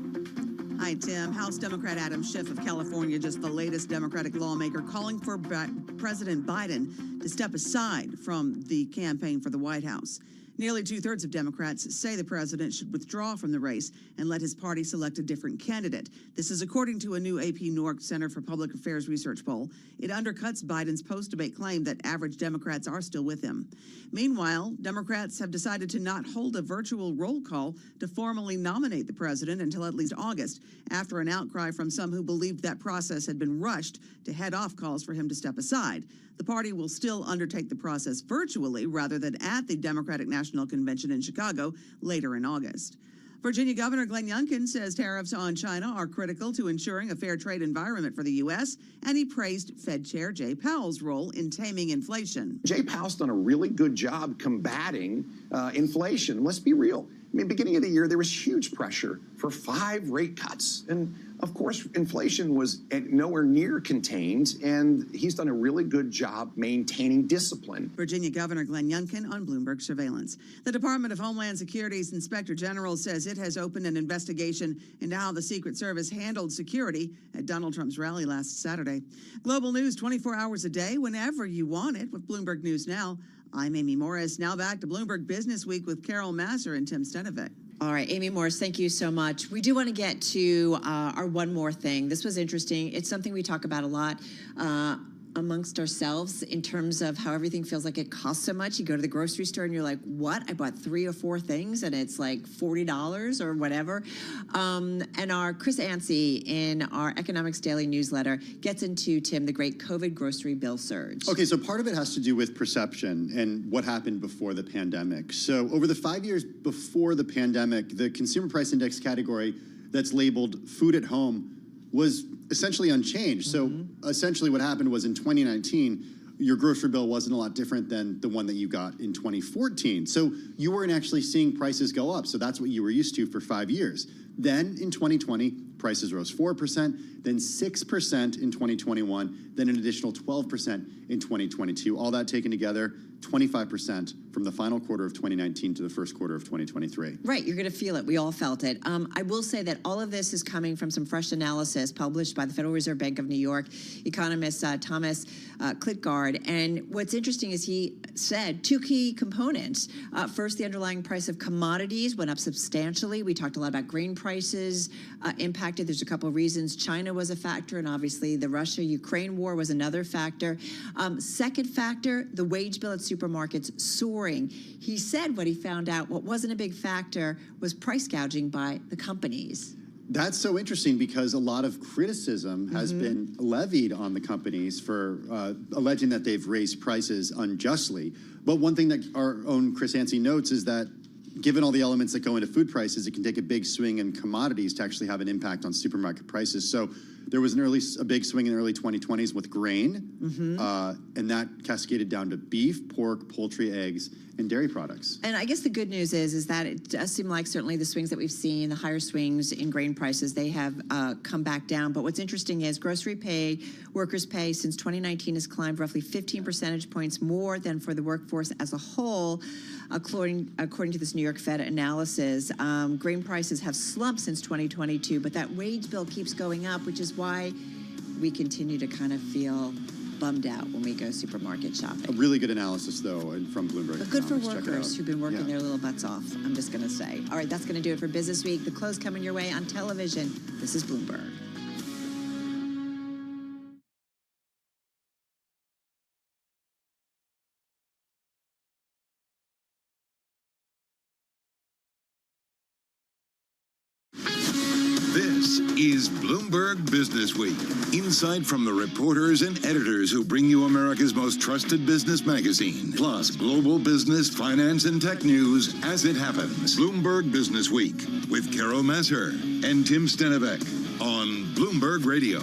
Hi, Tim. House Democrat Adam Schiff of California, just the latest Democratic lawmaker calling for President Biden to step aside from the campaign for the White House. Nearly two-thirds of Democrats say the president should withdraw from the race and let his party select a different candidate. This is according to a new AP Newark Center for Public Affairs research poll. It undercuts Biden's post-debate claim that average Democrats are still with him. Meanwhile, Democrats have decided to not hold a virtual roll call to formally nominate the president until at least August, after an outcry from some who believed that process had been rushed to head off calls for him to step aside. The party will still undertake the process virtually rather than at the Democratic National Convention in Chicago later in August. Virginia Governor Glenn Youngkin says tariffs on China are critical to ensuring a fair trade environment for the U.S., and he praised Fed Chair Jay Powell's role in taming inflation. Jay Powell's done a really good job combating inflation. Let's be real. I mean, beginning of the year, there was huge pressure for 5 rate cuts. And of course, inflation was nowhere near contained, and he's done a really good job maintaining discipline. Virginia Governor Glenn Youngkin on Bloomberg Surveillance. The Department of Homeland Security's Inspector General says it has opened an investigation into how the Secret Service handled security at Donald Trump's rally last Saturday. Global news 24 hours a day, whenever you want it, with Bloomberg News Now. I'm Amy Morris. Now back to Bloomberg Business Week with Carol Masser and Tim Stenevec. All right, Amy Morris, thank you so much. We do want to get to our one more thing. This was interesting. It's something we talk about a lot amongst ourselves in terms of how everything feels like it costs so much. You go to the grocery store and you're like, what? I bought 3 or 4 things and it's like $40 or whatever. And our Chris Ansey in our Economics Daily newsletter gets into, Tim, the great COVID grocery bill surge. Okay, so part of it has to do with perception and what happened before the pandemic. So over the 5 years before the pandemic, the consumer price index category that's labeled food at home was essentially unchanged. So essentially what happened was in 2019, your grocery bill wasn't a lot different than the one that you got in 2014. So you weren't actually seeing prices go up. So that's what you were used to for 5 years. Then in 2020, prices rose 4%, then 6% in 2021, then an additional 12% in 2022. All that taken together, 25% from the final quarter of 2019 to the first quarter of 2023. Right, you're going to feel it. We all felt it. I will say that all of this is coming from some fresh analysis published by the Federal Reserve Bank of New York economist Thomas Klitgard. And what's interesting is he said 2 key components. First, the underlying price of commodities went up substantially. We talked a lot about grain prices impacted. There's a couple of reasons. China was a factor, and obviously the Russia-Ukraine war was another factor. Second factor, the wage bill at supermarkets soaring. He said what he found out, what wasn't a big factor was price gouging by the companies. That's so interesting because a lot of criticism has been levied on the companies for alleging that they've raised prices unjustly. But one thing that our own Chris Ansey notes is that given all the elements that go into food prices, it can take a big swing in commodities to actually have an impact on supermarket prices. So there was a big swing in the early 2020s with grain, and that cascaded down to beef, pork, poultry, eggs, and dairy products. And I guess the good news is that it does seem like certainly the swings that we've seen, the higher swings in grain prices, they have come back down. But what's interesting is grocery pay, workers' pay since 2019 has climbed roughly 15 percentage points more than for the workforce as a whole, according to this New York Fed analysis. Grain prices have slumped since 2022, but that wage bill keeps going up, which is why we continue to kind of feel bummed out when we go supermarket shopping. A really good analysis, though, and from Bloomberg. But good for workers who've been working their little butts off, I'm just going to say. All right, that's going to do it for Business Week. The close coming your way on television. This is Bloomberg. This is Bloomberg Business Week. Insight from the reporters and editors who bring you America's most trusted business magazine. Plus, global business, finance, and tech news as it happens. Bloomberg Business Week with Carol Masser and Tim Stenivek on Bloomberg Radio.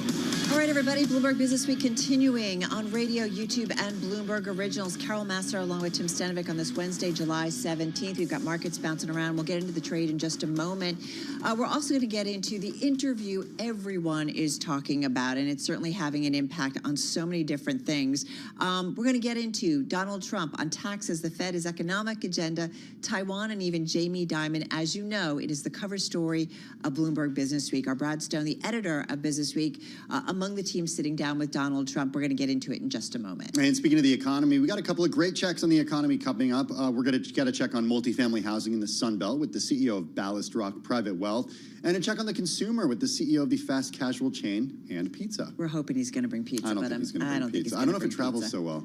All right, everybody, Bloomberg Business Week continuing on radio, YouTube, and Bloomberg Originals. Carol Masser along with Tim Stenivek on this Wednesday, July 17th. We've got markets bouncing around. We'll get into the trade in just a moment. We're also going to get into the interview everyone is talking about, and it's certainly having an impact on so many different things. We're going to get into Donald Trump on taxes, the Fed, his economic agenda, Taiwan, and even Jamie Dimon. As you know, it is the cover story of Bloomberg Business Week. Our Brad Stone, the editor of Business Week, among the team sitting down with Donald Trump. We're going to get into it in just a moment. And speaking of the economy, we got a couple of great checks on the economy coming up. We're going to get a check on multifamily housing in the Sun Belt with the CEO of Ballast Rock Private Wealth, and a check on the consumer with the CEO of the fast casual chain And Pizza. We're hoping he's going to bring pizza, I don't think he's going to bring pizza. I don't know if it travels so well.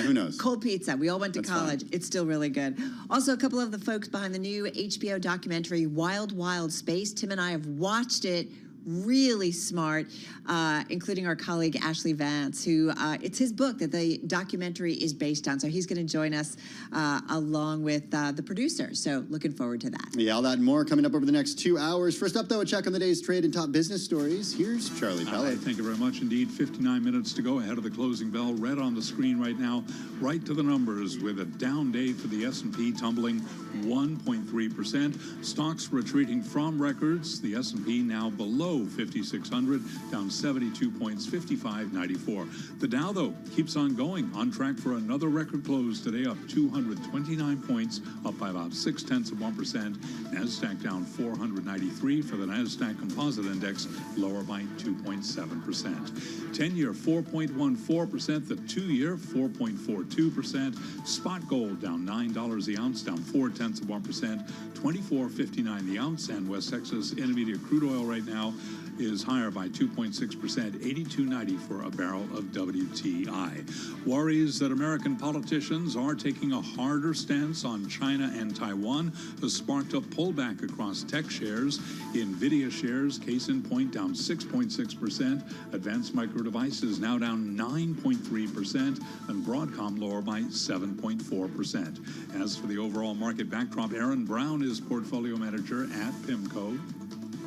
Who knows? Cold pizza. We all went to That's college. fine. It's still really good. Also, a couple of the folks behind the new HBO documentary, Wild Wild Space. Tim and I have watched it. Really smart, including our colleague Ashley Vance, who it's his book that the documentary is based on. So he's going to join us along with the producer. So looking forward to that. Yeah, all that and more coming up over the next 2 hours. First up, though, a check on the day's trade and top business stories. Here's Charlie Pellet. All right, thank you very much indeed. 59 minutes to go ahead of the closing bell. Red on the screen right now, right to the numbers, with a down day for the S&P, tumbling 1.3%. Stocks retreating from records. The S&P now below 5,600, down 72 points, 55.94. The Dow, though, keeps on going, on track for another record close today, up 229 points, up by about 0.6%. NASDAQ down 493 for the NASDAQ Composite Index, lower by 2.7%. 10-year 4.14%, the 2-year 4.42%. Spot gold down $9 the ounce, down 0.4%, 24.59 the ounce, and West Texas Intermediate crude oil right now is higher by 2.6%, 82.90 for a barrel of WTI. Worries that American politicians are taking a harder stance on China and Taiwan has sparked a pullback across tech shares. NVIDIA shares, case in point, down 6.6%. Advanced Micro Devices now down 9.3%, and Broadcom lower by 7.4%. As for the overall market backdrop, Aaron Brown is portfolio manager at PIMCO.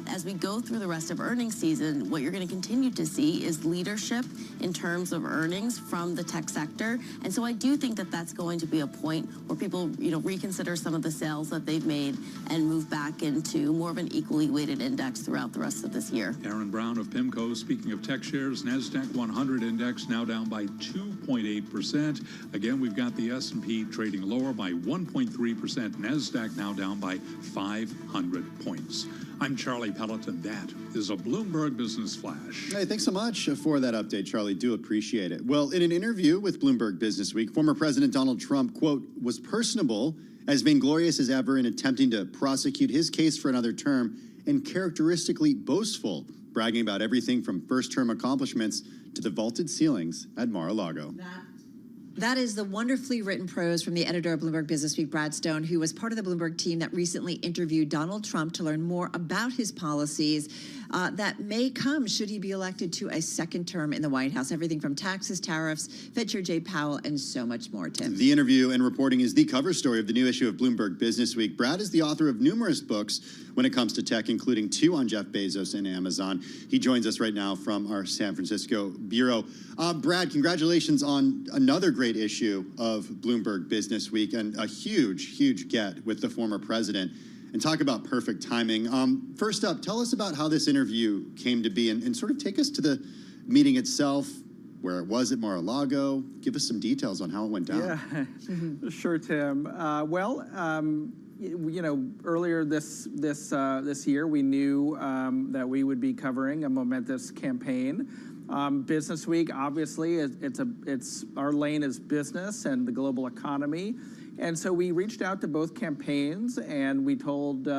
As we go through the rest of earnings season, what you're going to continue to see is leadership in terms of earnings from the tech sector. And so I do think that that's going to be a point where people, reconsider some of the sales that they've made and move back into more of an equally weighted index throughout the rest of this year. Aaron Brown of PIMCO. Speaking of tech shares, NASDAQ 100 index now down by 2.8%. Again, we've got the S&P trading lower by 1.3%. NASDAQ now down by 500 points. I'm Charlie Pelleton. That is a Bloomberg Business Flash. Hey, thanks so much for that update, Charlie. Do appreciate it. Well, in an interview with Bloomberg Business Week, former President Donald Trump, quote, was personable, as vainglorious as ever in attempting to prosecute his case for another term, and characteristically boastful, bragging about everything from first-term accomplishments to the vaulted ceilings at Mar-a-Lago. That is the wonderfully written prose from the editor of Bloomberg Business Week, Brad Stone, who was part of the Bloomberg team that recently interviewed Donald Trump to learn more about his policies that may come should he be elected to a second term in the White House. Everything from taxes, tariffs, Fed Chair Jay Powell, and so much more, Tim. The interview and reporting is the cover story of the new issue of Bloomberg Business Week. Brad is the author of numerous books when it comes to tech, including 2 on Jeff Bezos and Amazon. He joins us right now from our San Francisco bureau. Brad, congratulations on another great issue of Bloomberg Business Week and a huge, huge get with the former president. And talk about perfect timing. First up, tell us about how this interview came to be and sort of take us to the meeting itself, where it was at Mar-a-Lago. Give us some details on how it went down. Yeah, sure, Tim. Earlier this year, we knew that we would be covering a momentous campaign. Business Week, obviously, it's our lane is business and the global economy. And so we reached out to both campaigns and we told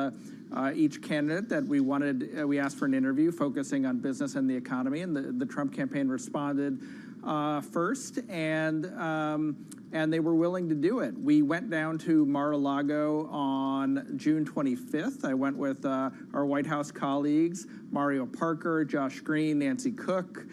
each candidate that we asked for an interview focusing on business and the economy, and the Trump campaign responded first, and they were willing to do it. We went down to Mar-a-Lago on June 25th. I went with our White House colleagues, Mario Parker, Josh Green, Nancy Cook.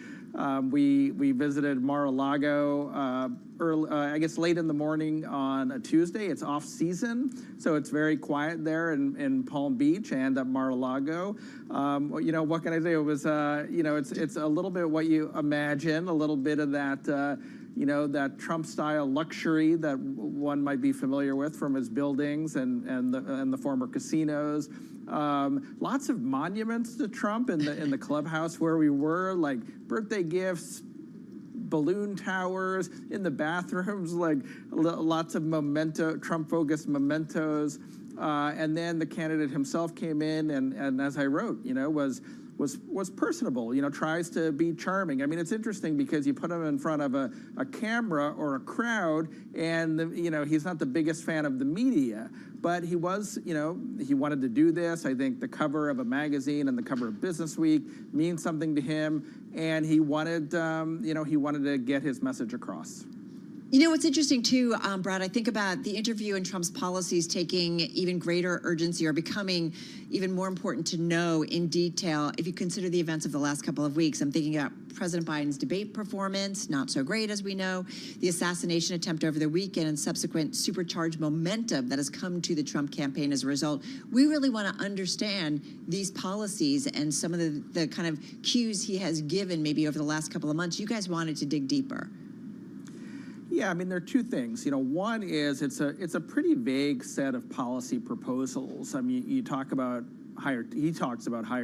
We visited Mar-a-Lago I guess late in the morning on a Tuesday. It's off season, so it's very quiet there in Palm Beach and at Mar-a-Lago. You know, what can I say? It was, you know, it's a little bit what you imagine, a little bit of that, you know, that Trump-style luxury that one might be familiar with from his buildings and the former casinos. Lots of monuments to Trump in the clubhouse where we were, like birthday gifts, balloon towers, in the bathrooms, like lots of Trump-focused mementos. And then the candidate himself came in and as I wrote, you know, was personable, you know, tries to be charming. I mean, it's interesting because you put him in front of a camera or a crowd and, you know, he's not the biggest fan of the media, but he was, you know, he wanted to do this. I think the cover of a magazine and the cover of Business Week means something to him, and he wanted, you know, he wanted to get his message across. You know, what's interesting too, Brad, I think about the interview and Trump's policies taking even greater urgency or becoming even more important to know in detail if you consider the events of the last couple of weeks. I'm thinking about President Biden's debate performance, not so great as we know, the assassination attempt over the weekend and subsequent supercharged momentum that has come to the Trump campaign as a result. We really want to understand these policies and some of the kind of cues he has given maybe over the last couple of months. You guys wanted to dig deeper. Yeah, I mean, there are two things. You know, one is it's a pretty vague set of policy proposals. I mean, he talks about higher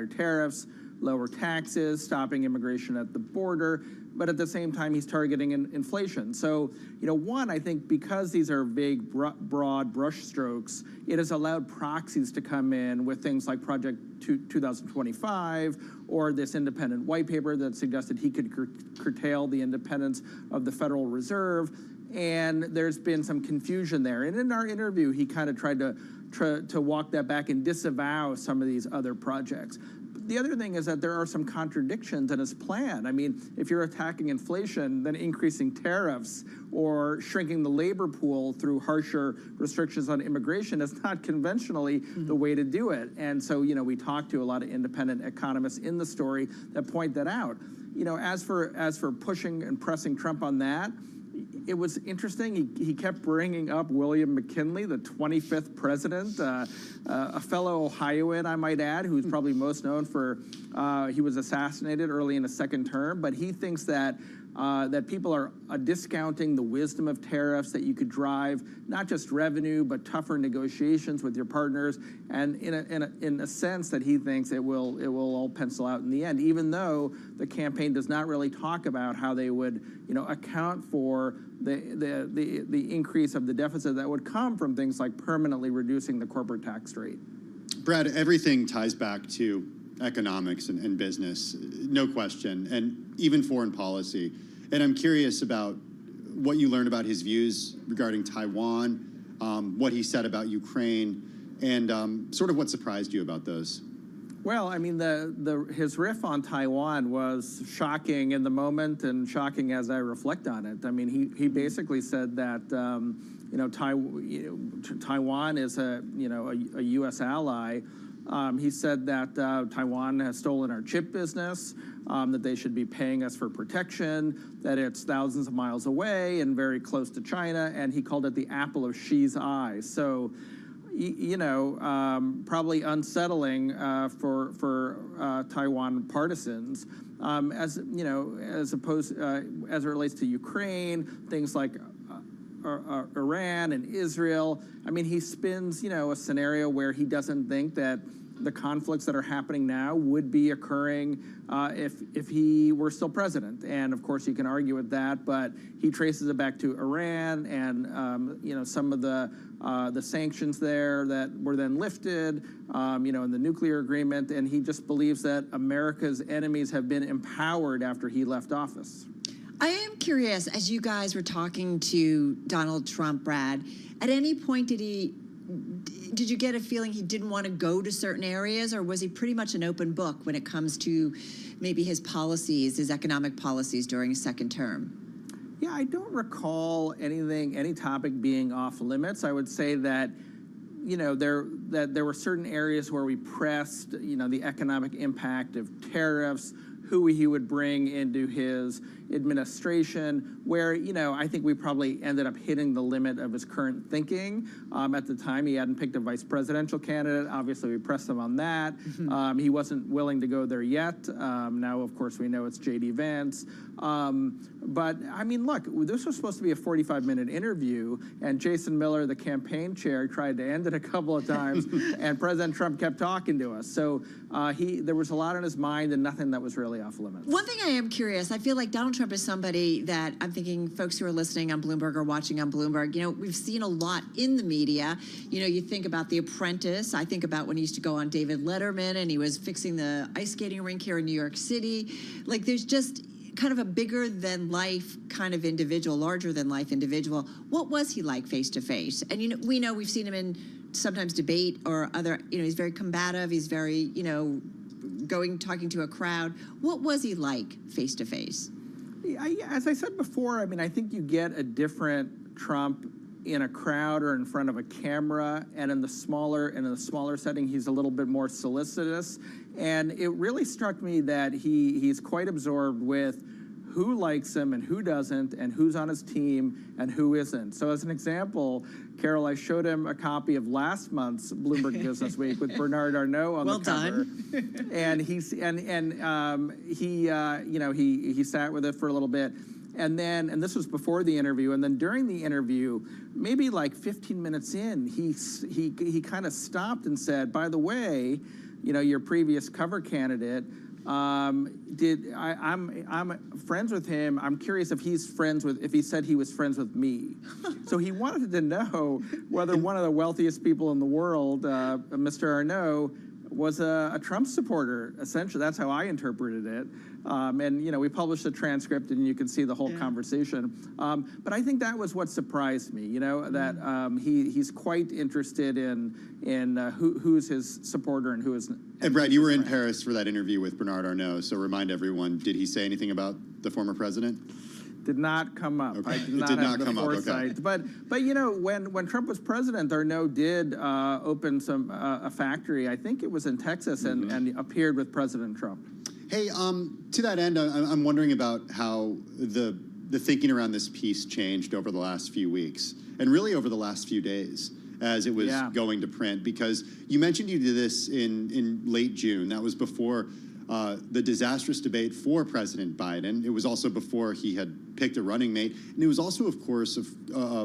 tariffs, lower taxes, stopping immigration at the border, but at the same time, he's targeting inflation. So, you know, one, I think because these are vague, broad brushstrokes, it has allowed proxies to come in with things like Project 2025 or this independent white paper that suggested he could curtail the independence of the Federal Reserve. And there's been some confusion there. And in our interview, he kind of tried to walk that back and disavow some of these other projects. The other thing is that there are some contradictions in his plan. I mean, if you're attacking inflation, then increasing tariffs or shrinking the labor pool through harsher restrictions on immigration is not conventionally the way to do it. And so, you know, we talked to a lot of independent economists in the story that point that out. You know, as for pushing and pressing Trump on that, it was interesting. He kept bringing up William McKinley, the 25th president, a fellow Ohioan, I might add, who's probably most known for he was assassinated early in his second term. But he thinks that people are discounting the wisdom of tariffs, that you could drive not just revenue but tougher negotiations with your partners, and in a sense that he thinks it will all pencil out in the end, even though the campaign does not really talk about how they would, you know, account for the increase of the deficit that would come from things like permanently reducing the corporate tax rate. Brad, everything ties back to economics and business, no question, and even foreign policy. And I'm curious about what you learned about his views regarding Taiwan, what he said about Ukraine, and sort of what surprised you about those. Well, I mean, his riff on Taiwan was shocking in the moment and shocking as I reflect on it. I mean, he basically said that you know, Taiwan is a U.S. ally. He said that Taiwan has stolen our chip business, that they should be paying us for protection, that it's thousands of miles away and very close to China, and he called it the apple of Xi's eye. So, you know, probably unsettling for Taiwan partisans, as you know, as it relates to Ukraine, things like Iran and Israel. I mean, he spins, you know, a scenario where he doesn't think that the conflicts that are happening now would be occurring if he were still president. And of course, you can argue with that, but he traces it back to Iran and you know, some of the sanctions there that were then lifted, you know, in the nuclear agreement. And he just believes that America's enemies have been empowered after he left office. I am curious, as you guys were talking to Donald Trump, Brad, at any point did he did you get a feeling he didn't want to go to certain areas, or was he pretty much an open book when it comes to maybe his policies, his economic policies during his second term? Yeah, I don't recall any topic being off limits. I would say that, there were certain areas where we pressed, the economic impact of tariffs, who he would bring into his administration, where, I think we probably ended up hitting the limit of his current thinking. At the time, he hadn't picked a vice presidential candidate. Obviously, we pressed him on that. He wasn't willing to go there yet. Now, of course, we know it's J.D. Vance. But, look, this was supposed to be a 45-minute interview, and Jason Miller, the campaign chair, tried to end it a couple of times, and President Trump kept talking to us. So there was a lot on his mind and nothing that was really off limits. One thing I am curious, I feel like Donald Trump is somebody that I'm thinking folks who are listening on Bloomberg or watching on Bloomberg, we've seen a lot in the media. You think about The Apprentice. I think about when he used to go on David Letterman and he was fixing the ice skating rink here in New York City. Like, there's just kind of a bigger than life kind of individual, larger than life individual. What was he like face to face? And we know we've seen him in sometimes debate or other, he's very combative, he's very, talking to a crowd. What was he like face to face? As I said before, I think you get a different Trump in a crowd or in front of a camera, and in the smaller setting, he's a little bit more solicitous. And it really struck me that he's quite absorbed with who likes him and who doesn't, and who's on his team and who isn't. So as an example, Carol, I showed him a copy of last month's Bloomberg Business Week with Bernard Arnault on the cover. And he sat with it for a little bit. And this was before the interview, and then during the interview, maybe like 15 minutes in, he kind of stopped and said, by the way, your previous cover candidate, I'm friends with him. I'm curious if he said he was friends with me. So he wanted to know whether one of the wealthiest people in the world, Mr. Arnault, was a Trump supporter. Essentially, that's how I interpreted it. And we published a transcript, and you can see the whole conversation. But I think that was what surprised me. That he's quite interested in who's his supporter and who is. And Brad, you were in Paris for that interview with Bernard Arnault. So remind everyone, did he say anything about the former president? Did not come up. Okay. I did not have the foresight. Okay. But when Trump was president, Arnault did open a factory. I think it was in Texas, and appeared with President Trump. Hey, to that end, I'm wondering about how the thinking around this piece changed over the last few weeks, and really over the last few days as it was going to print. Because you mentioned you did this in late June. That was before the disastrous debate for President Biden. It was also before he had picked a running mate. And it was also, of course,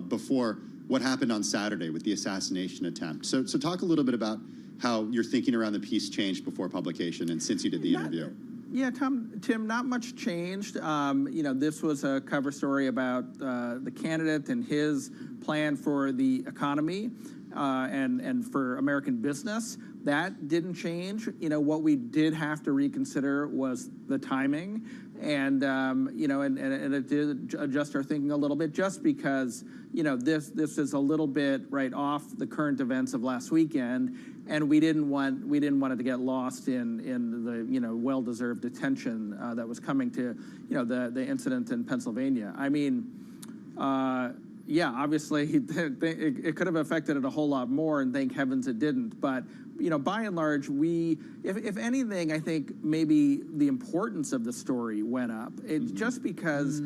before what happened on Saturday with the assassination attempt. So talk a little bit about how your thinking around the piece changed before publication and since you did the interview. Yeah, Tim, not much changed. This was a cover story about the candidate and his plan for the economy and for American business. That didn't change. What we did have to reconsider was the timing, and it did adjust our thinking a little bit, just because this is a little bit right off the current events of last weekend, and we didn't want it to get lost in the well-deserved attention that was coming to the incident in Pennsylvania. Obviously it could have affected it a whole lot more, and thank heavens it didn't. But by and large, if anything, I think maybe the importance of the story went up. It's just because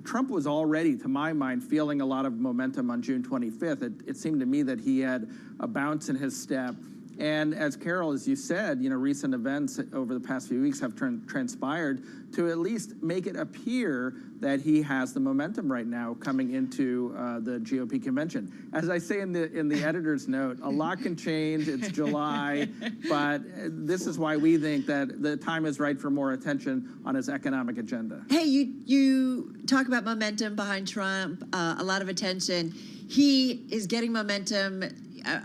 Trump was already, to my mind, feeling a lot of momentum on June 25th. It seemed to me that he had a bounce in his step. And as Carol, as you said, recent events over the past few weeks have transpired to at least make it appear that he has the momentum right now coming into the GOP convention. As I say in the editor's note, a lot can change. It's July, but this is why we think that the time is right for more attention on his economic agenda. Hey, you talk about momentum behind Trump, a lot of attention. He is getting momentum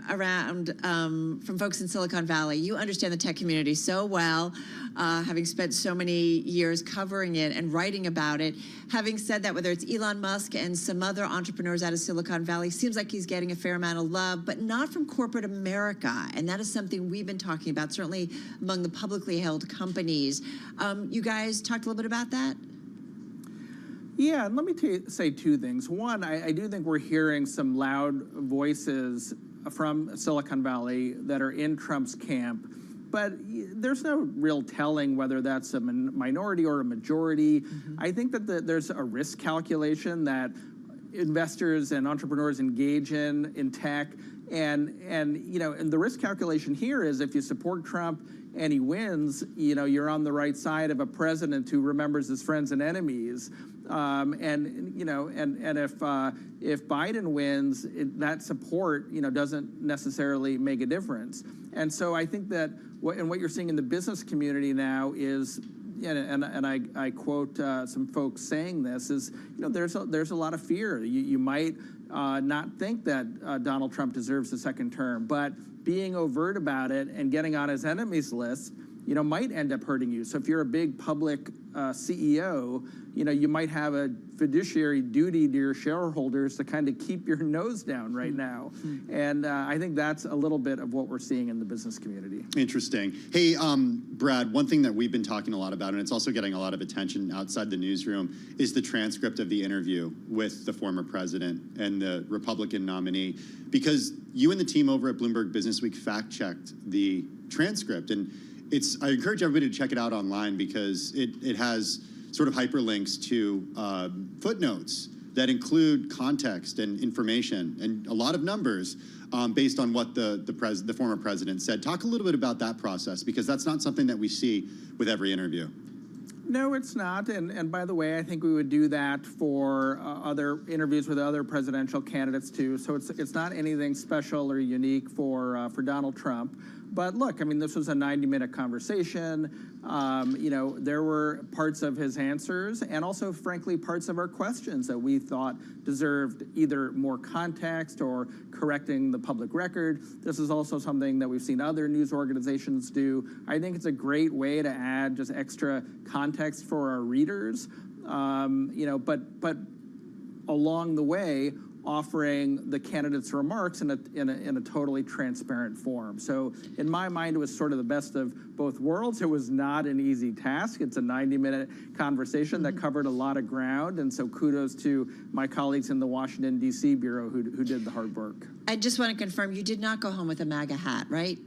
around from folks in Silicon Valley. You understand the tech community so well, having spent so many years covering it and writing about it. Having said that, whether it's Elon Musk and some other entrepreneurs out of Silicon Valley, seems like he's getting a fair amount of love, but not from corporate America. And that is something we've been talking about, certainly among the publicly held companies. You guys talked a little bit about that? Yeah, and let me say two things. One, I do think we're hearing some loud voices from Silicon Valley that are in Trump's camp, but there's no real telling whether that's a minority or a majority. I think that there's a risk calculation that investors and entrepreneurs engage in tech, and the risk calculation here is if you support Trump and he wins, you're on the right side of a president who remembers his friends and enemies. And if Biden wins, that support, doesn't necessarily make a difference. And so I think that what you're seeing in the business community now is, and I quote some folks saying this, is there's a lot of fear. You might not think that Donald Trump deserves a second term, but being overt about it and getting on his enemies list, might end up hurting you. So if you're a big public CEO, you might have a fiduciary duty to your shareholders to kind of keep your nose down right now. And I think that's a little bit of what we're seeing in the business community. Interesting. Hey, Brad, one thing that we've been talking a lot about, and it's also getting a lot of attention outside the newsroom, is the transcript of the interview with the former president and the Republican nominee. Because you and the team over at Bloomberg Businessweek fact-checked the transcript. And I encourage everybody to check it out online because it has sort of hyperlinks to footnotes that include context and information and a lot of numbers based on what the former president said. Talk a little bit about that process, because that's not something that we see with every interview. No, it's not. And by the way, I think we would do that for other interviews with other presidential candidates too. So it's not anything special or unique for Donald Trump. But look, this was a 90-minute conversation. There were parts of his answers and also, frankly, parts of our questions that we thought deserved either more context or correcting the public record. This is also something that we've seen other news organizations do. I think it's a great way to add just extra context for our readers, but along the way, offering the candidates' remarks in a totally transparent form. So in my mind, it was sort of the best of both worlds. It was not an easy task. It's a 90-minute conversation that covered a lot of ground. And so kudos to my colleagues in the Washington, D.C. Bureau who did the hard work. I just want to confirm, you did not go home with a MAGA hat, right?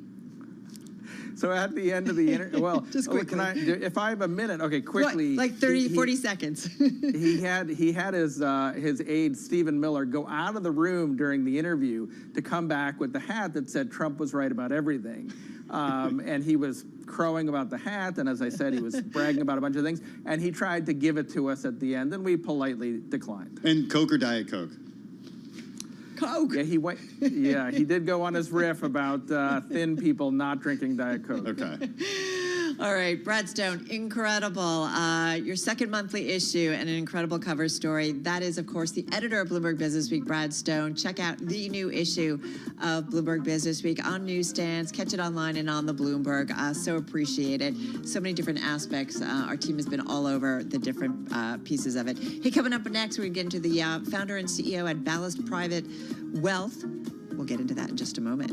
So at the end of the interview, well, just quickly. If I have a minute, okay, quickly. Like 30, 40 seconds. he had his aide, Stephen Miller, go out of the room during the interview to come back with the hat that said Trump was right about everything. And he was crowing about the hat, and as I said, he was bragging about a bunch of things, and he tried to give it to us at the end, and we politely declined. And Coke or Diet Coke? Coke. Yeah, he did go on his riff about thin people not drinking Diet Coke. Okay. All right, Brad Stone, incredible. Your second monthly issue and an incredible cover story. That is, of course, the editor of Bloomberg Businessweek, Brad Stone. Check out the new issue of Bloomberg Businessweek on newsstands. Catch it online and on the Bloomberg. So appreciate it. So many different aspects. Our team has been all over the different pieces of it. Hey, coming up next, we're going to get into the founder and CEO at Ballast Private Wealth. We'll get into that in just a moment.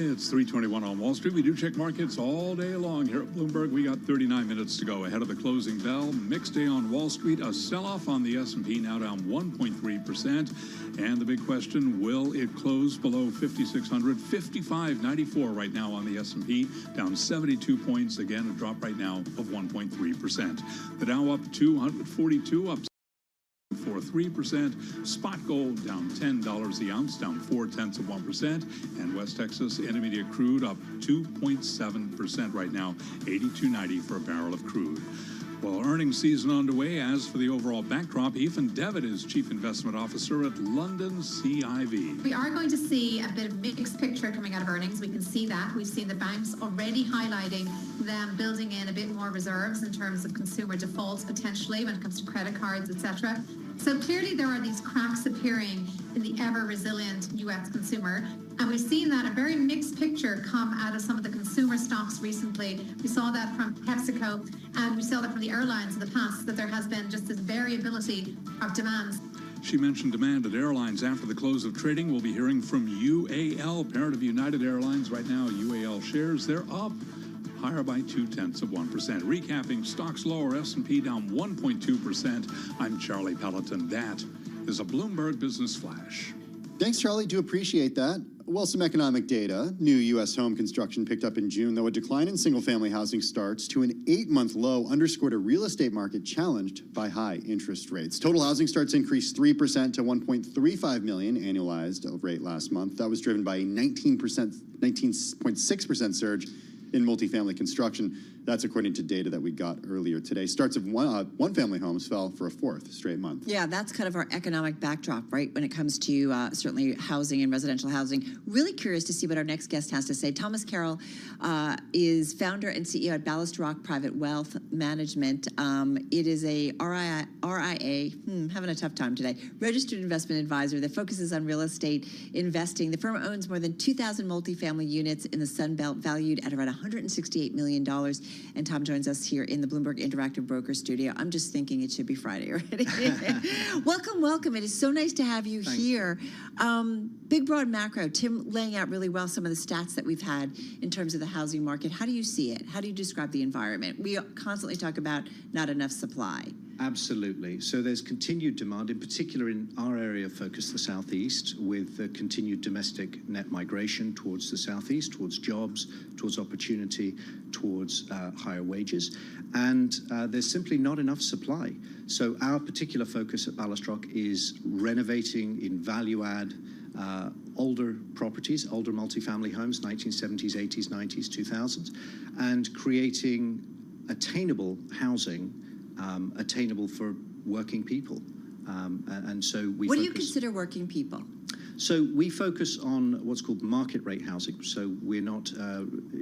It's 3:21 on Wall Street. We do check markets all day long here at Bloomberg. We got 39 minutes to go ahead of the closing bell. Mixed day on Wall Street. A sell-off on the S&P, now down 1.3%. And the big question, will it close below 5,600? 55.94 right now on the S&P, down 72 points. Again, a drop right now of 1.3%. The Dow up 242, up 4.3%. Spot gold down $10 the ounce, down 0.4%. And West Texas Intermediate crude up 2.7% right now, 82.90 for a barrel of crude. Well, earnings season underway. As for the overall backdrop, Ethan Devitt is Chief Investment Officer at London CIV. We are going to see a bit of mixed picture coming out of earnings. We can see that. We've seen the banks already highlighting them building in a bit more reserves in terms of consumer defaults potentially when it comes to credit cards, etc. So clearly there are these cracks appearing in the ever-resilient U.S. consumer. And we've seen that a very mixed picture come out of some of the consumer stocks recently. We saw that from PepsiCo, and we saw that from the airlines in the past, that there has been just this variability of demand. She mentioned demand at airlines. After the close of trading, we'll be hearing from UAL, parent of United Airlines. Right now, UAL shares, they're up higher by 0.2%. Recapping, stocks lower, S&P down 1.2%. I'm Charlie Pelleton. That is a Bloomberg Business Flash. Thanks, Charlie. Do appreciate that. Well, some economic data. New U.S. home construction picked up in June, though a decline in single-family housing starts to an 8-month low underscored a real estate market challenged by high interest rates. Total housing starts increased 3% to 1.35 million annualized rate last month. That was driven by a 19.6% surge in multifamily construction. That's according to data that we got earlier today. Starts of one-family homes fell for a fourth straight month. Yeah, that's kind of our economic backdrop, right, when it comes to certainly housing and residential housing. Really curious to see what our next guest has to say. Thomas Carroll is founder and CEO at Ballast Rock Private Wealth Management. It is a RIA, having a tough time today, registered investment advisor that focuses on real estate investing. The firm owns more than 2,000 multifamily units in the Sun Belt, valued at around $168 million. And Tom joins us here in the Bloomberg Interactive Broker Studio. I'm just thinking it should be Friday already. Welcome, welcome. It is so nice to have you here. Big, broad macro. Tim laying out really well some of the stats that we've had in terms of the housing market. How do you see it? How do you describe the environment? We constantly talk about not enough supply. Absolutely. So there's continued demand, in particular in our area of focus, the Southeast, with continued domestic net migration towards the Southeast, towards jobs, towards opportunity, towards higher wages. And there's simply not enough supply. So our particular focus at Ballast Rock is renovating in value-add older properties, older multifamily homes, 1970s, 80s, 90s, 2000s, and creating attainable housing, attainable for working people. And so we What do you consider working people? So we focus on what's called market rate housing. So we're not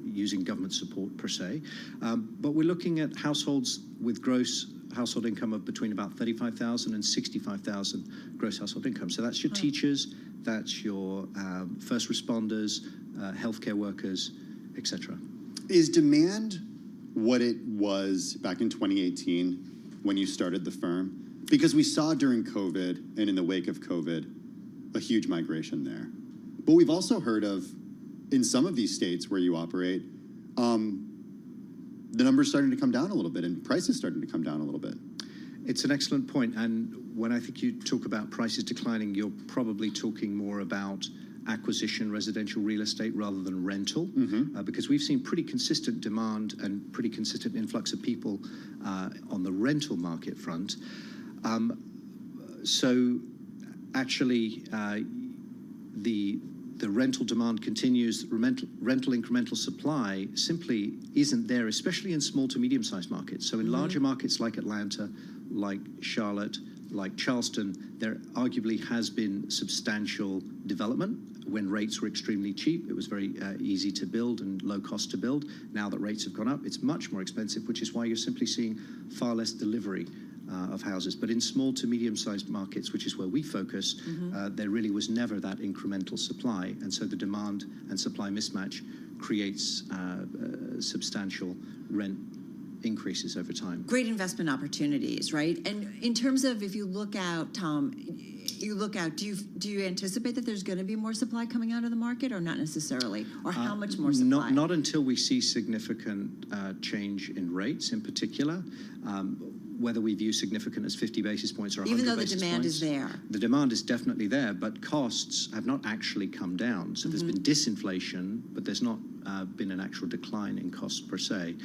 using government support per se, but we're looking at households with gross household income of between about $35,000 and $65,000 gross household income. So that's your teachers, that's your first responders, healthcare workers, etc. Is demand what it was back in 2018 when you started the firm? Because we saw during COVID and in the wake of COVID a huge migration there. But we've also heard of, in some of these states where you operate, the numbers starting to come down a little bit and prices starting to come down a little bit. It's an excellent point. And when I think you talk about prices declining, you're probably talking more about acquisition residential real estate rather than rental, because we've seen pretty consistent demand and pretty consistent influx of people on the rental market front. So actually, the rental demand continues. Rental incremental supply simply isn't there, especially in small to medium-sized markets. So in larger markets like Atlanta, like Charlotte, like Charleston, there arguably has been substantial development. When rates were extremely cheap, it was very easy to build and low cost to build. Now that rates have gone up, it's much more expensive, which is why you're simply seeing far less delivery of houses. But in small to medium-sized markets, which is where we focus, there really was never that incremental supply. And so the demand and supply mismatch creates substantial rent increases over time. Great investment opportunities, right? And in terms of, if you look out, Tom, you look out, do you anticipate that there's going to be more supply coming out of the market, or not necessarily, or how much more supply? Not until we see significant change in rates, in particular. Whether we view significant as 50 basis points or 100 Even though the basis demand points, is there. The demand is definitely there, but costs have not actually come down. So there's been disinflation, but there's not been an actual decline in costs per se.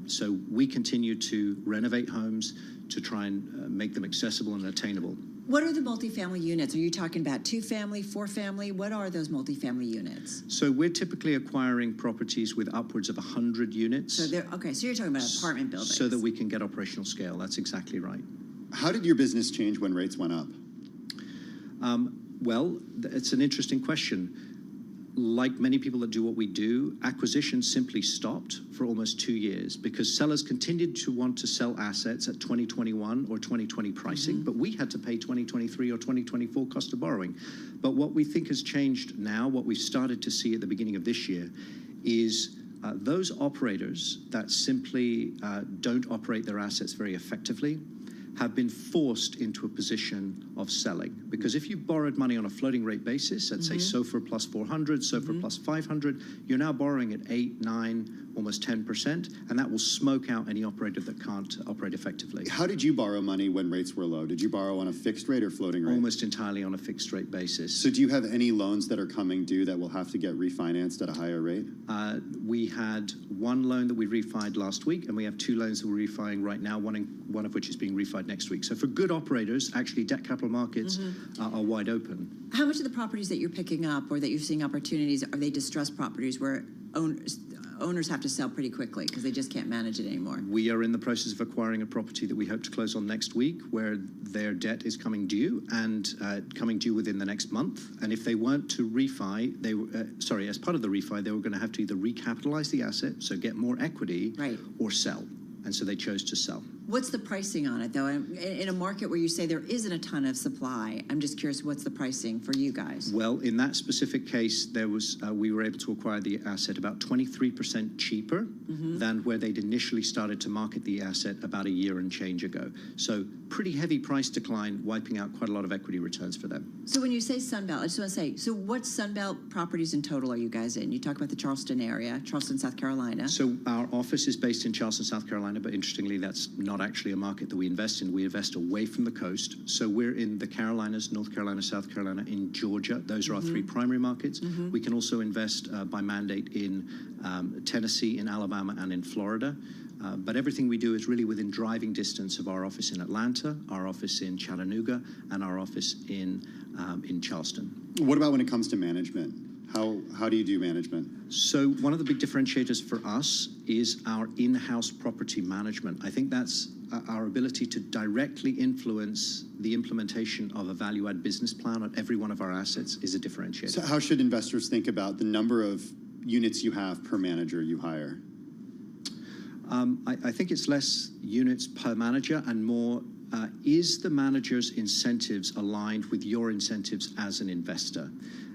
So we continue to renovate homes to try and make them accessible and attainable. What are the multifamily units? Are you talking about 2-family, 4-family? What are those multifamily units? So we're typically acquiring properties with upwards of 100 units. So they're okay. So you're talking about apartment buildings. So that we can get operational scale. That's exactly right. How did your business change when rates went up? Well, it's an interesting question. Like many people that do what we do, acquisitions simply stopped for almost 2 years because sellers continued to want to sell assets at 2021 or 2020 pricing, but we had to pay 2023 or 2024 cost of borrowing. But what we think has changed now, what we've started to see at the beginning of this year, is those operators that simply don't operate their assets very effectively have been forced into a position of selling. Because if you borrowed money on a floating rate basis at say SOFR plus 400, SOFR plus 500, you're now borrowing at 8, 9, almost 10%, and that will smoke out any operator that can't operate effectively. How did you borrow money when rates were low? Did you borrow on a fixed rate or floating rate? Almost entirely on a fixed rate basis. So do you have any loans that are coming due that will have to get refinanced at a higher rate? We had one loan that we refied last week, and we have 2 loans that we're refining right now, one of which is being refied next week. So for good operators, actually debt capital markets are wide open. How much of the properties that you're picking up or that you're seeing opportunities, are they distressed properties where owners have to sell pretty quickly because they just can't manage it anymore? We are in the process of acquiring a property that we hope to close on next week, where their debt is coming due and coming due within the next month. And if they weren't to refi, as part of the refi, they were going to have to either recapitalize the asset, so get more equity, or sell. And so they chose to sell. What's the pricing on it, though? In a market where you say there isn't a ton of supply, I'm just curious, what's the pricing for you guys? Well, in that specific case, there was we were able to acquire the asset about 23% cheaper than where they'd initially started to market the asset about a year and change ago. So pretty heavy price decline, wiping out quite a lot of equity returns for them. So when you say Sunbelt, I just want to say, so what Sunbelt properties in total are you guys in? You talk about the Charleston area, Charleston, South Carolina. So our office is based in Charleston, South Carolina, but interestingly, that's not actually a market that we invest in. We invest away from the coast. So we're in the Carolinas, North Carolina, South Carolina, in Georgia. Those are our 3 primary markets. We can also invest by mandate in Tennessee, in Alabama, and in Florida. But everything we do is really within driving distance of our office in Atlanta, our office in Chattanooga, and our office in Charleston. What about when it comes to management? How do you do management? So one of the big differentiators for us is our in-house property management. I think that's our ability to directly influence the implementation of a value-add business plan on every one of our assets is a differentiator. So how should investors think about the number of units you have per manager you hire? I think it's less units per manager and more is the manager's incentives aligned with your incentives as an investor?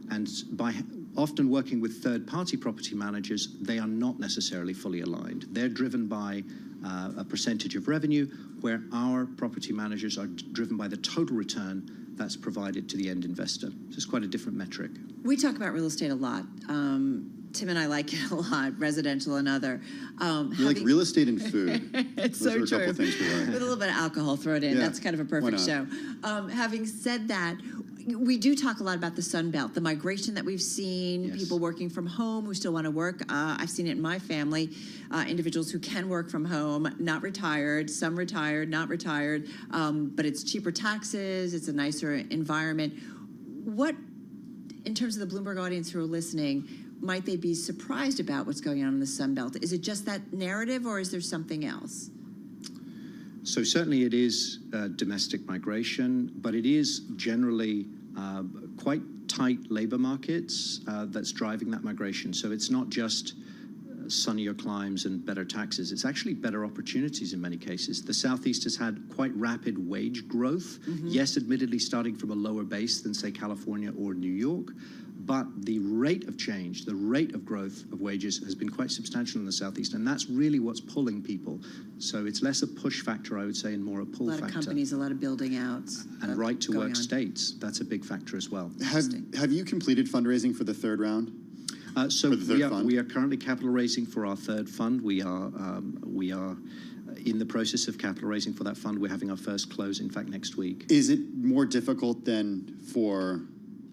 And by often working with third-party property managers, they are not necessarily fully aligned. They're driven by a percentage of revenue, where our property managers are driven by the total return that's provided to the end investor. So it's quite a different metric. We talk about real estate a lot. Tim and I like it a lot, residential and other. You like real estate and food. It's Those so are a true. couple things we like. With a little bit of alcohol thrown in. Yeah, That's kind of a perfect show. Having said that, we do talk a lot about the Sun Belt, the migration that we've seen, people working from home who still want to work. I've seen it in my family, individuals who can work from home, not retired, some retired, not retired, but it's cheaper taxes, it's a nicer environment. What, in terms of the Bloomberg audience who are listening, might they be surprised about what's going on in the Sun Belt? Is it just that narrative, or is there something else? So certainly it is domestic migration, but it is generally quite tight labor markets that's driving that migration. So it's not just sunnier climes and better taxes. It's actually better opportunities in many cases. The Southeast has had quite rapid wage growth. Yes, admittedly starting from a lower base than, say, California or New York, But the rate of change, the rate of growth of wages has been quite substantial in the Southeast, and that's really what's pulling people. So it's less a push factor, I would say, and more a pull factor. A lot of companies, a lot of building out. And right-to-work states, that's a big factor as well. Have you completed fundraising for the third round? So we are currently capital raising for our third fund. We are in the process of capital raising for that fund. We're having our first close, in fact, next week. Is it more difficult than for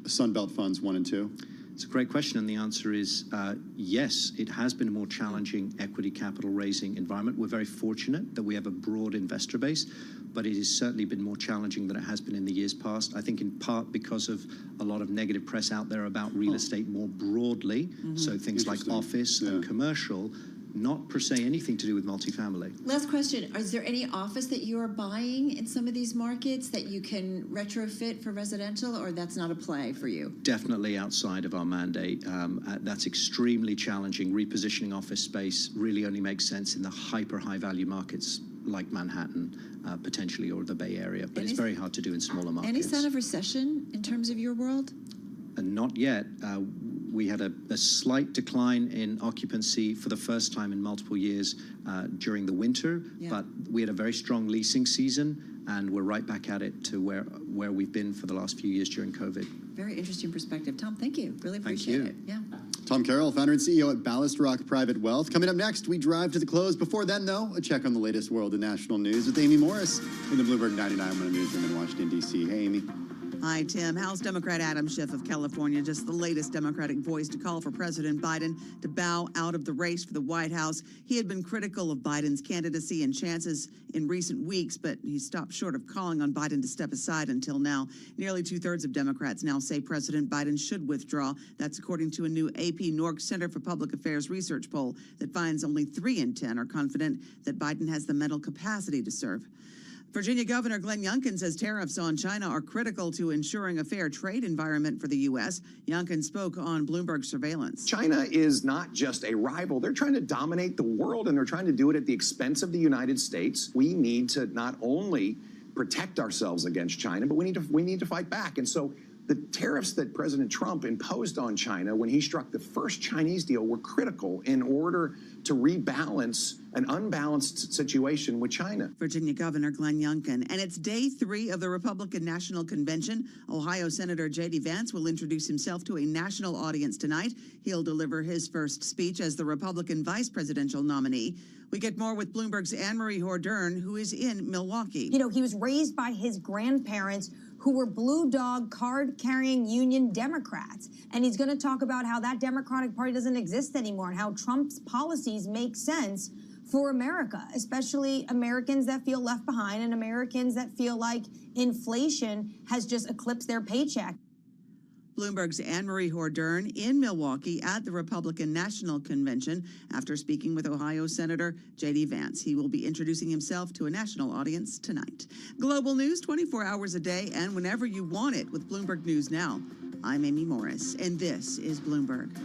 Sunbelt Funds 1 and 2? It's a great question, and the answer is yes, it has been a more challenging equity capital raising environment. We're very fortunate that we have a broad investor base, but it has certainly been more challenging than it has been in the years past. I think in part because of a lot of negative press out there about real estate more broadly, so things like office and commercial, not per se anything to do with multifamily. Last question. Is there any office that you are buying in some of these markets that you can retrofit for residential, or that's not a play for you? Definitely outside of our mandate. That's extremely challenging. Repositioning office space really only makes sense in the hyper high value markets like Manhattan, potentially, or the Bay Area. But it's very hard to do in smaller markets. Any sign of recession in terms of your world? Not yet. We had a slight decline in occupancy for the first time in multiple years during the winter, but we had a very strong leasing season, and we're right back at it to where we've been for the last few years during COVID. Very interesting perspective. Tom, thank you. Really appreciate it. Yeah. Tom Carroll, founder and CEO at Ballast Rock Private Wealth. Coming up next, we drive to the close. Before then, though, a check on the latest world and national news with Amy Morris in the Bloomberg 99 newsroom in Washington, D.C. Hey, Amy. Hi, Tim. House Democrat Adam Schiff of California, just the latest Democratic voice to call for President Biden to bow out of the race for the White House. He had been critical of Biden's candidacy and chances in recent weeks, but he stopped short of calling on Biden to step aside until now. Nearly 2/3 of Democrats now say President Biden should withdraw. That's according to a new AP Norg Center for Public Affairs research poll that finds only 3 in 10 are confident that Biden has the mental capacity to serve. Virginia Governor Glenn Youngkin says tariffs on China are critical to ensuring a fair trade environment for the U.S. Youngkin spoke on Bloomberg Surveillance. China is not just a rival. They're trying to dominate the world, and they're trying to do it at the expense of the United States. We need to not only protect ourselves against China, but we need to fight back. And so the tariffs that President Trump imposed on China when he struck the first Chinese deal were critical in order to rebalance an unbalanced situation with China. Virginia Governor Glenn Youngkin. And it's day 3 of the Republican National Convention. Ohio Senator J.D. Vance will introduce himself to a national audience tonight. He'll deliver his first speech as the Republican vice presidential nominee. We get more with Bloomberg's Anne-Marie Hordern, who is in Milwaukee. You know, he was raised by his grandparents, who were Blue Dog card-carrying Union Democrats. And he's going to talk about how that Democratic Party doesn't exist anymore and how Trump's policies make sense for America, especially Americans that feel left behind and Americans that feel like inflation has just eclipsed their paycheck. Bloomberg's Anne-Marie Hordern in Milwaukee at the Republican National Convention after speaking with Ohio Senator J.D. Vance. He will be introducing himself to a national audience tonight. Global news 24 hours a day and whenever you want it with Bloomberg News Now. I'm Amy Morris, and this is Bloomberg.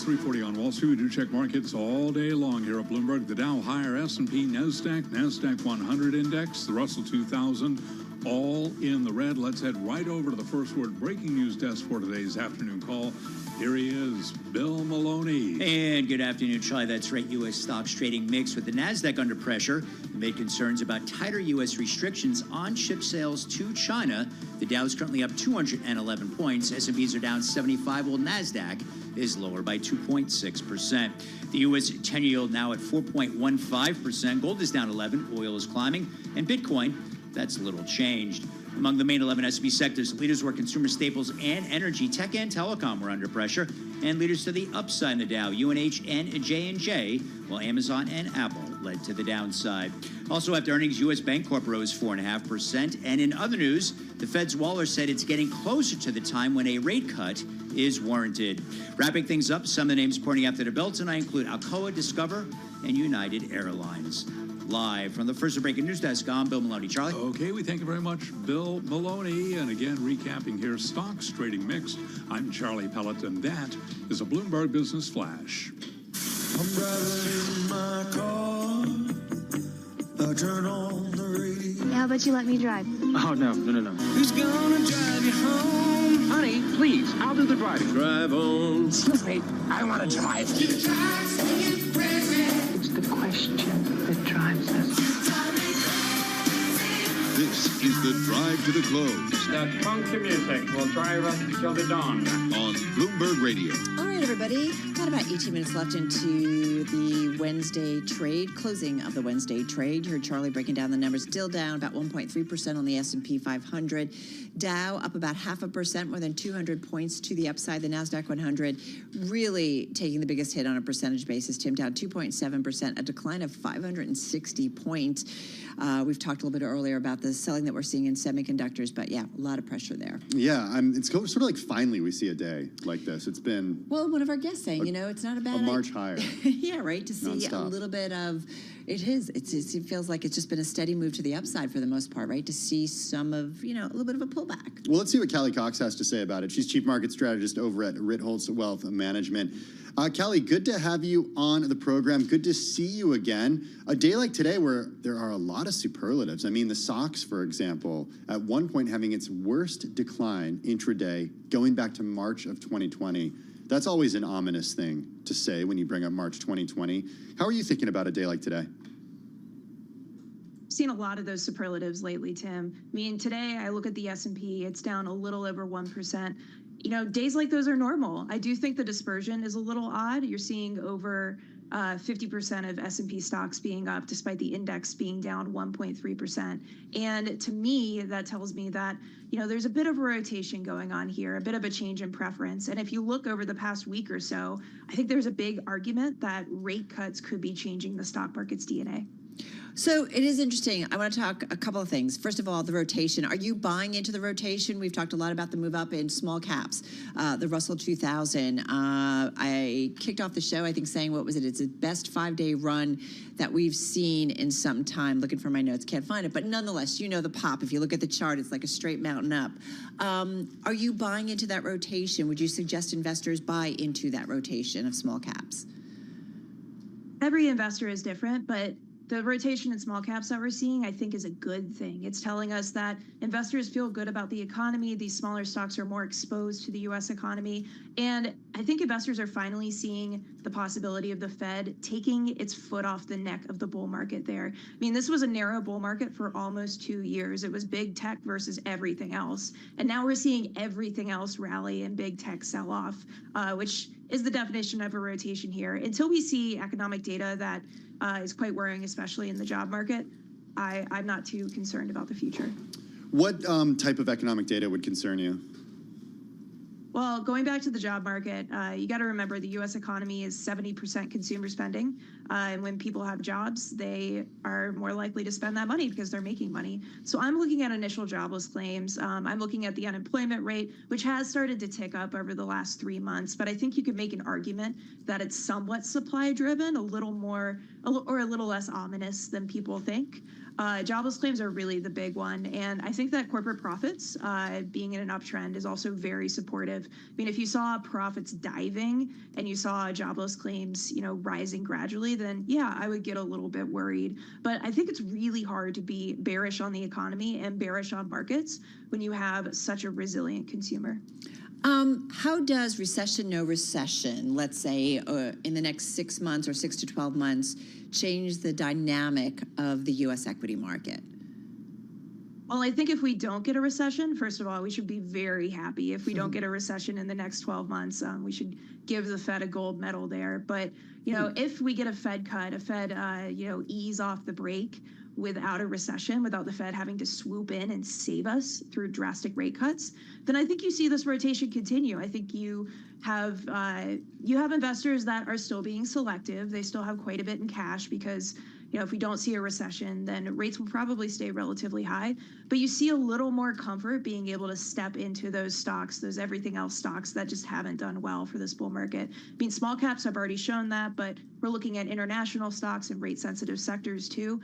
3:40 on Wall Street. We do check markets all day long here at Bloomberg. The Dow higher, S&P, NASDAQ 100 index, the Russell 2000, all in the red. Let's head right over to the first word breaking news desk for today's afternoon call. Here he is, Bill Maloney. And good afternoon, Charlie. That's right. U.S. stocks trading mixed with the NASDAQ under pressure amid concerns about tighter U.S. restrictions on chip sales to China. The Dow is currently up 211 points. S&Ps are down 75, while NASDAQ is lower by 2.6%. The U.S. 10-year yield now at 4.15%. Gold is down 11. Oil is climbing. And Bitcoin, that's little changed. Among the main 11 S&P sectors, leaders were consumer staples and energy. Tech and telecom were under pressure. And leaders to the upside in the Dow, UNH and J&J, while Amazon and Apple led to the downside. Also after earnings, U.S. Bancorp rose 4.5%. And in other news, the Fed's Waller said it's getting closer to the time when a rate cut is warranted. Wrapping things up, some of the names pointing after the bell tonight include Alcoa, Discover, and United Airlines. Live from the first breaking news desk, I'm Bill Maloney. Charlie? Okay, we thank you very much, Bill Maloney. And again, recapping here, stocks trading mixed. I'm Charlie Pellet, and that is a Bloomberg Business Flash. I'm driving in my car. I turn on the radio. How about you let me drive? Oh, no. Who's gonna drive you home? Honey, please, I'll do the driving. Drive on. Excuse me, I want to drive. It's the question that drives us. This is the Drive to the Close. That funky music will drive us till the dawn. On Bloomberg Radio. All right, everybody. Got about 18 minutes left into the Wednesday trade, closing of the Wednesday trade. You heard Charlie breaking down the numbers. Still down about 1.3% on the S&P 500. Dow up about 0.5%, more than 200 points to the upside. The NASDAQ 100 really taking the biggest hit on a percentage basis. Tim, down 2.7%, a decline of 560 points. We've talked a little bit earlier about the selling that we're seeing in semiconductors, but yeah, a lot of pressure there. Yeah, it's sort of like finally we see a day like this. It's been... Well, one of our guests saying, it's not a bad... A march higher. Yeah, right, to see Non-stop. a little bit of... It feels like it's just been a steady move to the upside for the most part, right? To see some of, a little bit of a pullback. Well, let's see what Callie Cox has to say about it. She's Chief Market Strategist over at Ritholtz Wealth Management. Callie, good to have you on the program. Good to see you again. A day like today where there are a lot of superlatives. I mean, the SOX, for example, at one point having its worst decline intraday going back to March of 2020. That's always an ominous thing to say when you bring up March 2020. How are you thinking about a day like today? Seen a lot of those superlatives lately, Tim. I mean, today I look at the S&P, it's down a little over 1%. Days like those are normal. I do think the dispersion is a little odd. You're seeing over 50% of S&P stocks being up despite the index being down 1.3%. And to me, that tells me that, there's a bit of a rotation going on here, a bit of a change in preference. And if you look over the past week or so, I think there's a big argument that rate cuts could be changing the stock market's DNA. So it is interesting. I want to talk a couple of things. First of all, the rotation. Are you buying into the rotation? We've talked a lot about the move up in small caps, the Russell 2000. I kicked off the show, I think, saying, it's the best 5-day run that we've seen in some time. Looking for my notes, can't find it. But nonetheless, the pop. If you look at the chart, it's like a straight mountain up. Are you buying into that rotation? Would you suggest investors buy into that rotation of small caps? Every investor is different, but the rotation in small caps that we're seeing, I think, is a good thing. It's telling us that investors feel good about the economy. These smaller stocks are more exposed to the U.S. economy. And I think investors are finally seeing the possibility of the Fed taking its foot off the neck of the bull market there. I mean, this was a narrow bull market for almost 2 years. It was big tech versus everything else. And now we're seeing everything else rally and big tech sell off, which is the definition of a rotation here. Until we see economic data that is quite worrying, especially in the job market, I'm not too concerned about the future. What type of economic data would concern you? Well, going back to the job market, you got to remember the U.S. economy is 70% consumer spending. And when people have jobs, they are more likely to spend that money because they're making money. So I'm looking at initial jobless claims. I'm looking at the unemployment rate, which has started to tick up over the last 3 months. But I think you could make an argument that it's somewhat supply driven, a little more or a little less ominous than people think. Jobless claims are really the big one. And I think that corporate profits being in an uptrend is also very supportive. I mean, if you saw profits diving and you saw jobless claims, rising gradually, then yeah, I would get a little bit worried. But I think it's really hard to be bearish on the economy and bearish on markets when you have such a resilient consumer. How does recession, no recession, let's say in the next 6 months or 6 to 12 months, change the dynamic of the U.S. equity market? Well, I think if we don't get a recession, first of all, we should be very happy. If we don't get a recession in the next 12 months, we should give the Fed a gold medal there. But, if we get a Fed cut, a Fed, ease off the brake without a recession, without the Fed having to swoop in and save us through drastic rate cuts, then I think you see this rotation continue. I think you have investors that are still being selective. They still have quite a bit in cash because, if we don't see a recession, then rates will probably stay relatively high. But you see a little more comfort being able to step into those stocks, those everything else stocks that just haven't done well for this bull market. I mean, small caps have already shown that, but we're looking at international stocks and rate sensitive sectors too.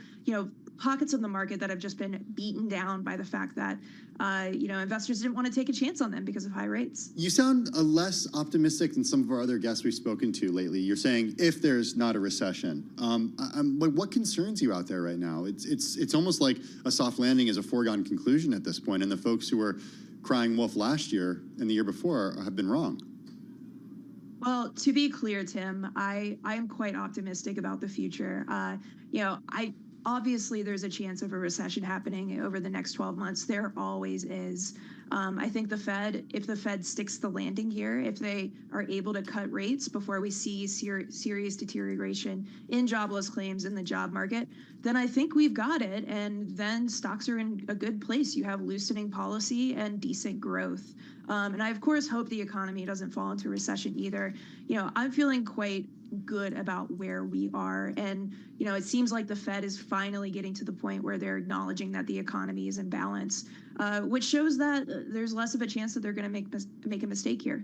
Pockets of the market that have just been beaten down by the fact that, investors didn't want to take a chance on them because of high rates. You sound less optimistic than some of our other guests we've spoken to lately. You're saying if there's not a recession. What concerns you out there right now? It's almost like a soft landing is a foregone conclusion at this point, and the folks who were crying wolf last year and the year before have been wrong. Well, to be clear, Tim, I am quite optimistic about the future. Obviously, there's a chance of a recession happening over the next 12 months. There always is. I think if the Fed sticks the landing here, if they are able to cut rates before we see serious deterioration in jobless claims in the job market, then I think we've got it. And then stocks are in a good place. You have loosening policy and decent growth. And I, of course, hope the economy doesn't fall into recession either. I'm feeling quite good about where we are. And, it seems like the Fed is finally getting to the point where they're acknowledging that the economy is in balance, which shows that there's less of a chance that they're going to make a mistake here.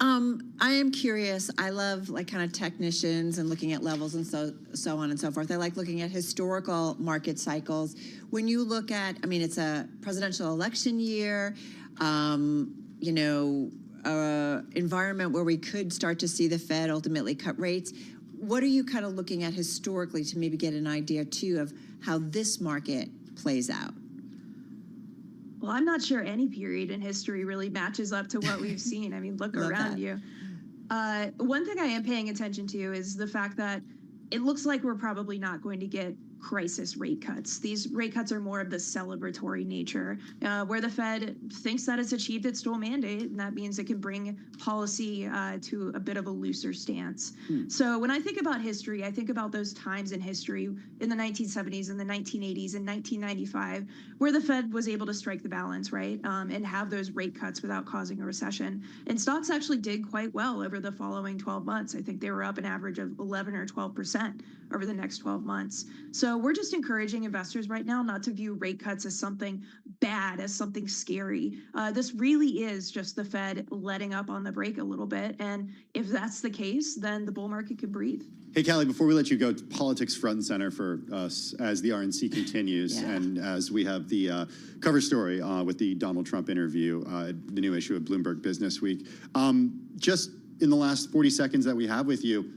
I am curious. I love kind of technicians and looking at levels and so on and so forth. I like looking at historical market cycles. When you look at, it's a presidential election year, environment where we could start to see the Fed ultimately cut rates. What are you kind of looking at historically to maybe get an idea too of how this market plays out? Well, I'm not sure any period in history really matches up to what we've seen. Look around you. One thing I am paying attention to is the fact that it looks like we're probably not going to get crisis rate cuts. These rate cuts are more of the celebratory nature, where the Fed thinks that it's achieved its dual mandate, and that means it can bring policy to a bit of a looser stance. So when I think about history, I think about those times in history in the 1970s and the 1980s and 1995, where the Fed was able to strike the balance, right, and have those rate cuts without causing a recession. And stocks actually did quite well over the following 12 months. I think they were up an average of 11 or 12% over the next 12 months. So we're just encouraging investors right now not to view rate cuts as something bad, as something scary. This really is just the Fed letting up on the brake a little bit. And if that's the case, then the bull market can breathe. Hey, Callie, before we let you go, politics front and center for us as the RNC continues and as we have the cover story with the Donald Trump interview, the new issue of Bloomberg Business Week. Just in the last 40 seconds that we have with you,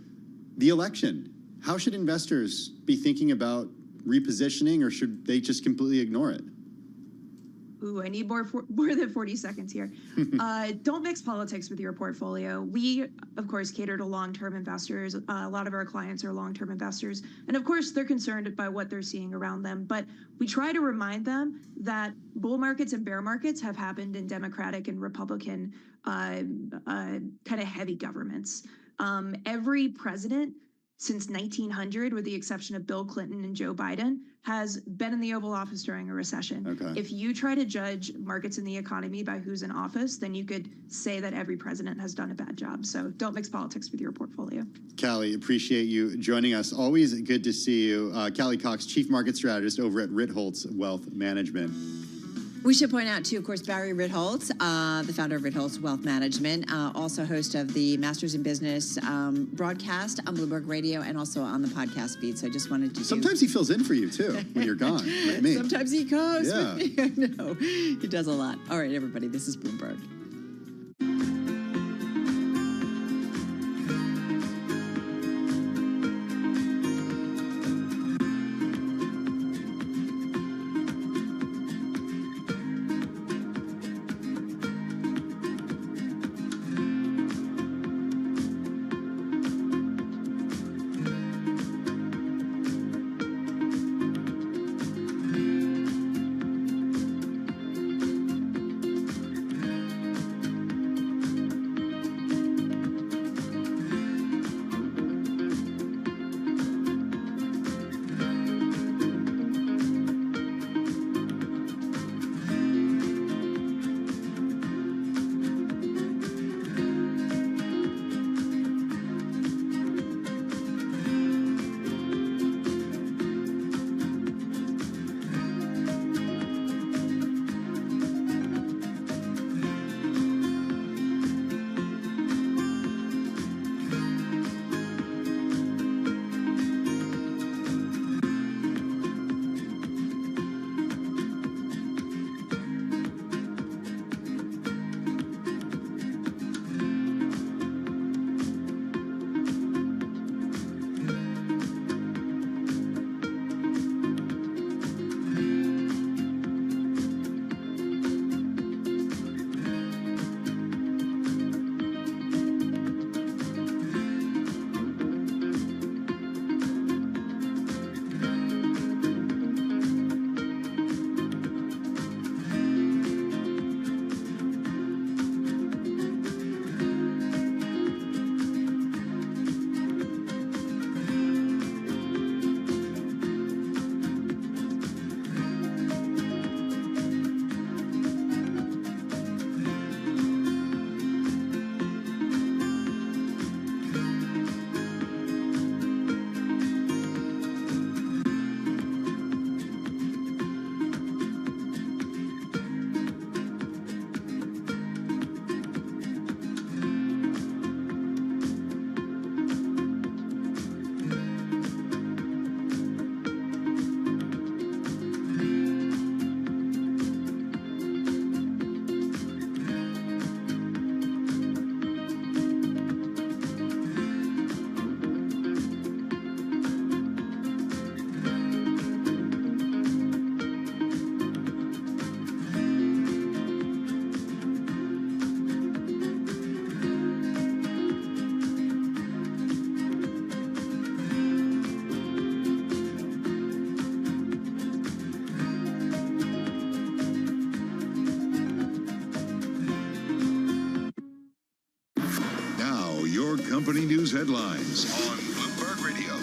the election. How should investors be thinking about repositioning, or should they just completely ignore it? Ooh, I need more than 40 seconds here. Don't mix politics with your portfolio. We, of course, cater to long-term investors. A lot of our clients are long-term investors. And of course, they're concerned by what they're seeing around them. But we try to remind them that bull markets and bear markets have happened in Democratic and Republican kind of heavy governments. Every president since 1900, with the exception of Bill Clinton and Joe Biden, has been in the Oval Office during a recession. Okay. If you try to judge markets in the economy by who's in office, then you could say that every president has done a bad job. So don't mix politics with your portfolio. Callie, appreciate you joining us. Always good to see you. Callie Cox, Chief Market Strategist over at Ritholtz Wealth Management. We should point out, too, of course, Barry Ritholtz, the founder of Ritholtz Wealth Management, also host of the Masters in Business broadcast on Bloomberg Radio and also on the podcast feed. So I just wanted to Sometimes he fills in for you, too, when you're gone, like me. Sometimes he goes Yeah. with me. I know. He does a lot. All right, everybody, this is Bloomberg. company news headlines on Bloomberg Radio.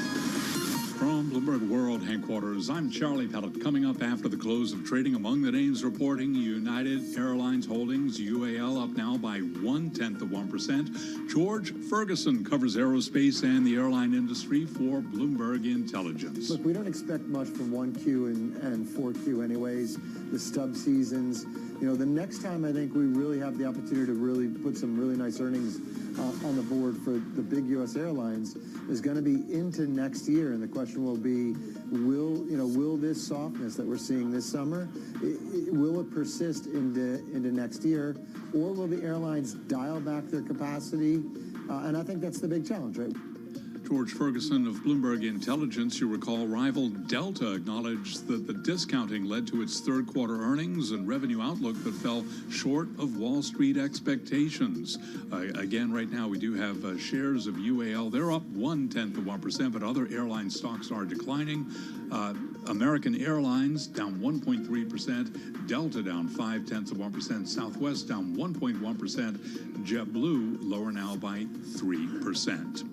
From Bloomberg World Headquarters, I'm Charlie Pellet. Coming up after the close of trading, among the names reporting, United Airlines Holdings, UAL, up now by 0.1%. George Ferguson covers aerospace and the airline industry for Bloomberg Intelligence. Look, we don't expect much from 1Q and 4Q anyways, the stub seasons. You know, the next time I think we really have the opportunity to really put some really nice earnings on the board for the big U.S. airlines is going to be into next year, and the question will be, will this softness that we're seeing this summer, will it persist into next year, or will the airlines dial back their capacity? And I think that's the big challenge, right? George Ferguson of Bloomberg Intelligence, you recall rival Delta acknowledged that the discounting led to its third quarter earnings and revenue outlook that fell short of Wall Street expectations. Again, right now we do have shares of UAL. They're up 0.1%, but other airline stocks are declining. American Airlines down 1.3%, Delta down 0.5%, Southwest down 1.1%, JetBlue lower now by 3%.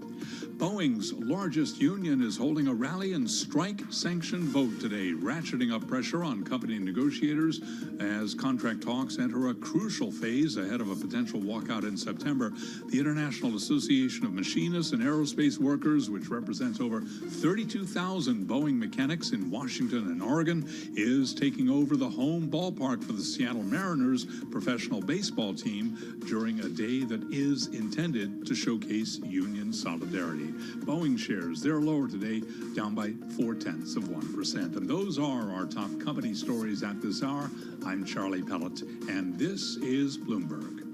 Boeing's largest union is holding a rally and strike sanction vote today, ratcheting up pressure on company negotiators as contract talks enter a crucial phase ahead of a potential walkout in September. The International Association of Machinists and Aerospace Workers, which represents over 32,000 Boeing mechanics in Washington and Oregon, is taking over the home ballpark for the Seattle Mariners professional baseball team during a day that is intended to showcase union solidarity. Boeing shares, they're lower today, down by 0.4%. And those are our top company stories at this hour. I'm Charlie Pellet, and this is Bloomberg.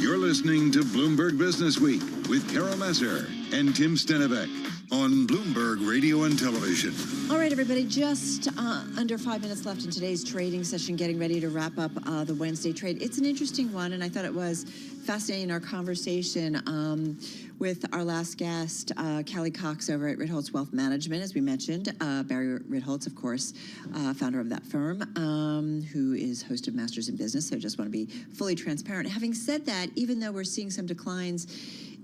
You're listening to Bloomberg Business Week with Carol Massar and Tim Stenivek on Bloomberg Radio and Television. All right, everybody, just under 5 minutes left in today's trading session, getting ready to wrap up the Wednesday trade. It's an interesting one, and I thought it was fascinating, our conversation with our last guest, Callie Cox over at Ritholtz Wealth Management, as we mentioned. Barry Ritholtz, of course, founder of that firm, who is host of Masters in Business, so I just want to be fully transparent. Having said that, even though we're seeing some declines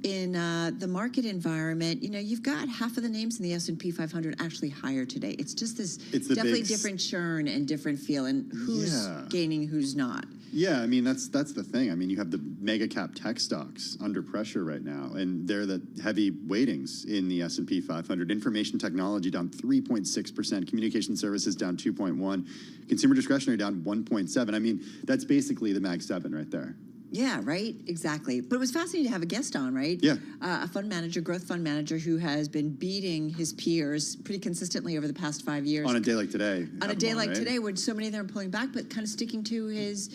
in the market environment, you know, you've got half of the names in the S&P 500 actually higher today. It's just this definitely different churn and different feel, and who's gaining, who's not. Yeah, I mean, that's the thing. I mean, you have the mega cap tech stocks under pressure right now, and they're the heavy weightings in the S&P 500. Information technology down 3.6%, communication services down 2.1%, consumer discretionary down 1.7%. I mean, that's basically the Mag 7 right there. Yeah, right, exactly. But it was fascinating to have a guest on, right? Yeah. A fund manager, growth fund manager, who has been beating his peers pretty consistently over the past 5 years. On a day like today. On a day like today, when so many of them are pulling back, but kind of sticking to his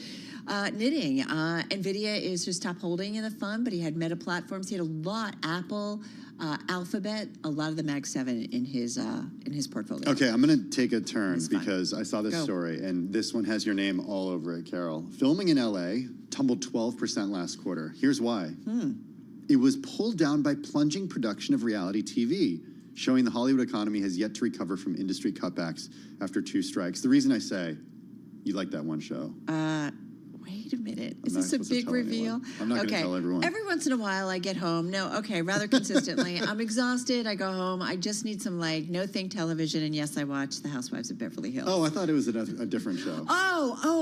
knitting. NVIDIA is his top holding in the fund, but he had Meta Platforms. He had a lot, Apple, Alphabet, a lot of the Mag 7 in his portfolio. Okay, I'm going to take a turn because I saw this story, and this one has your name all over it, Carol. Filming in L.A. tumbled 12% last quarter. Here's why. It was pulled down by plunging production of reality TV, showing the Hollywood economy has yet to recover from industry cutbacks after 2 strikes. The reason I say you like that one show. Wait a minute. Is this a big reveal? I'm not going to tell everyone. Every once in a while I get home. Rather consistently. I'm exhausted. I go home. I just need some no think television. And yes, I watch The Housewives of Beverly Hills. Oh, I thought it was a different show.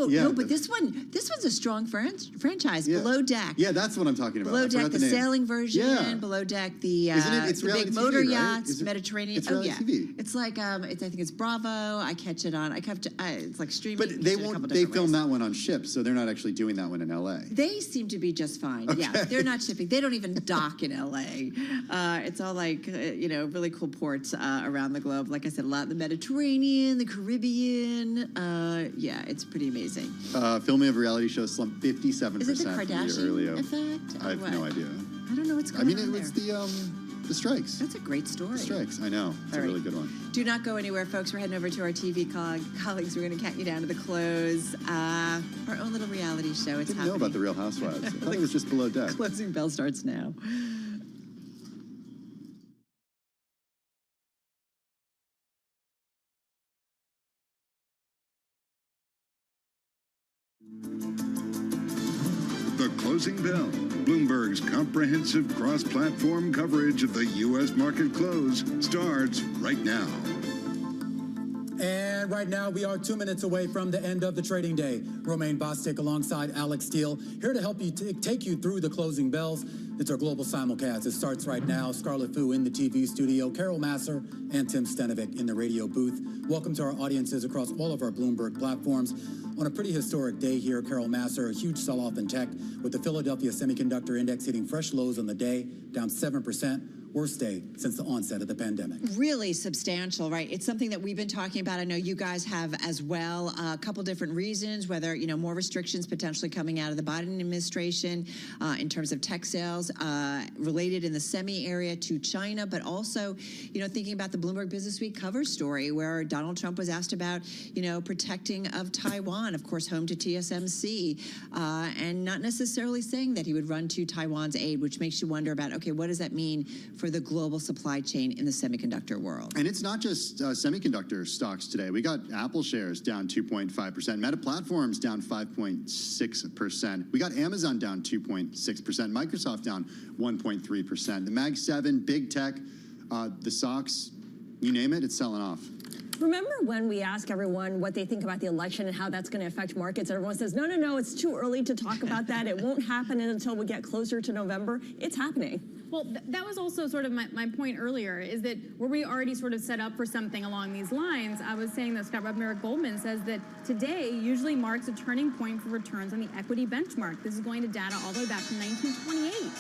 Yeah, no, but this one's a strong franchise. Yeah. Below Deck. Yeah, that's what I'm talking about. Below Deck, the sailing version. Yeah. Below Deck, the big motor yachts, Mediterranean. It's reality TV. It's like I think it's Bravo. I catch it on. It's like streaming. But they film that one on ships, so they're not actually doing that one in LA. They seem to be just fine. Okay. Yeah, they're not shipping. They don't even dock in LA. It's all really cool ports around the globe. Like I said, a lot in the Mediterranean, the Caribbean. Yeah, it's pretty amazing. Filming of reality shows slumped 57% Is it the from a year Kardashian earlier. effect? I have no idea. I don't know what's going on there. I mean, it was the strikes. That's a great story. The strikes, I know. It's a really good one. Do not go anywhere, folks. We're heading over to our TV colleagues. We're going to count you down to the close. Our own little reality show. It's I didn't know about the Real Housewives. I thought it was just Below Deck. Closing bell starts now. The Closing Bell, Bloomberg's comprehensive cross-platform coverage of the U.S. market close, starts right now. And right now, we are 2 minutes away from the end of the trading day. Romaine Bostic alongside Alex Steele, here to help you take you through the closing bells. It's our global simulcast. It starts right now. Scarlett Fu in the TV studio, Carol Massar and Tim Stenivek in the radio booth. Welcome to our audiences across all of our Bloomberg platforms. On a pretty historic day here, Carol Massar, a huge sell-off in tech with the Philadelphia Semiconductor Index hitting fresh lows on the day, down 7%. Worst day since the onset of the pandemic. Really substantial, right? It's something that we've been talking about. I know you guys have as well. A couple different reasons, whether, more restrictions potentially coming out of the Biden administration in terms of tech sales related in the semi area to China, but also, thinking about the Bloomberg Business Week cover story where Donald Trump was asked about, protecting of Taiwan, of course, home to TSMC, and not necessarily saying that he would run to Taiwan's aid, which makes you wonder about, okay, what does that mean for the global supply chain in the semiconductor world. And it's not just semiconductor stocks today. We got Apple shares down 2.5%, Meta Platforms down 5.6%. We got Amazon down 2.6%, Microsoft down 1.3%. The Mag 7, big tech, the stocks, you name it, it's selling off. Remember when we ask everyone what they think about the election and how that's going to affect markets, and everyone says, no, no, no, it's too early to talk about that. It won't happen until we get closer to November. It's happening. Well, that was also sort of my point earlier, is that were we already sort of set up for something along these lines? I was saying that Scott Rubner at Goldman says that today usually marks a turning point for returns on the equity benchmark. This is going to data all the way back from 1928.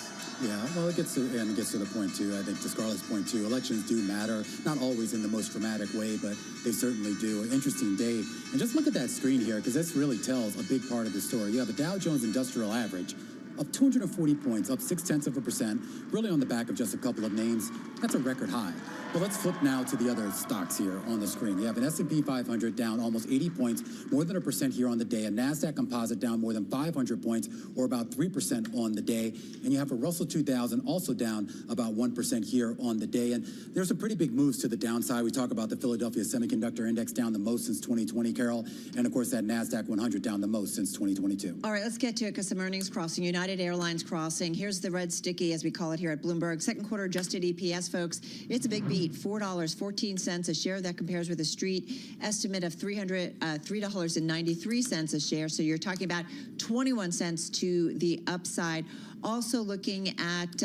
Yeah, well, it gets to the point, too. I think to Scarlett's point, too, elections do matter, not always in the most dramatic way, but they certainly do. An interesting day. And just look at that screen here, because this really tells a big part of the story. You have the Dow Jones Industrial Average up 240 points, up 0.6%, really on the back of just a couple of names. That's a record high. But let's flip now to the other stocks here on the screen. You have an S&P 500 down almost 80 points, more than 1% here on the day. A NASDAQ composite down more than 500 points, or about 3% on the day. And you have a Russell 2000 also down about 1% here on the day. And there's some pretty big moves to the downside. We talk about the Philadelphia Semiconductor Index down the most since 2020, Carol. And, of course, that NASDAQ 100 down the most since 2022. All right, let's get to it because some earnings crossing. United Airlines crossing. Here's the red sticky, as we call it here at Bloomberg. Second quarter adjusted EPS, folks. It's a big beat. $4.14 a share. That compares with a street estimate of $3.93 a share. So you're talking about 21 cents to the upside. Also looking at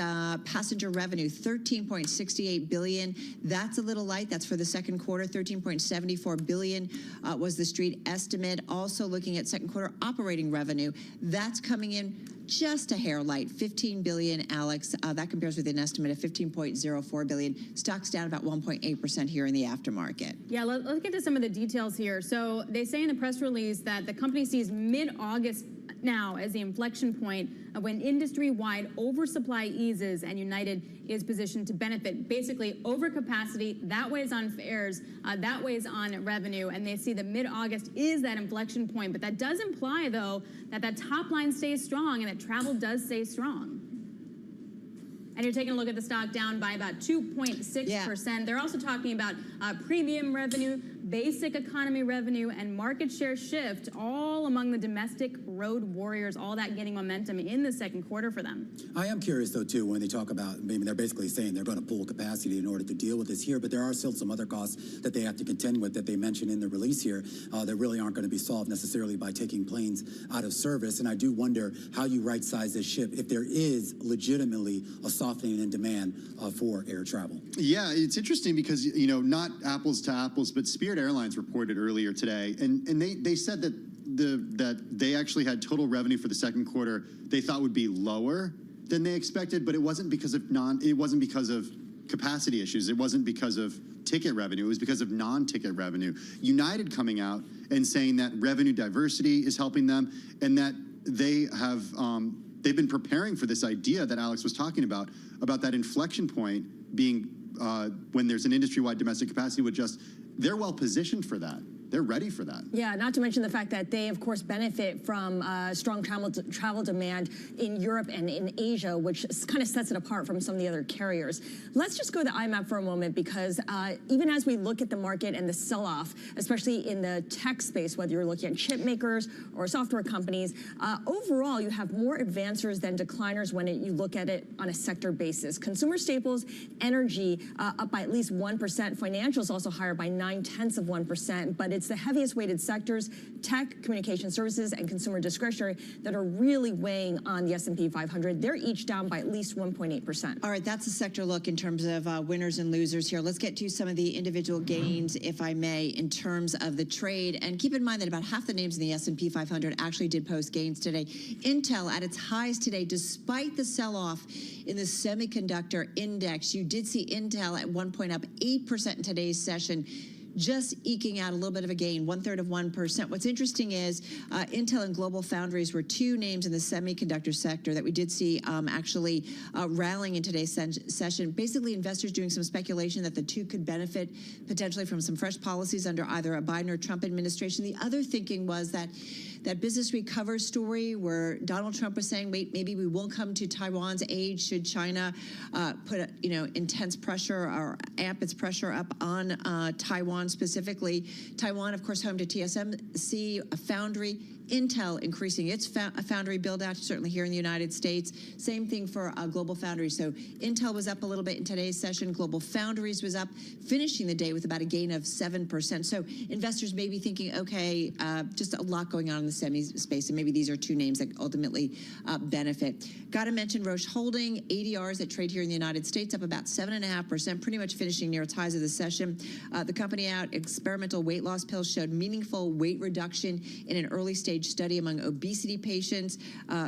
passenger revenue, $13.68 billion. That's a little light. That's for the second quarter. $13.74 billion was the street estimate. Also looking at second quarter operating revenue. That's coming in just a hair light, $15 billion, Alex. That compares with an estimate of $15.04 billion. Stocks down about 1.8% here in the aftermarket. Yeah, let's get to some of the details here. So they say in the press release that the company sees mid-August now as the inflection point when industry-wide oversupply eases and United is positioned to benefit. Basically, overcapacity, that weighs on fares, that weighs on revenue, and they see that mid-August is that inflection point. But that does imply, though, that that top line stays strong and that travel does stay strong. And you're taking a look at the stock down by about 2.6%. Yeah. They're also talking about premium revenue, basic economy revenue, and market share shift, all among the domestic road warriors, all that getting momentum in the second quarter for them. I am curious, though, too, when they talk about, maybe they're basically saying they're going to pull capacity in order to deal with this here, but there are still some other costs that they have to contend with that they mentioned in the release here that really aren't going to be solved necessarily by taking planes out of service. And I do wonder how you right-size this ship if there is legitimately a softening in demand for air travel. Yeah, it's interesting because, you know, not apples to apples, but Spirit Airlines reported earlier today, and they said that that they actually had total revenue for the second quarter they thought would be lower than they expected, but it wasn't because of capacity issues. It wasn't because of ticket revenue. It was because of non-ticket revenue. United coming out and saying that revenue diversity is helping them, and that they have they've been preparing for this idea that Alex was talking about that inflection point being when there's an industry-wide domestic capacity would just. They're well positioned for that. They're ready for that. Yeah, not to mention the fact that they, of course, benefit from strong travel demand in Europe and in Asia, which kind of sets it apart from some of the other carriers. Let's just go to the IMAP for a moment, because even as we look at the market and the sell-off, especially in the tech space, whether you're looking at chip makers or software companies, overall, you have more advancers than decliners when you look at it on a sector basis. Consumer staples, energy, up by at least 1%. Financials also higher by 0.9%, but it's the heaviest weighted sectors, tech, communication services, and consumer discretionary, that are really weighing on the S&P 500. They're each down by at least 1.8%. All right, that's a sector look in terms of winners and losers here. Let's get to some of the individual gains, if I may, in terms of the trade. And keep in mind that about half the names in the S&P 500 actually did post gains today. Intel at its highs today, despite the sell-off in the semiconductor index. You did see Intel at one point up 8% in today's session, just eking out a little bit of a gain, 1/3 of 1%. What's interesting is Intel and Global Foundries were two names in the semiconductor sector that we did see actually rallying in today's session. Basically, investors doing some speculation that the two could benefit potentially from some fresh policies under either a Biden or Trump administration. The other thinking was that that Business Week cover story where Donald Trump was saying, wait, maybe we won't come to Taiwan's aid should China put intense pressure or amp its pressure up on Taiwan specifically. Taiwan, of course, home to TSMC, a foundry. Intel increasing its foundry build out, certainly here in the United States. Same thing for Global Foundries. So Intel was up a little bit in today's session. Global Foundries was up, finishing the day with about a gain of 7%. So investors may be thinking, okay, just a lot going on in the semi space, and maybe these are two names that ultimately benefit. Got to mention Roche Holding, ADRs that trade here in the United States up about 7.5%, pretty much finishing near its highs of the session. The company out, experimental weight loss pills showed meaningful weight reduction in an early stage study among obesity patients.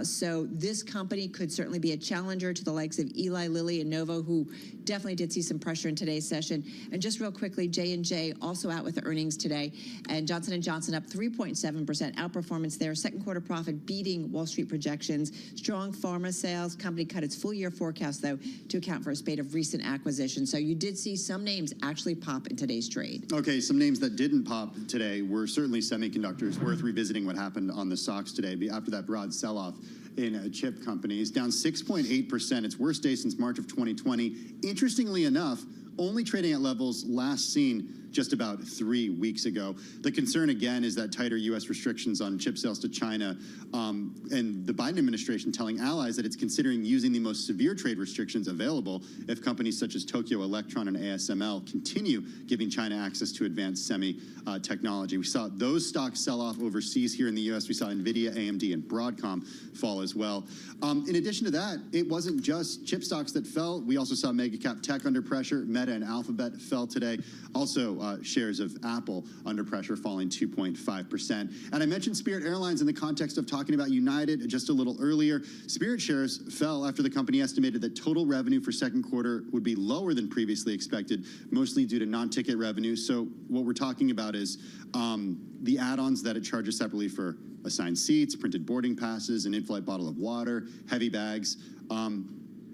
So this company could certainly be a challenger to the likes of Eli Lilly and Novo, who definitely did see some pressure in today's session. And just real quickly, J&J also out with the earnings today, and Johnson & Johnson up 3.7%, outperformance there. Second quarter profit beating Wall Street projections. Strong pharma sales. Company cut its full year forecast, though, to account for a spate of recent acquisitions. So you did see some names actually pop in today's trade. Okay, some names that didn't pop today were certainly semiconductors. Worth revisiting what happened on the stocks today after that broad sell-off in chip companies. Down 6.8%, its worst day since March of 2020. Interestingly enough, only trading at levels last seen just about 3 weeks ago. The concern, again, is that tighter U.S. restrictions on chip sales to China, and the Biden administration telling allies that it's considering using the most severe trade restrictions available if companies such as Tokyo Electron and ASML continue giving China access to advanced semi technology. We saw those stocks sell off overseas. Here in the U.S., we saw NVIDIA, AMD, and Broadcom fall as well. In addition to that, it wasn't just chip stocks that fell. We also saw mega cap tech under pressure. Meta and Alphabet fell today. Also, shares of Apple under pressure, falling 2.5%. And I mentioned Spirit Airlines in the context of talking about United just a little earlier. Spirit shares fell after the company estimated that total revenue for second quarter would be lower than previously expected, mostly due to non-ticket revenue. So what we're talking about is the add-ons that it charges separately for assigned seats, printed boarding passes, an in-flight bottle of water, heavy bags.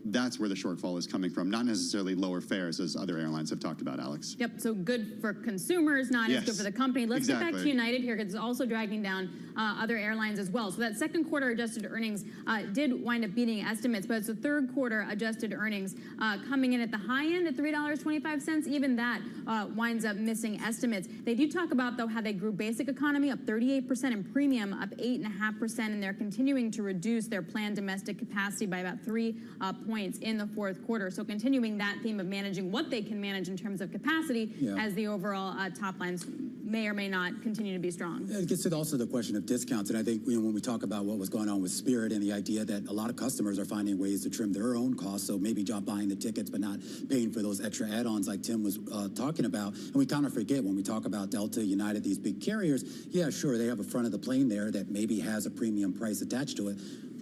That's where the shortfall is coming from, not necessarily lower fares, as other airlines have talked about, Alex. Yep, so good for consumers, not as good for the company. Let's get back to United here, because it's also dragging down other airlines as well. So that second quarter adjusted earnings did wind up beating estimates, but it's the third quarter adjusted earnings coming in at the high end at $3.25. Even that winds up missing estimates. They do talk about, though, how they grew basic economy up 38% and premium up 8.5%, and they're continuing to reduce their planned domestic capacity by about 3 points in the fourth quarter. So continuing that theme of managing what they can manage in terms of capacity as the overall top lines may or may not continue to be strong. It gets to also the question of discounts, and I think when we talk about what was going on with Spirit and the idea that a lot of customers are finding ways to trim their own costs, so maybe just buying the tickets but not paying for those extra add-ons like Tim was talking about. And we kind of forget when we talk about Delta, United, these big carriers, yeah, sure, they have a front of the plane there that maybe has a premium price attached to it,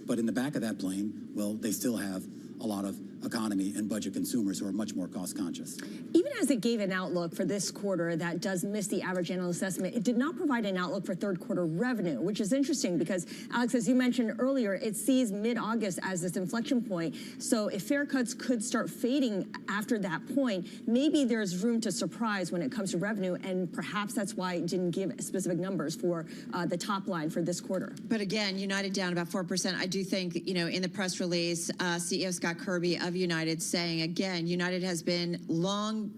but in the back of that plane, well, they still have a lot of economy and budget consumers who are much more cost conscious. Even as it gave an outlook for this quarter that does miss the average analyst estimate, it did not provide an outlook for third quarter revenue, which is interesting because, Alex, as you mentioned earlier, it sees mid-August as this inflection point. So if fare cuts could start fading after that point, maybe there's room to surprise when it comes to revenue, and perhaps that's why it didn't give specific numbers for the top line for this quarter. But again, United down about 4%. I do think, in the press release, CEO Scott Kirby of United saying, again, United has been long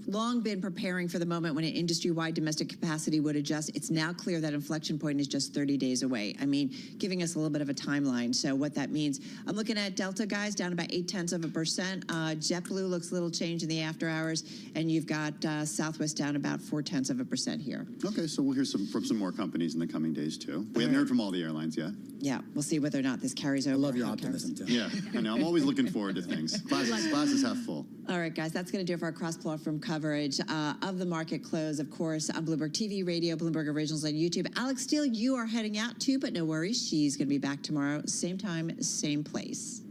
been preparing for the moment when an industry-wide domestic capacity would adjust. It's now clear that inflection point is just 30 days away. I mean, giving us a little bit of a timeline. So what that means, I'm looking at Delta, guys, down about 0.8%. JetBlue looks a little change in the after hours, and you've got Southwest down about 0.4% here. Okay, so we'll hear from some more companies in the coming days too. We haven't heard from all the airlines yet. Yeah, we'll see whether or not this carries over. I love your optimism, too. Yeah, I know. I'm always looking forward to things. Glasses half full. All right, guys, that's going to do it for our cross-platform coverage of the market close, of course, on Bloomberg TV, radio, Bloomberg Originals on YouTube. Alex Steele, you are heading out too, but no worries. She's going to be back tomorrow, same time, same place.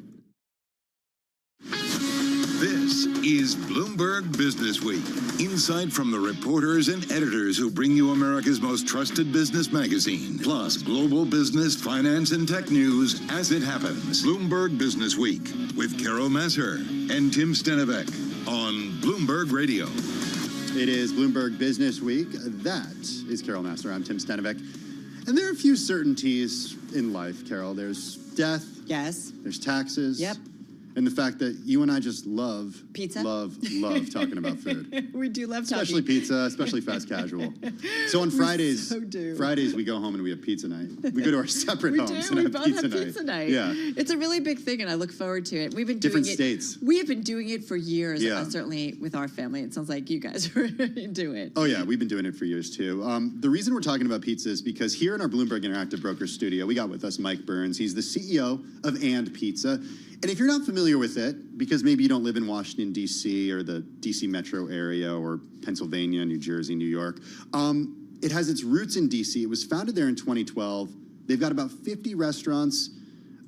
This is Bloomberg Business Week. Insight from the reporters and editors who bring you America's most trusted business magazine. Plus, global business, finance, and tech news as it happens. Bloomberg Business Week with Carol Masser and Tim Stenivek on Bloomberg Radio. It is Bloomberg Business Week. That is Carol Masser. I'm Tim Stenivek. And there are a few certainties in life, Carol. There's death. Yes. There's taxes. Yep. And the fact that you and I just love love talking about food. We do love Especially talking. pizza, especially fast casual. So on Fridays, so do. Fridays we go home and we have pizza night. We go to our separate We homes do. and We have both pizza have night. pizza night. Yeah. It's a really big thing, and I look forward to it. We've been Different doing it. states. We have been doing it for years. Yeah. Certainly with our family. It sounds like you guys do it. Oh, yeah, we've been doing it for years, too. The reason we're talking about pizza is because here in our Bloomberg Interactive Brokers studio, we got with us Mike Burns. He's the CEO of And Pizza. And if you're not familiar with it, because maybe you don't live in Washington, D.C. or the D.C. metro area or Pennsylvania, New Jersey, New York, it has its roots in D.C. It was founded there in 2012. They've got about 50 restaurants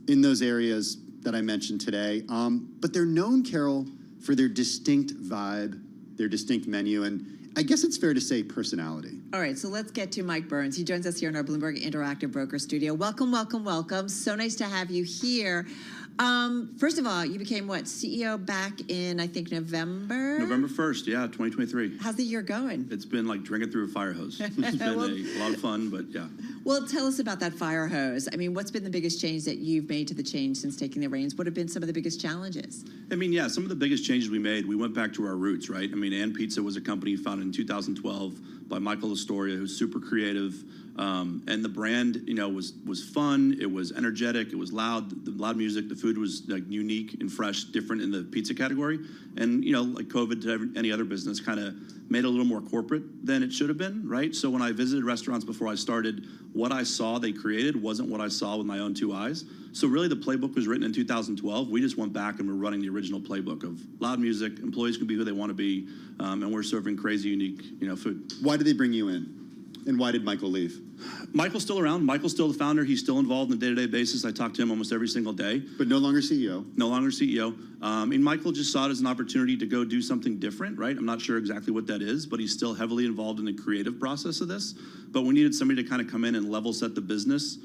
in those areas that I mentioned today. But they're known, Carol, for their distinct vibe, their distinct menu, and I guess it's fair to say personality. All right, so let's get to Mike Burns. He joins us here in our Bloomberg Interactive Broker studio. Welcome, welcome, welcome. So nice to have you here. First of all, you became what, CEO back in, I think, November? November 1st, yeah, 2023. How's the year going? It's been like drinking through a fire hose. It's been a lot of fun, but yeah. Well, tell us about that fire hose. I mean, what's been the biggest change that you've made to the change since taking the reins? What have been some of the biggest challenges? I mean, yeah, some of the biggest changes we made, we went back to our roots, right? I mean, And Pizza was a company founded in 2012 by Michael Astoria, who's super creative. And the brand, you know, was fun. It was energetic. It was loud. The loud music. The food was like unique and fresh, different in the pizza category. And you know, like COVID to any other business, kind of made it a little more corporate than it should have been, right? So when I visited restaurants before I started, what I saw they created wasn't what I saw with my own two eyes. So really, the playbook was written in 2012. We just went back and we're running the original playbook of loud music. Employees can be who they want to be, and we're serving crazy, unique, you know, food. Why did they bring you in? And why did Michael leave? Michael's still around. Michael's still the founder. He's still involved on a day-to-day basis. I talk to him almost every single day. But no longer CEO. No longer CEO. And Michael just saw it as an opportunity to go do something different, right? I'm not sure exactly what that is, but he's still heavily involved in the creative process of this. But we needed somebody to kind of come in and level set the business,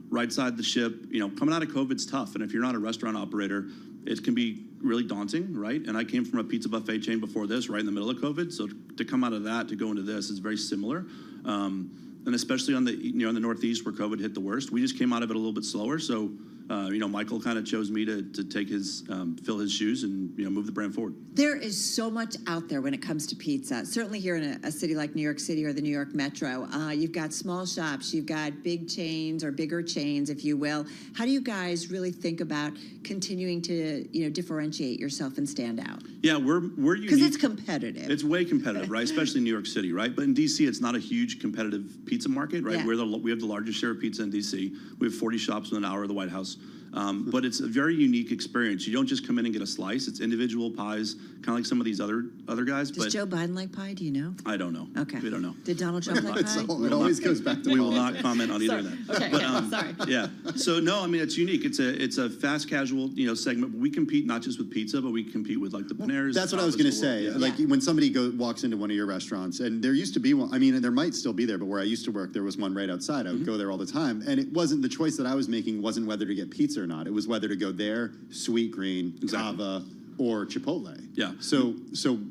right side the ship. You know, coming out of COVID's tough. And if you're not a restaurant operator, it can be really daunting, right? And I came from a pizza buffet chain before this, right in the middle of COVID. So to come out of that to go into this is very similar. And especially on the, you know, in the Northeast where COVID hit the worst, we just came out of it a little bit slower. So, you know, Michael kind of chose me to take his, fill his shoes and, you know, move the brand forward. There is so much out there when it comes to pizza. Certainly here in a city like New York City or the New York Metro, you've got small shops, you've got big chains or bigger chains, if you will. How do you guys really think about continuing to, you know, differentiate yourself and stand out? Yeah, we're unique. Because it's competitive. It's way competitive, right? Especially in New York City, right? But in DC, it's not a huge competitive pizza market, right? Yeah. We have the largest share of pizza in DC. We have 40 shops within an hour of the White House. But it's a very unique experience. You don't just come in and get a slice. It's individual pies, kind of like some of these other guys. Does Joe Biden like pie? Do you know? I don't know. Okay. We don't know. Did Donald Trump like pie? It always goes back to we will not comment on either of that. Okay, But, sorry. Yeah. So no, I mean it's unique. It's a fast casual, you know, segment. We compete not just with pizza, but we compete with like the Paneras. That's what I was going to say. Yeah. Like when somebody walks into one of your restaurants, and there used to be one, I mean, there might still be there, but where I used to work, there was one right outside. I would go there all the time. And it wasn't, the choice that I was making wasn't whether to get pizza or not. It was whether to go there, Sweet Green, Cava, or Chipotle. Yeah. So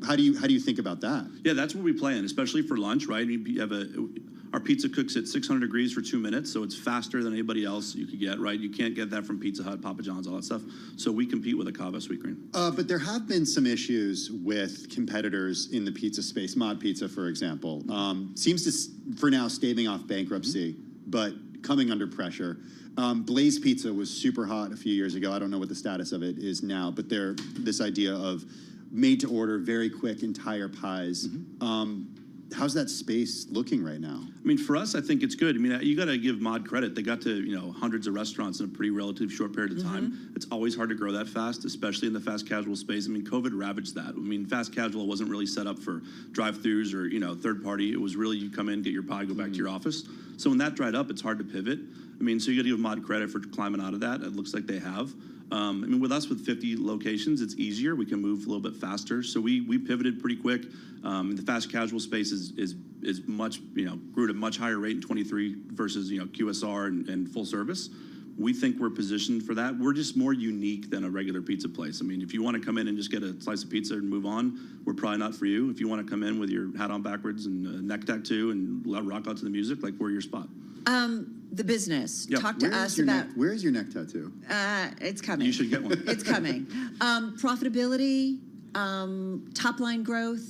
how do you think about that? Yeah, that's what we plan, especially for lunch, right? You have our pizza cooks at 600 degrees for 2 minutes, so it's faster than anybody else you could get, right? You can't get that from Pizza Hut, Papa John's, all that stuff. So we compete with a Cava Sweet Green. But there have been some issues with competitors in the pizza space. Mod Pizza, for example, seems to, for now, staving off bankruptcy, but coming under pressure. Blaze Pizza was super hot a few years ago. I don't know what the status of it is now, but this idea of made to order, very quick, entire pies. How's that space looking right now? I mean, for us, I think it's good. I mean, you got to give Mod credit. They got to, you know, hundreds of restaurants in a pretty relative short period of time. It's always hard to grow that fast, especially in the fast casual space. I mean, COVID ravaged that. I mean, fast casual wasn't really set up for drive-throughs or, you know, third party. It was really you come in, get your pie, go back to your office. So when that dried up, it's hard to pivot. I mean, so you got to give Mod credit for climbing out of that. It looks like they have. I mean, with us with 50 locations, it's easier. We can move a little bit faster. So we pivoted pretty quick. The fast casual space is much, you know, grew at a much higher rate in 23 versus, you know, QSR and full service. We think we're positioned for that. We're just more unique than a regular pizza place. I mean, if you want to come in and just get a slice of pizza and move on, we're probably not for you. If you want to come in with your hat on backwards and a neck tattoo and rock out to the music, like, we're your spot. The business. Yep. Talk to us about. Where is your neck tattoo? It's coming. You should get one. It's coming. Profitability, top line growth,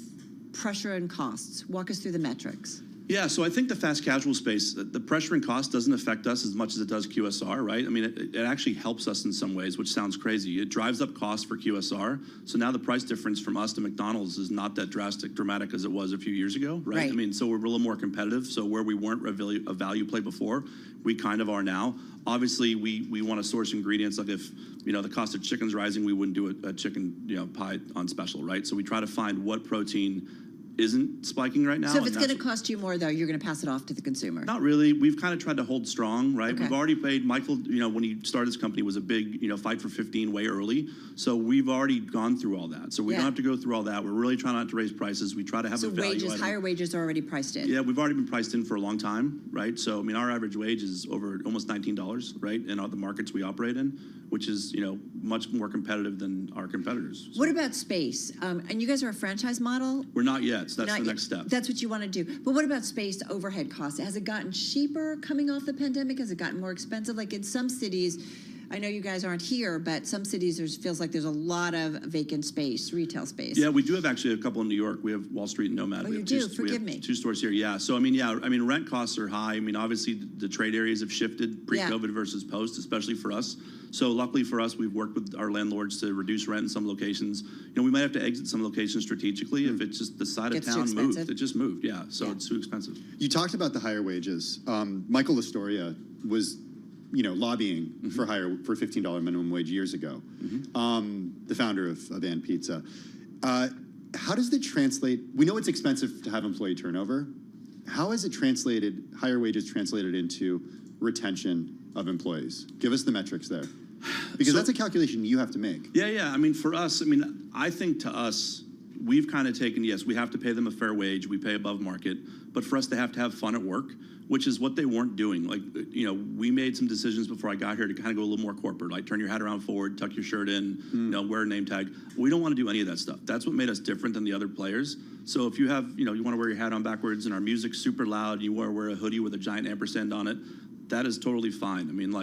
pressure and costs. Walk us through the metrics. Yeah, so I think the fast casual space, the pressure and cost doesn't affect us as much as it does QSR, right? I mean, it actually helps us in some ways, which sounds crazy. It drives up costs for QSR. So now the price difference from us to McDonald's is not that dramatic as it was a few years ago, right? I mean, so we're a little more competitive. So where we weren't a value play before, we kind of are now. Obviously, we want to source ingredients. Like if, the cost of chicken's rising, we wouldn't do a chicken, pie on special, right? So we try to find what protein isn't spiking right now. So if it's going to cost you more, though, you're going to pass it off to the consumer. Not really. We've kind of tried to hold strong, right? Okay. We've already paid. Michael, when he started this company, was a big, fight for 15 way early. So we've already gone through all that. So we don't have to go through all that. We're really trying not to raise prices. We try to have a value item. Higher wages are already priced in. Yeah, we've already been priced in for a long time, right? So, I mean, our average wage is over almost $19, right? In all the markets we operate in, which is, much more competitive than our competitors. What about space? And you guys are a franchise model? We're not yet. So that's the next step. That's what you want to do. But what about space overhead costs? Has it gotten cheaper coming off the pandemic? Has it gotten more expensive? Like in some cities, I know you guys aren't here, but some cities feels like there's a lot of vacant space, retail space. Yeah, we do have actually a couple in New York. We have Wall Street and Nomad. Oh, we you have do? Forgive me. 2 stores here. Yeah. So, rent costs are high. I mean, obviously the trade areas have shifted pre-COVID versus post, especially for us. So luckily for us, we've worked with our landlords to reduce rent in some locacations. We might have to exit some locations strategically if it's just the side of town moved. It just moved. Yeah. So it's too expensive. You talked about the higher wages. Michael Astoria was lobbying for $15 minimum wage years ago. The founder of Van Pizza. How does it translate? We know it's expensive to have employee turnover. How has it translated, higher wages translated into retention of employees? Give us the metrics there. Because that's a calculation you have to make. Yeah. I mean, for us, I think to us, we've kind of taken, yes, we have to pay them a fair wage. We pay above market. But for us, they have to have fun at work, which is what they weren't doing. Like, we made some decisions before I got here to kind of go a little more corporate, like turn your hat around forward, tuck your shirt in, wear a name tag. We don't want to do any of that stuff. That's what made us different than the other players. So if you have, you want to wear your hat on backwards and our music's super loud, and you want to wear a hoodie with a giant ampersand on it, that is totally fine. I mean,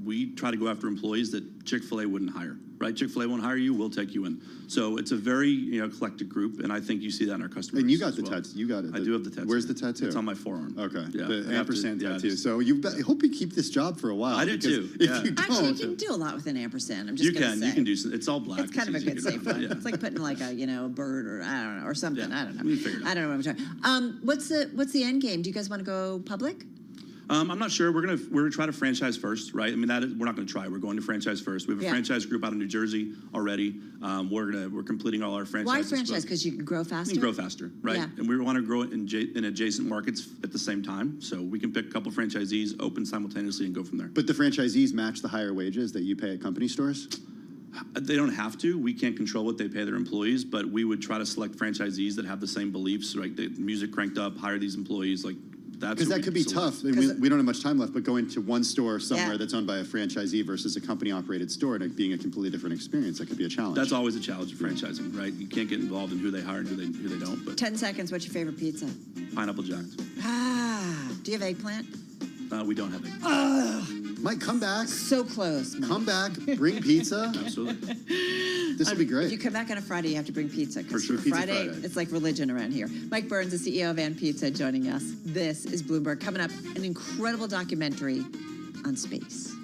we try to go after employees that Chick-fil-A wouldn't hire, right? Chick-fil-A won't hire you, we'll take you in. So it's a very, eclectic group, and I think you see that in our customers. And you got the tattoo. You got it. I do have the tattoo. Where's the tattoo? It's on my forearm. Okay. Yeah. The ampersand tattoo. So I hope you keep this job for a while. I do too. If Yeah. you don't, Actually, you can do a lot with an ampersand. I'm just You going to can. say. You can do. It's all black. It's kind of a easy good to safe get. one. Yeah. It's like putting like a bird or I don't know or something. Yeah. I don't know. We can figure it out. I don't know what I'm talking. What's the end game? Do you guys want to go public? I'm not sure. We're gonna try to franchise first, right? I mean, we're not gonna try. We're going to franchise first. We have a franchise group out of New Jersey already. We're completing all our franchises. Why franchise? Because you can grow faster. You can grow faster, right? Yeah. And we want to grow it in adjacent markets at the same time. So we can pick a couple franchisees, open simultaneously, and go from there. But the franchisees match the higher wages that you pay at company stores? They don't have to. We can't control what they pay their employees, but we would try to select franchisees that have the same beliefs, right? The music cranked up, hire these employees, like. Because that could be tough. I mean, we don't have much time left, but going to one store somewhere that's owned by a franchisee versus a company-operated store and it being a completely different experience, that could be a challenge. That's always a challenge of franchising, right? You can't get involved in who they hire and who they don't. But 10 seconds. What's your favorite pizza? Pineapple Jacked. Do you have eggplant? We don't have eggplant. Mike, come back. So close. Mike. Come back. Bring pizza. Absolutely. This will be great. If you come back on a Friday, you have to bring pizza. For sure. Friday, it's like religion around here. Mike Burns, the CEO of Van Pizza, joining us. This is Bloomberg. Coming up, an incredible documentary on space.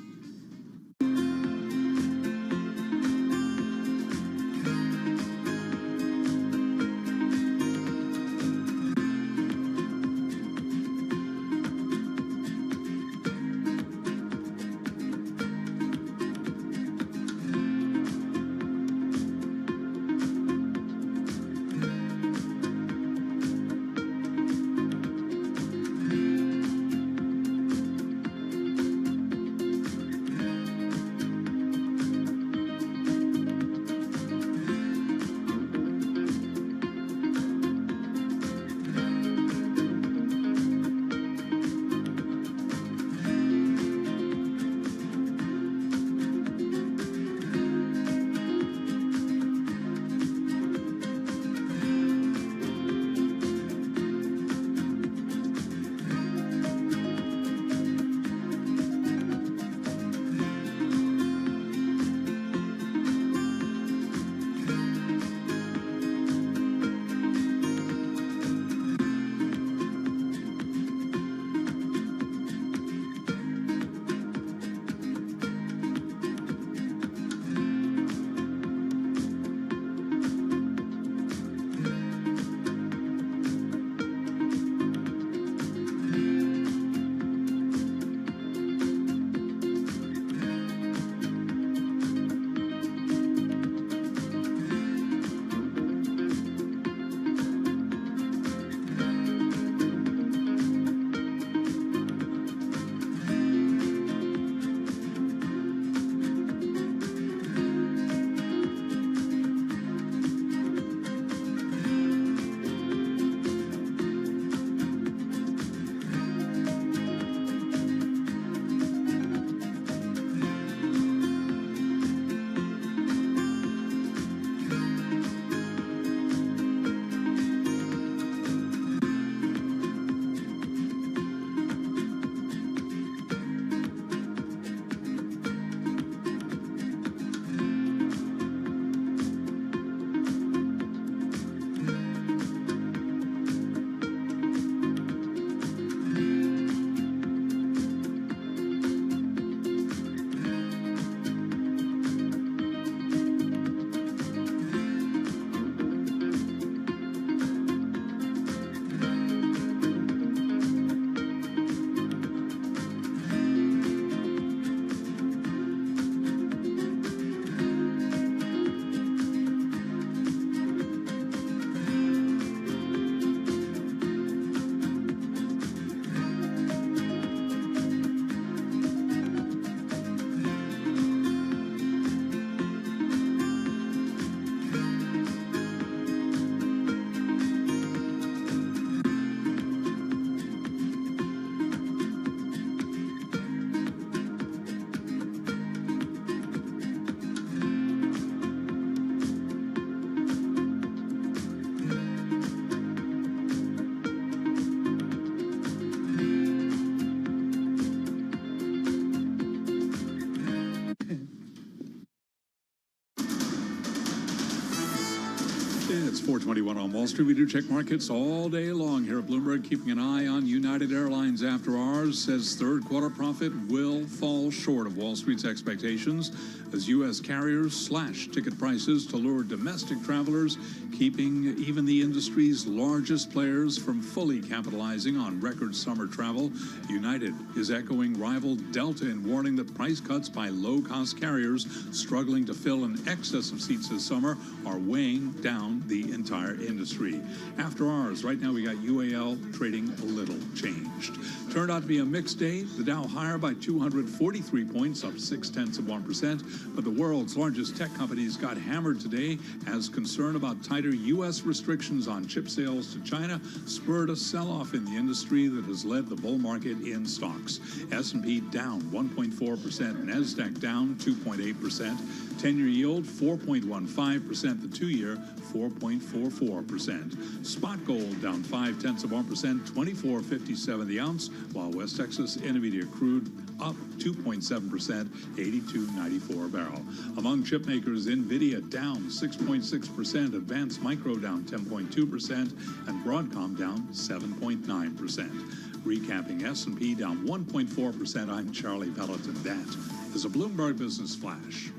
4:21 on Wall Street. We do check markets all day long here at Bloomberg, keeping an eye on United Airlines after hours. Says third quarter profit will fall short of Wall Street's expectations as U.S. carriers slash ticket prices to lure domestic travelers, keeping even the industry's largest players from fully capitalizing on record summer travel. United is echoing rival Delta in warning that price cuts by low-cost carriers struggling to fill an excess of seats this summer are weighing down the entire industry. After hours, right now we got UAL trading a little changed. Turned out to be a mixed day. The Dow higher by 243 points, up 0.6%. But the world's largest tech companies got hammered today as concern about tighter U.S. restrictions on chip sales to China spurred a sell-off in the industry that has led the bull market in stocks. S&P down 1.4%, NASDAQ down 2.8%, 10-year yield 4.15%, the 2-year 4.44%. Spot gold down 0.5%, $24.57 the ounce, while West Texas Intermediate crude up 2.7%, $82.94 a barrel. Among chip makers, NVIDIA down 6.6%, Advanced Micro down 10.2%, and Broadcom down 7.9%. Recapping S&P down 1.4%, I'm Charlie Pelleton. That is a Bloomberg Business Flash.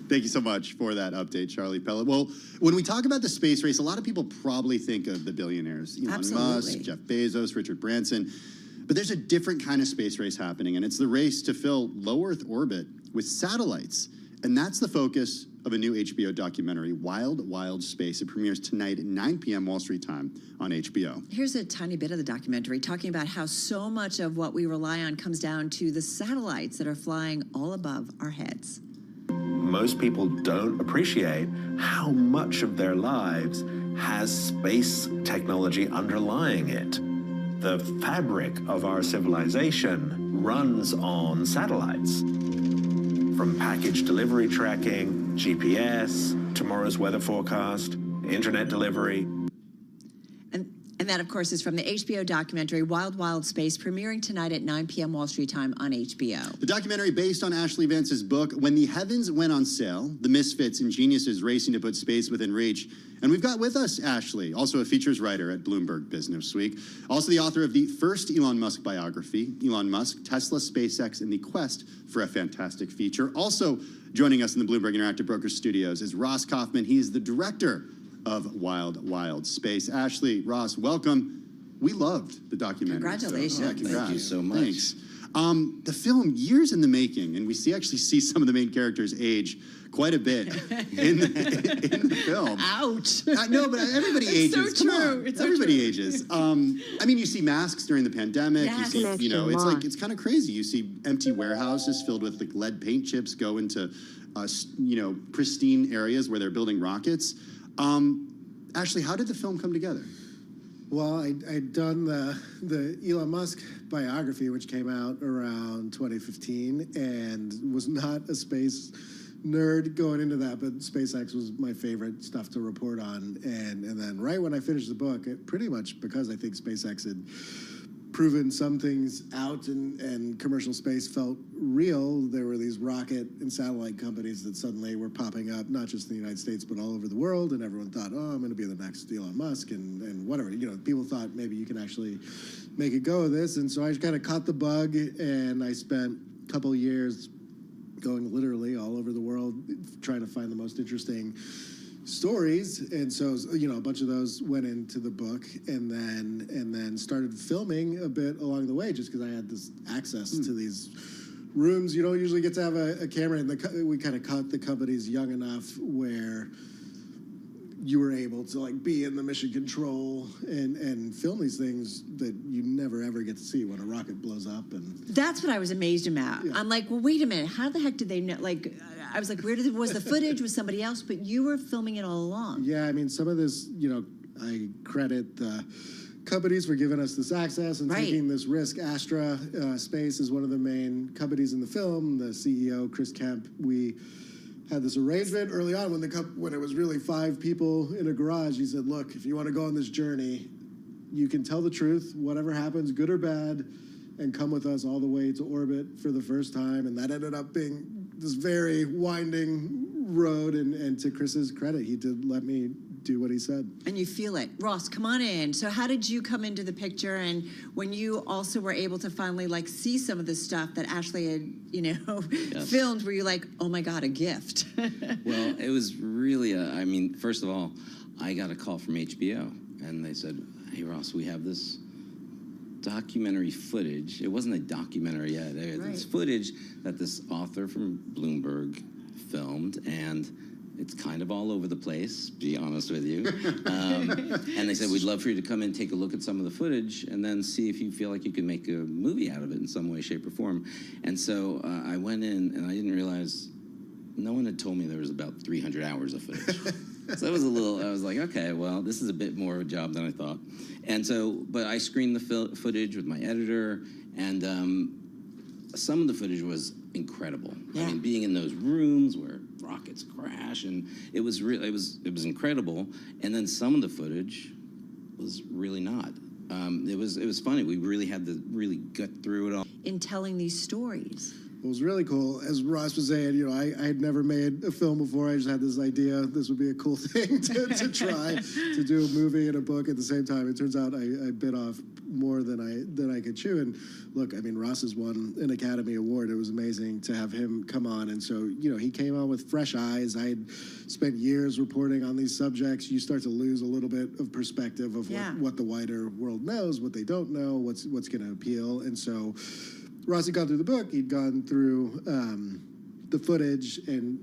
Thank you so much for that update, Charlie Pellet. Well, when we talk about the space race, a lot of people probably think of the billionaires, Elon Musk, Jeff Bezos, Richard Branson. But there's a different kind of space race happening, and it's the race to fill low Earth orbit with satellites. And that's the focus of a new HBO documentary, Wild, Wild Space. It premieres tonight at 9 p.m. Wall Street time on HBO. Here's a tiny bit of the documentary talking about how so much of what we rely on comes down to the satellites that are flying all above our heads. Most people don't appreciate how much of their lives has space technology underlying it. The fabric of our civilization runs on satellites. From package delivery tracking, GPS, tomorrow's weather forecast, internet delivery. And that, of course, is from the HBO documentary Wild, Wild Space, premiering tonight at 9 p.m. Wall Street time on HBO. The documentary based on Ashley Vance's book, When the Heavens Went on Sale, the misfits and geniuses racing to put space within reach. And we've got with us Ashley, also a features writer at Bloomberg Business Week, also the author of the first Elon Musk biography, Elon Musk, Tesla, SpaceX, and the Quest for a Fantastic Future. Also joining us in the Bloomberg Interactive Brokers studios is Ross Kaufman. He's the director of Wild, Wild Space. Ashley, Ross, welcome. We loved the documentary. Congratulations. So, yeah, congrats. Thank you so much. Thanks. The film, years in the making, and we actually see some of the main characters age quite a bit in the film. Ouch. No, but everybody ages. So Come true. on. It's Everybody so true. ages. I mean, you see masks during the pandemic. Yes. You see, it's kind of crazy. You see empty warehouses filled with like lead paint chips go into, pristine areas where they're building rockets. Ashley, how did the film come together? Well, I'd done the Elon Musk biography, which came out around 2015, and was not a space nerd going into that, but SpaceX was my favorite stuff to report on. And then right when I finished the book, pretty much because I think SpaceX had proven some things out and commercial space felt real, there were these rocket and satellite companies that suddenly were popping up, not just in the United States, but all over the world. And everyone thought, oh, I'm going to be the next Elon Musk and whatever. People thought maybe you can actually make it go with this. And so I just kind of caught the bug, and I spent a couple of years going literally all over the world trying to find the most interesting stories. And so, a bunch of those went into the book, and then started filming a bit along the way, just because I had this access to these rooms. You don't usually get to have a camera, and we kind of caught the companies young enough where you were able to be in the mission control and film these things that you never ever get to see when a rocket blows up. And that's what I was amazed about. Yeah. I'm like, well, wait a minute, how the heck did they know? I was like, was the footage with somebody else? But you were filming it all along. Yeah, I mean, some of this, I credit the companies for giving us this access and taking this risk. Astra Space is one of the main companies in the film. The CEO, Chris Kemp, we had this arrangement early on when it was really 5 people in a garage. He said, look, if you want to go on this journey, you can tell the truth, whatever happens, good or bad, and come with us all the way to orbit for the first time. And that ended up being this very winding road. And to Chris's credit, he did let me do what he said. And you feel it. Ross, come on in. So how did you come into the picture? And when you also were able to finally like see some of the stuff that Ashley had, Yes. filmed, were you like, oh my God, a gift? Well, it was really, I mean, first of all, I got a call from HBO, and they said, hey, Ross, we have this documentary footage. It wasn't a documentary yet. It's footage that this author from Bloomberg filmed, and it's kind of all over the place, to be honest with you. And they said, we'd love for you to come in, take a look at some of the footage, and then see if you feel like you can make a movie out of it in some way, shape, or form. And so I went in, and I didn't realize, no one had told me there was about 300 hours of footage. So it was I was like, okay, well, this is a bit more of a job than I thought. And so, but I screened the footage with my editor, and some of the footage was incredible. Yeah. I mean, being in those rooms where rockets crash, and it was incredible. And then some of the footage was really not. It was funny. We really had to really gut through it all. In telling these stories. What was really cool, as Ross was saying, I had never made a film before. I just had this idea. This would be a cool thing to try, to do a movie and a book at the same time. It turns out I bit off more than I could chew. And look, I mean, Ross has won an Academy Award. It was amazing to have him come on. And so, he came on with fresh eyes. I had spent years reporting on these subjects. You start to lose a little bit of perspective of what the wider world knows, what they don't know, what's going to appeal. And so Ross had gone through the book. He'd gone through the footage, and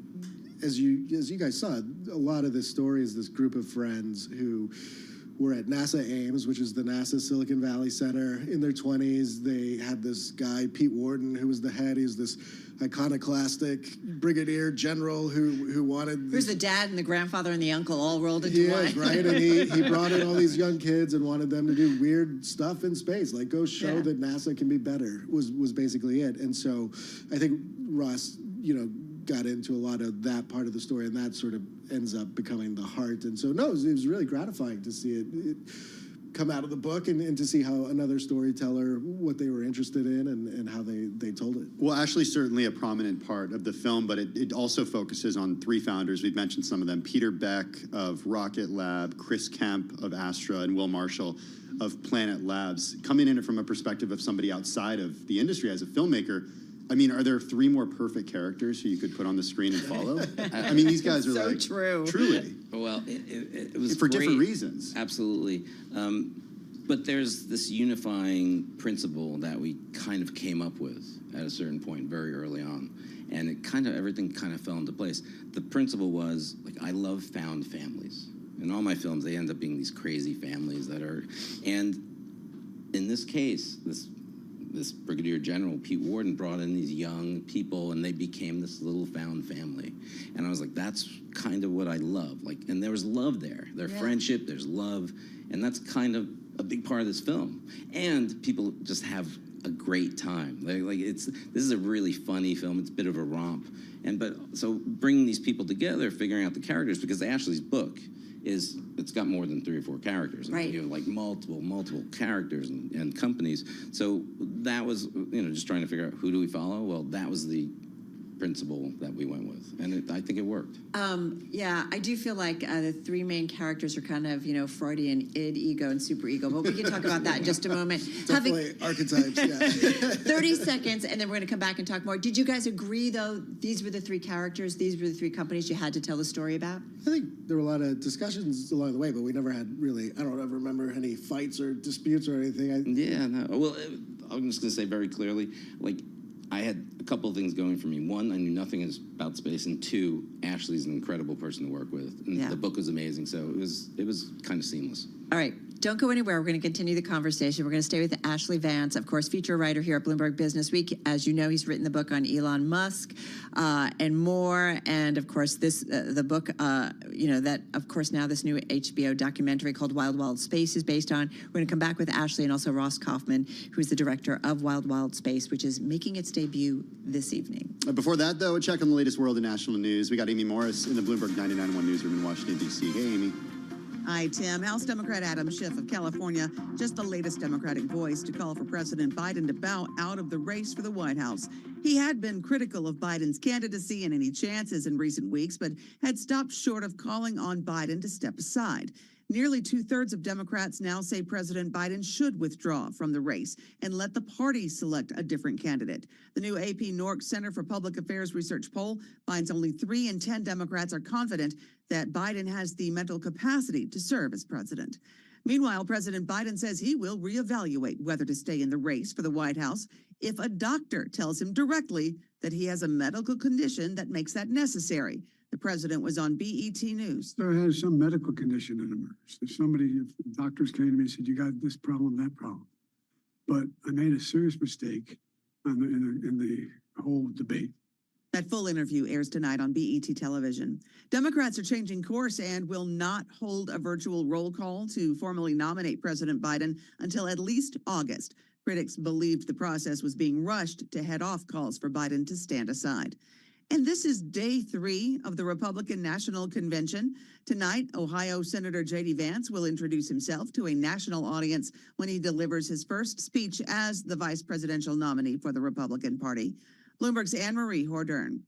as you guys saw, a lot of this story is this group of friends who were at NASA Ames, which is the NASA Silicon Valley Center, in their 20s. They had this guy, Pete Warden, who was the head. He's this iconoclastic brigadier general who wanted... Who's the dad and the grandfather and the uncle all rolled into one. He is, right? And he brought in all these young kids and wanted them to do weird stuff in space, like go show that NASA can be better, was basically it. And so I think Ross, got into a lot of that part of the story, and that sort of ends up becoming the heart. And so, no, it was really gratifying to see it come out of the book and to see how another storyteller, what they were interested in and how they told it. Well, Ashley's certainly a prominent part of the film, but it also focuses on three founders. We've mentioned some of them: Peter Beck of Rocket Lab, Chris Kemp of Astra, and Will Marshall of Planet Labs. Coming in it from a perspective of somebody outside of the industry as a filmmaker, I mean, are there three more perfect characters who you could put on the screen and follow? I mean, these guys are so like... true. Truly. Well, it was for great. different reasons. Absolutely. But there's this unifying principle that we kind of came up with at a certain point very early on. And everything kind of fell into place. The principle was, like, I love found families. In all my films, they end up being these crazy families that are... And in this case, this Brigadier General, Pete Warden, brought in these young people, and they became this little found family. And I was like, that's kind of what I love. Like, and there was love there. Their friendship, there's love, and that's kind of a big part of this film. And people just have a great time. This is a really funny film. It's a bit of a romp. So bringing these people together, figuring out the characters, because Ashley's book it's got more than 3 or 4 characters. Right. You have like multiple characters and companies. So that was, just trying to figure out who do we follow? Well, that was the principle that we went with, and I think it worked. I do feel like the 3 main characters are kind of, Freudian id, ego, and superego, but we can talk about that in just a moment. Definitely archetypes, yeah. 30 seconds, and then we're going to come back and talk more. Did you guys agree, though, these were the 3 characters, these were the 3 companies you had to tell the story about? I think there were a lot of discussions along the way, but we never had really, I don't ever remember any fights or disputes or anything. Well, I'm just going to say very clearly, like, I had a couple of things going for me. 1, I knew nothing about space, and 2, Ashley's an incredible person to work with. And the book was amazing, so it was kind of seamless. All right, don't go anywhere. We're going to continue the conversation. We're going to stay with Ashley Vance, of course, feature writer here at Bloomberg Business Week. As you know, he's written the book on Elon Musk and more. And of course, the book, that of course now this new HBO documentary called Wild Wild Space is based on. We're going to come back with Ashley and also Ross Kaufman, who's the director of Wild Wild Space, which is making its debut this evening. Before that, though, a check on the latest world and national news. We got Amy Morris in the Bloomberg 99.1 newsroom in Washington, D.C. Hey, Amy. Hi, Tim. House Democrat Adam Schiff of California, just the latest Democratic voice to call for President Biden to bow out of the race for the White House. He had been critical of Biden's candidacy and any chances in recent weeks, but had stopped short of calling on Biden to step aside. Nearly two-thirds of Democrats now say President Biden should withdraw from the race and let the party select a different candidate. The new AP Nork Center for Public Affairs research poll finds only 3 in 10 Democrats are confident that Biden has the mental capacity to serve as president. Meanwhile, President Biden says he will reevaluate whether to stay in the race for the White House if a doctor tells him directly that he has a medical condition that makes that necessary. The president was on BET News. So I had some medical condition that emerged. If doctors came to me and said, you got this problem, that problem. But I made a serious mistake in the whole debate. That full interview airs tonight on BET television. Democrats are changing course and will not hold a virtual roll call to formally nominate President Biden until at least August. Critics believed the process was being rushed to head off calls for Biden to stand aside. And this is day 3 of the Republican National Convention. Tonight, Ohio Senator J.D. Vance will introduce himself to a national audience when he delivers his first speech as the vice presidential nominee for the Republican Party. Bloomberg's Anne-Marie Hordern.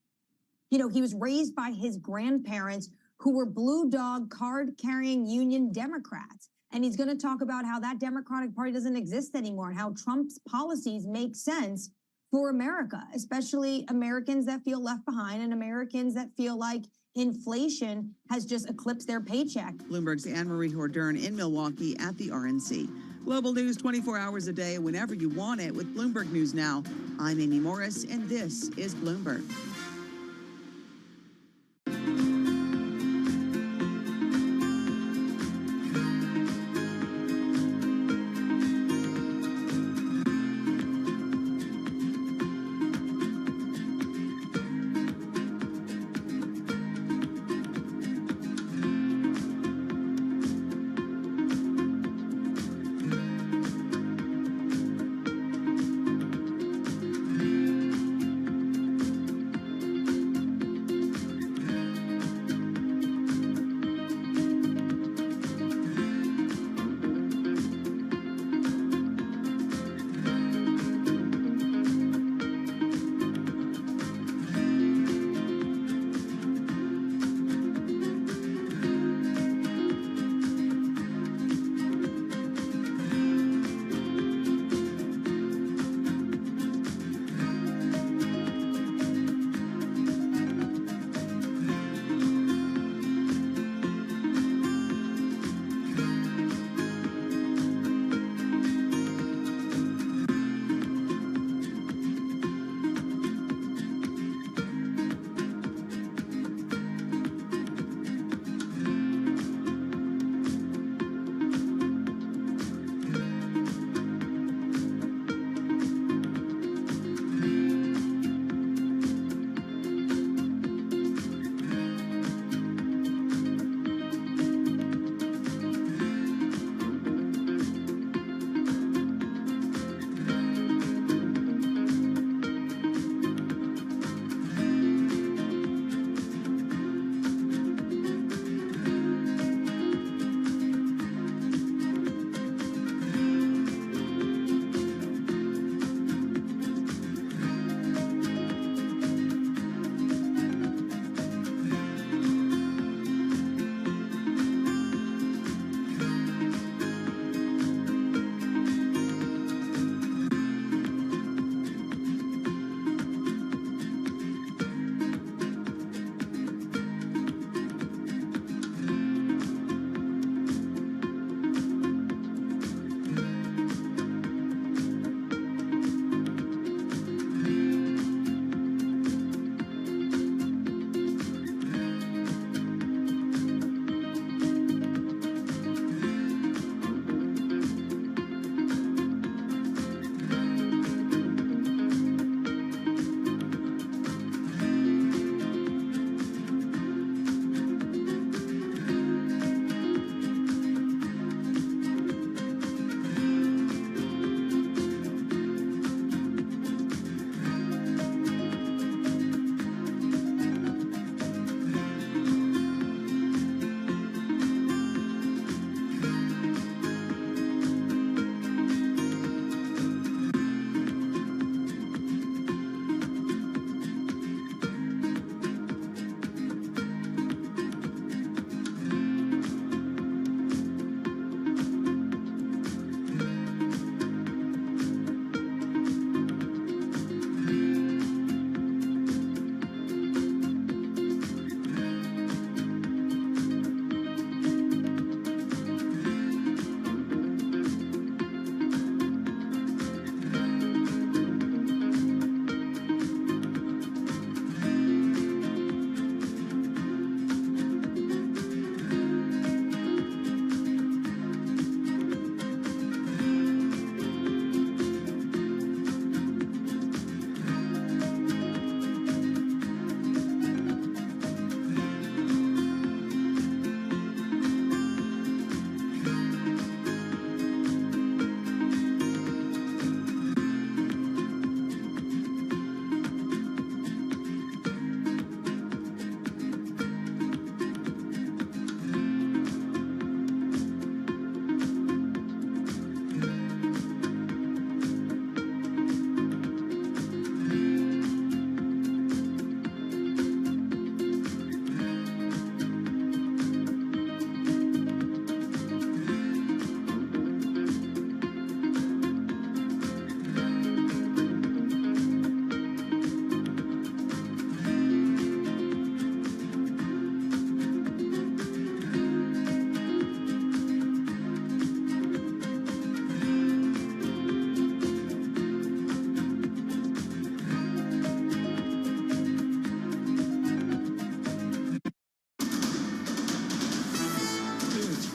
You know, he was raised by his grandparents who were blue dog card-carrying Union Democrats. And he's going to talk about how that Democratic Party doesn't exist anymore and how Trump's policies make sense for America, especially Americans that feel left behind and Americans that feel like inflation has just eclipsed their paycheck. Bloomberg's Anne-Marie Hordern in Milwaukee at the RNC. Global news 24 hours a day, whenever you want it with Bloomberg News Now. I'm Amy Morris, and this is Bloomberg.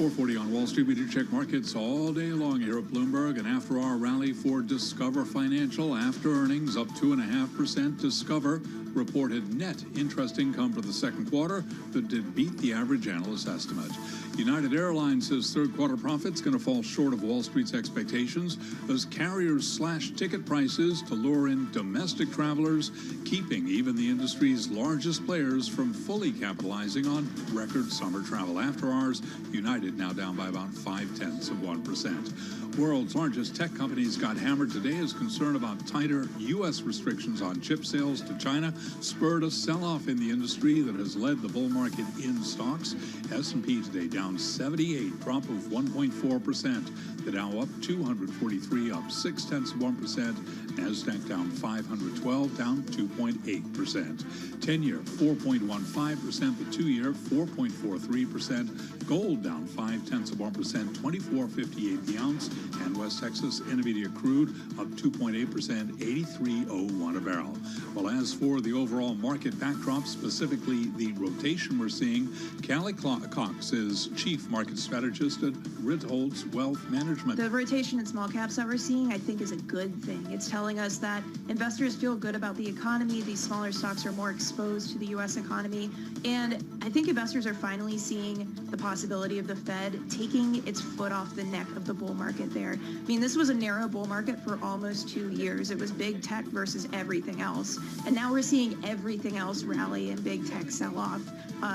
4:40 on Wall Street. We do check markets all day long here at Bloomberg. An after-hour rally for Discover Financial after earnings up 2.5%. Discover reported net interest income for the second quarter that did beat the average analyst estimate. United Airlines says third quarter profits going to fall short of Wall Street's expectations as carriers slash ticket prices to lure in domestic travelers, keeping even the industry's largest players from fully capitalizing on record summer travel. After hours, United now down by about 0.5%. World's largest tech companies got hammered today as concern about tighter U.S. restrictions on chip sales to China spurred a sell-off in the industry that has led the bull market in stocks. S&P today down 78, drop of 1.4%. The Dow up 243, up 0.6%. NASDAQ down 512, down 2.8%. 10-year 4.15%, the 2-year 4.43%. Gold down 0.5%, 24.58 the ounce. And West Texas Intermediate crude up 2.8%, 83.01 a barrel. Well, as for the overall market backdrop, specifically the rotation we're seeing, Callie Cox is Chief Market Strategist at Ritholtz Wealth Management. The rotation in small caps that we're seeing, I think, is a good thing. It's telling us that investors feel good about the economy. These smaller stocks are more exposed to the U.S. economy. And I think investors are finally seeing the possibility of the Fed taking its foot off the neck of the bull market there. I mean, this was a narrow bull market for almost 2 years. It was big tech versus everything else. And now we're seeing everything else rally and big tech sell off,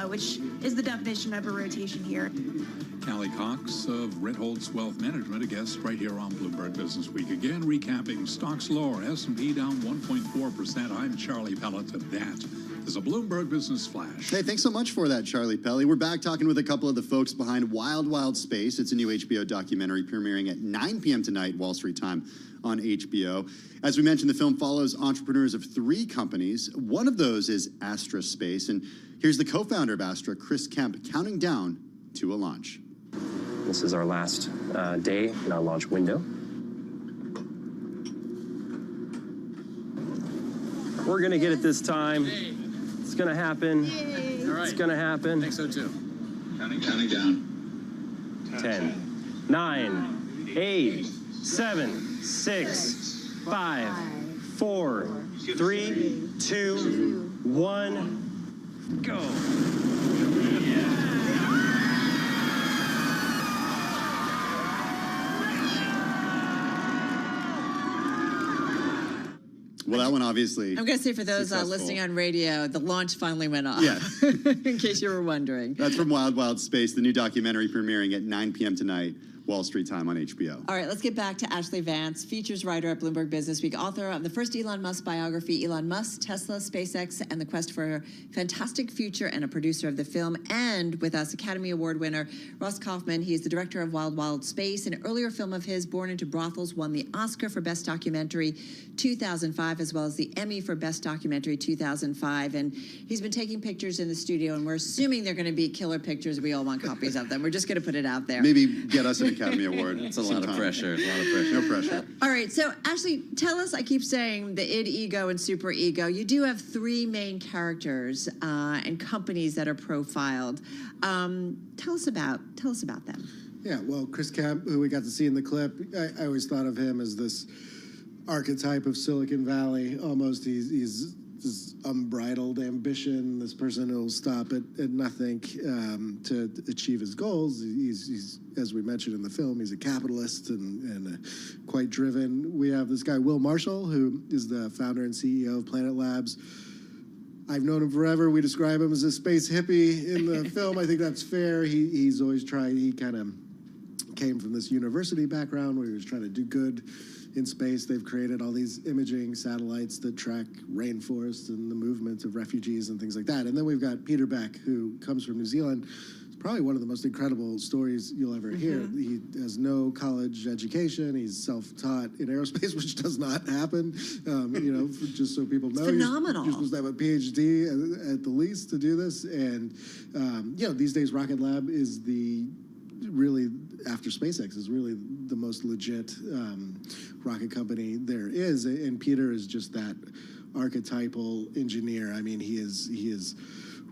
which is the definition of a rotation here. Callie Cox of Ritholtz Wealth Management, a guest right here on Bloomberg Business Week. Again, recapping stocks lower, S&P down 1.4%. I'm Charlie Pellet, and that is a Bloomberg Business Flash. Hey, thanks so much for that, Charlie Pelly. We're back talking with a couple of the folks behind Wild Wild Space. It's a new HBO documentary premiering at 9 p.m. tonight, Wall Street time on HBO. As we mentioned, the film follows entrepreneurs of 3 companies. One of those is Astra Space, and here's the co-founder of Astra, Chris Kemp, counting down to a launch. This is our last day in our launch window. We're going to get it this time. It's going to happen. All right. It's going to happen. I think so too. Counting down. 10, 9, 8, 7, 6, 5, 4, 3, 2, 1, go. Well, that one obviously. I'm going to say for those listening on radio, the launch finally went off. Yeah. In case you were wondering. That's from Wild Wild Space, the new documentary premiering at 9 p.m. tonight, Wall Street time on HBO. All right, let's get back to Ashley Vance, features writer at Bloomberg Business Week, author of the first Elon Musk biography, Elon Musk, Tesla, SpaceX, and the Quest for a Fantastic Future, and a producer of the film. And with us, Academy Award winner Ross Kaufman. He is the director of Wild Wild Space. An earlier film of his, Born into Brothels, won the Oscar for Best Documentary 2005, as well as the Emmy for Best Documentary 2005. And he's been taking pictures in the studio, and we're assuming they're going to be killer pictures. We all want copies of them. We're just going to put it out there. Maybe get us an Academy Award. It's a lot of pressure. A lot of pressure. No pressure. All right, so Ashley, tell us, I keep saying the id, ego, and super ego. You do have 3 main characters and companies that are profiled. Tell us about them. Yeah, well, Chris Kemp, who we got to see in the clip, I always thought of him as this archetype of Silicon Valley. Almost, he's this unbridled ambition, this person who will stop at nothing to achieve his goals. He's, as we mentioned in the film, he's a capitalist and quite driven. We have this guy, Will Marshall, who is the founder and CEO of Planet Labs. I've known him forever. We describe him as a space hippie in the film. I think that's fair. He's always tried, he kind of came from this university background where he was trying to do good in space. They've created all these imaging satellites that track rainforests and the movement of refugees and things like that. And then we've got Peter Beck, who comes from New Zealand. It's probably one of the most incredible stories you'll ever hear. He has no college education. He's self-taught in aerospace, which does not happen. Just so people know. It's phenomenal. You're supposed to have a PhD at the least to do this. And, these days Rocket Lab is really, after SpaceX, is really the most legit rocket company there is, and Peter is just that archetypal engineer. I mean, he is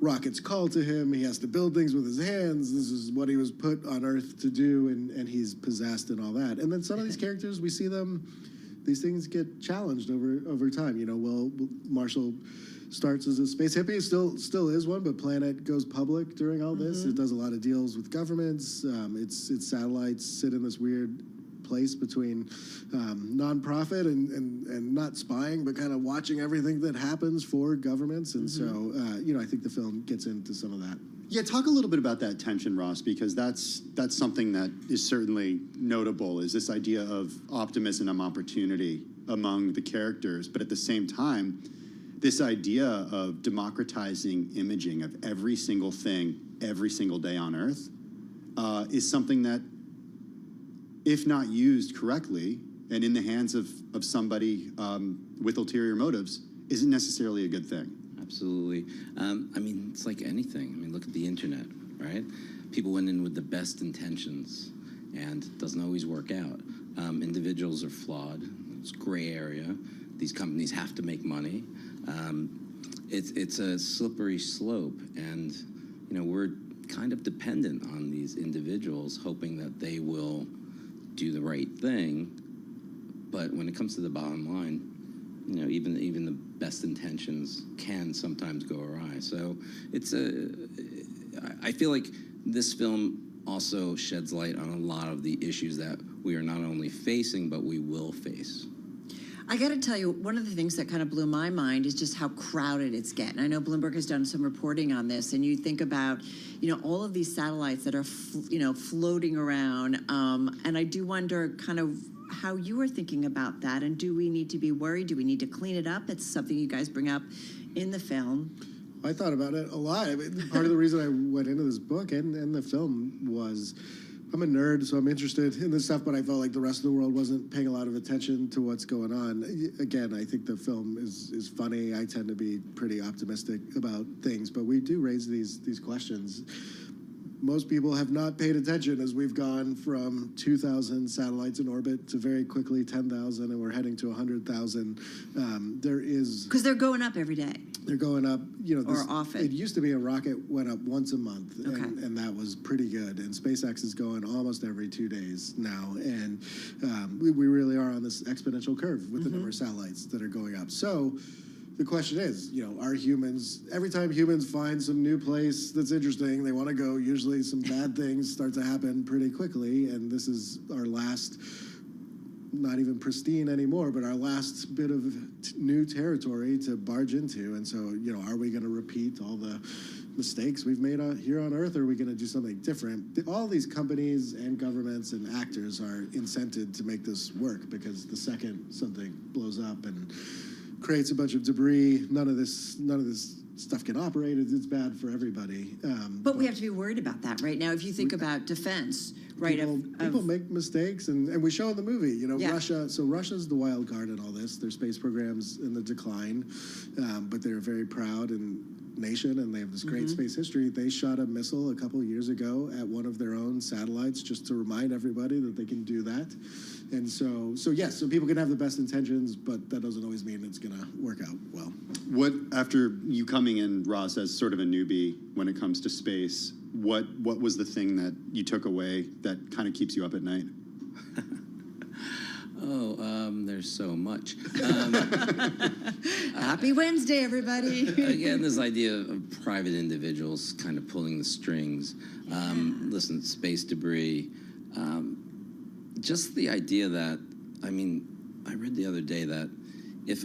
rockets call to him. He has to build things with his hands. This is what he was put on Earth to do, and he's possessed and all that. And then some of these characters, we see them, these things get challenged over time. You know, well, Marshall starts as a space hippie, still is one, but Planet goes public during all this. It does a lot of deals with governments. Its satellites sit in this weird place between nonprofit and not spying, but kind of watching everything that happens for governments. And so, you know, I think the film gets into some of that. Yeah, talk a little bit about that tension, Ross, because that's something that is certainly notable, is this idea of optimism and opportunity among the characters, but at the same time, this idea of democratizing imaging of every single thing every single day on Earth is something that, if not used correctly and in the hands of somebody with ulterior motives, isn't necessarily a good thing. Absolutely. I mean, it's like anything. I mean, look at the internet, right? People went in with the best intentions, and it doesn't always work out. Individuals are flawed. It's a gray area. These companies have to make money. It's a slippery slope, and you know, we're kind of dependent on these individuals, hoping that they will do the right thing. But when it comes to the bottom line, you know, even the best intentions can sometimes go awry. So I feel like this film also sheds light on a lot of the issues that we are not only facing, but we will face. I got to tell you, one of the things that kind of blew my mind is just how crowded it's getting. I know Bloomberg has done some reporting on this, and you think about, you know, all of these satellites that are, floating around, and I do wonder kind of how you are thinking about that, and do we need to be worried? Do we need to clean it up? It's something you guys bring up in the film. I thought about it a lot. I mean, part of the reason I went into this book and the film was, I'm a nerd, so I'm interested in this stuff, but I felt like the rest of the world wasn't paying a lot of attention to what's going on. Again, I think the film is funny. I tend to be pretty optimistic about things, but we do raise these questions. Most people have not paid attention as we've gone from 2,000 satellites in orbit to very quickly 10,000, and we're heading to 100,000. There is... Because they're going up every day. They're going up, you know... Or often. It used to be a rocket went up once a month, and that was pretty good. And SpaceX is going almost every 2 days now. And we really are on this exponential curve with the number of satellites that are going up. So... the question is, you know, are humans, every time humans find some new place that's interesting, they want to go, usually some bad things start to happen pretty quickly, and this is our last, not even pristine anymore, but our last bit of new territory to barge into. And so, you know, are we going to repeat all the mistakes we've made here on Earth, or are we going to do something different? All these companies and governments and actors are incented to make this work, because the second something blows up and creates a bunch of debris, none of this stuff can operate. It's bad for everybody. But we have to be worried about that right now. If you think about defense, right? People make mistakes, and we show in the movie, you know, Russia. So Russia's the wild card in all this. Their space program's in the decline, but they're very proud nation, and they have this great space history. They shot a missile a couple of years ago at one of their own satellites, just to remind everybody that they can do that. And so yes, so people can have the best intentions, but that doesn't always mean it's going to work out well. What, after you coming in, Ross, as sort of a newbie when it comes to space, what was the thing that you took away that kind of keeps you up at night? There's so much. Happy Wednesday, everybody. Again, this idea of private individuals kind of pulling the strings. Listen, space debris. Just the idea that, I mean, I read the other day that if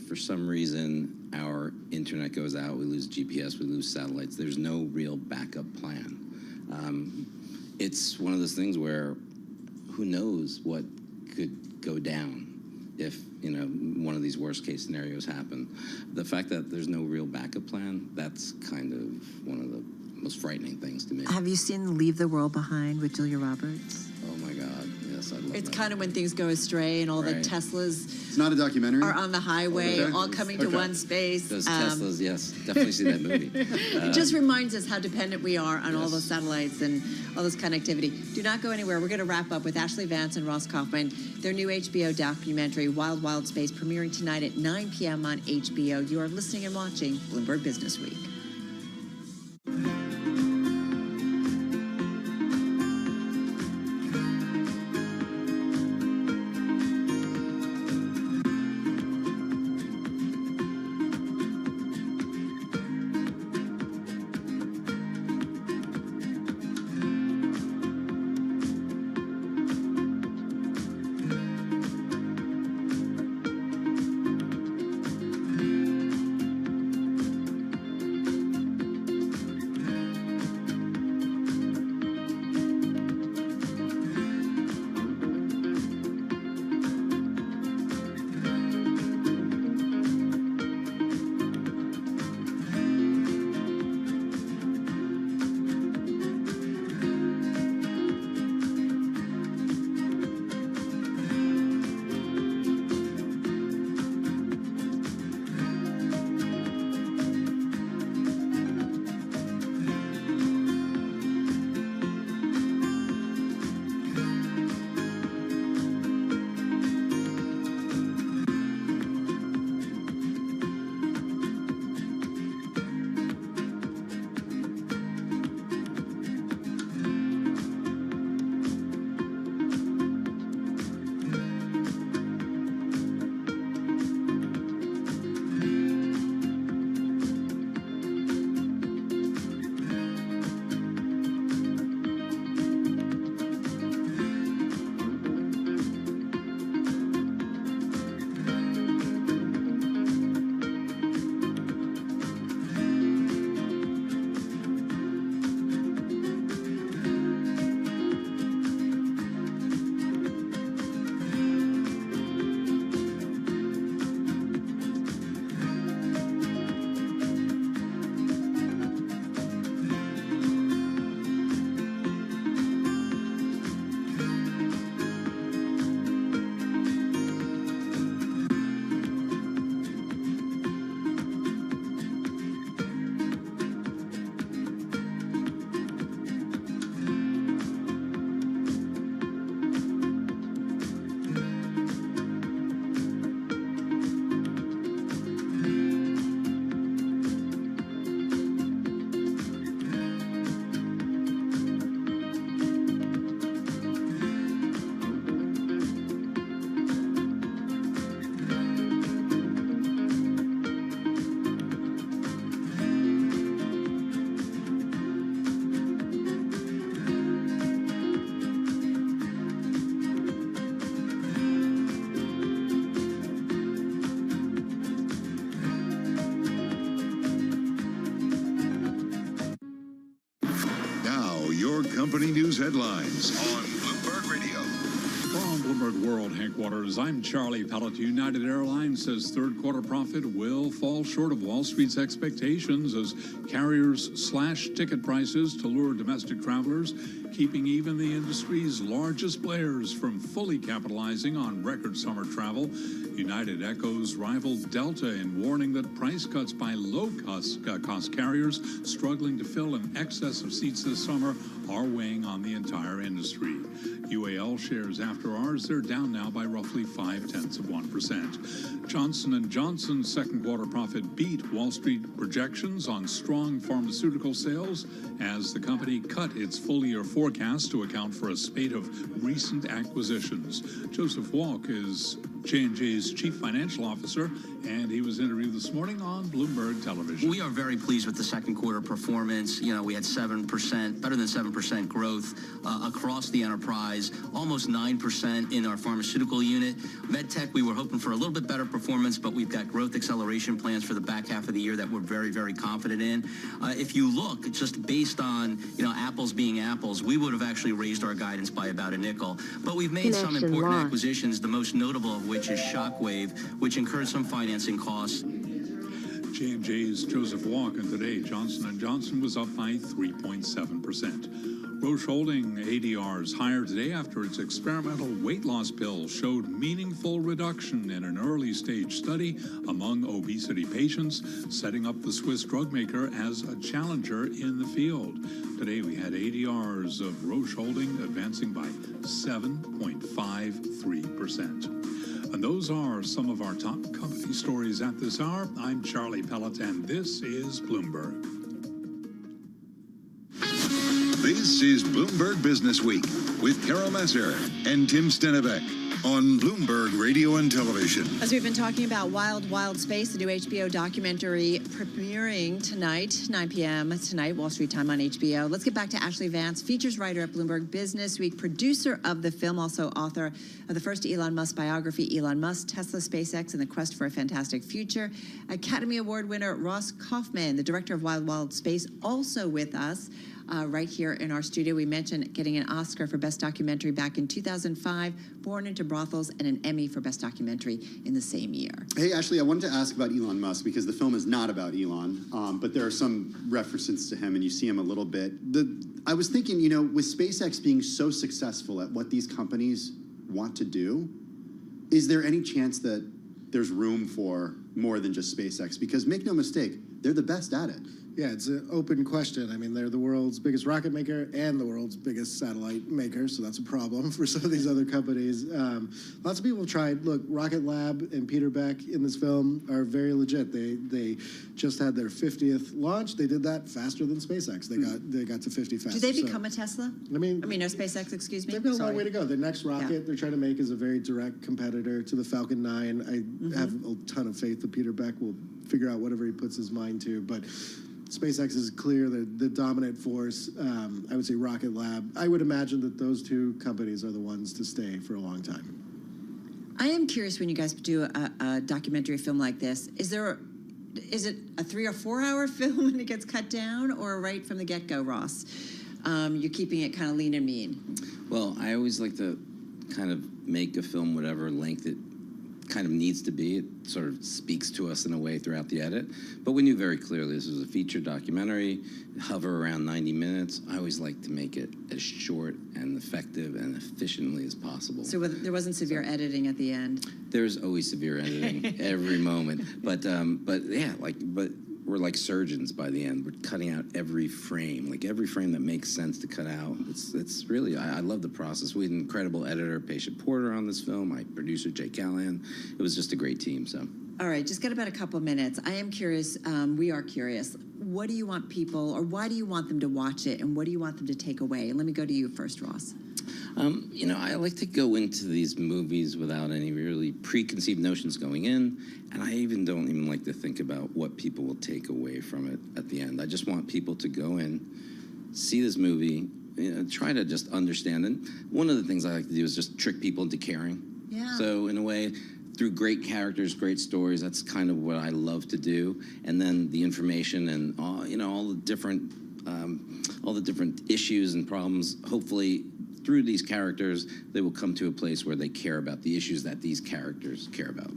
for some reason our internet goes out, we lose GPS, we lose satellites, there's no real backup plan. It's one of those things where who knows what could go down if, you know, one of these worst case scenarios happen. The fact that there's no real backup plan, that's kind of one of the most frightening things to me. Have you seen Leave the World Behind with Julia Roberts? Oh my God, yes, I love It's that. kind of when things go astray and all the Teslas It's not a documentary? are on the highway, all coming to one space. Those Teslas, yes, definitely see that movie. It just reminds us how dependent we are on all those satellites and all this connectivity. Do not go anywhere. We're going to wrap up with Ashley Vance and Ross Kaufman. Their new HBO documentary, Wild Wild Space, premiering tonight at 9 p.m. on HBO. You are listening and watching Bloomberg Business Week. company news headlines on Bloomberg Radio. On Bloomberg World Headquarters, I'm Charlie Pellet. United Airlines says third quarter profit will fall short of Wall Street's expectations as carriers slash ticket prices to lure domestic travelers, keeping even the industry's largest players from fully capitalizing on record summer travel. United echoes rival Delta in warning that price cuts by low-cost carriers struggling to fill an excess of seats this summer are weighing on the entire industry. UAL shares after hours, they're down now by roughly 0.5%. Johnson & Johnson's second quarter profit beat Wall Street projections on strong pharmaceutical sales as the company cut its full-year forecast to account for a spate of recent acquisitions. Joseph Walk is J&J's chief financial officer, and he was interviewed this morning on Bloomberg Television. We are very pleased with the second quarter performance. You know, we had 7%, better than 7% growth across the enterprise, almost 9% in our pharmaceutical unit. MedTech, we were hoping for a little bit better performance, but we've got growth acceleration plans for the back half of the year that we're very, very confident in. If you look, just based on, you know, apples being apples, we would have actually raised our guidance by about a nickel. But we've made some important acquisitions, the most notable of which is Shockwave, which incurred some financing costs. J&J's Joseph Walk, and today Johnson & Johnson was up by 3.7%. Roche Holding ADRs higher today after its experimental weight loss pill showed meaningful reduction in an early-stage study among obesity patients, setting up the Swiss drug maker as a challenger in the field. Today we had ADRs of Roche Holding advancing by 7.53%. And those are some of our top company stories at this hour. I'm Charlie Pellet, and this is Bloomberg. This is Bloomberg Business Week with Carol Messer and Tim Stenevec on Bloomberg Radio and Television. As we've been talking about Wild, Wild Space, the new HBO documentary premiering tonight, 9 p.m. tonight, Wall Street time on HBO. Let's get back to Ashley Vance, features writer at Bloomberg Business Week, producer of the film, also author of the first Elon Musk biography, Elon Musk, Tesla, SpaceX, and the Quest for a Fantastic Future. Academy Award winner Ross Kaufman, the director of Wild, Wild Space, also with us. Right here in our studio. We mentioned getting an Oscar for Best Documentary back in 2005, Born into Brothels, and an Emmy for Best Documentary in the same year. Hey, Ashley, I wanted to ask about Elon Musk because the film is not about Elon, but there are some references to him, and you see him a little bit. I was thinking, you know, with SpaceX being so successful at what these companies want to do, is there any chance that there's room for more than just SpaceX? Because make no mistake, they're the best at it. Yeah, it's an open question. I mean, they're the world's biggest rocket maker and the world's biggest satellite maker, so that's a problem for some of these other companies. Lots of people have tried. Look, Rocket Lab and Peter Beck in this film are very legit. They just had their 50th launch. They did that faster than SpaceX. They got to 50 faster. Do they become a Tesla? I mean, no, SpaceX, excuse me. They've got a long way to go. The next rocket they're trying to make is a very direct competitor to the Falcon 9. I have a ton of faith that Peter Beck will figure out whatever he puts his mind to, but SpaceX is clear the dominant force. I would say Rocket Lab. I would imagine that those two companies are the ones to stay for a long time. I am curious, when you guys do a documentary film like this, is it a 3 or 4 hour film and it gets cut down, or right from the get-go, Ross? You're keeping it kind of lean and mean. Well, I always like to kind of make a film whatever length it kind of needs to be. It sort of speaks to us in a way throughout the edit. But we knew very clearly this was a feature documentary, hover around 90 minutes. I always like to make it as short and effective and efficiently as possible. So there wasn't severe editing at the end? There's always severe editing every moment. But yeah, but we're like surgeons by the end. We're cutting out every frame, like every frame that makes sense to cut out. It's really, I love the process. We had an incredible editor, Patient Porter, on this film, my producer, Jay Callahan. It was just a great team, so. All right, just got about a couple minutes. I am curious, we are curious. What do you want people, or why do you want them to watch it, and what do you want them to take away? And let me go to you first, Ross. You know, I like to go into these movies without any really preconceived notions going in, and I don't even like to think about what people will take away from it at the end. I just want people to go in, see this movie, you know, try to just understand. And one of the things I like to do is just trick people into caring. Yeah. So in a way, through great characters, great stories, that's kind of what I love to do. And then the information and all, you know, all the different all the different issues and problems. Hopefully, through these characters, they will come to a place where they care about the issues that these characters care about.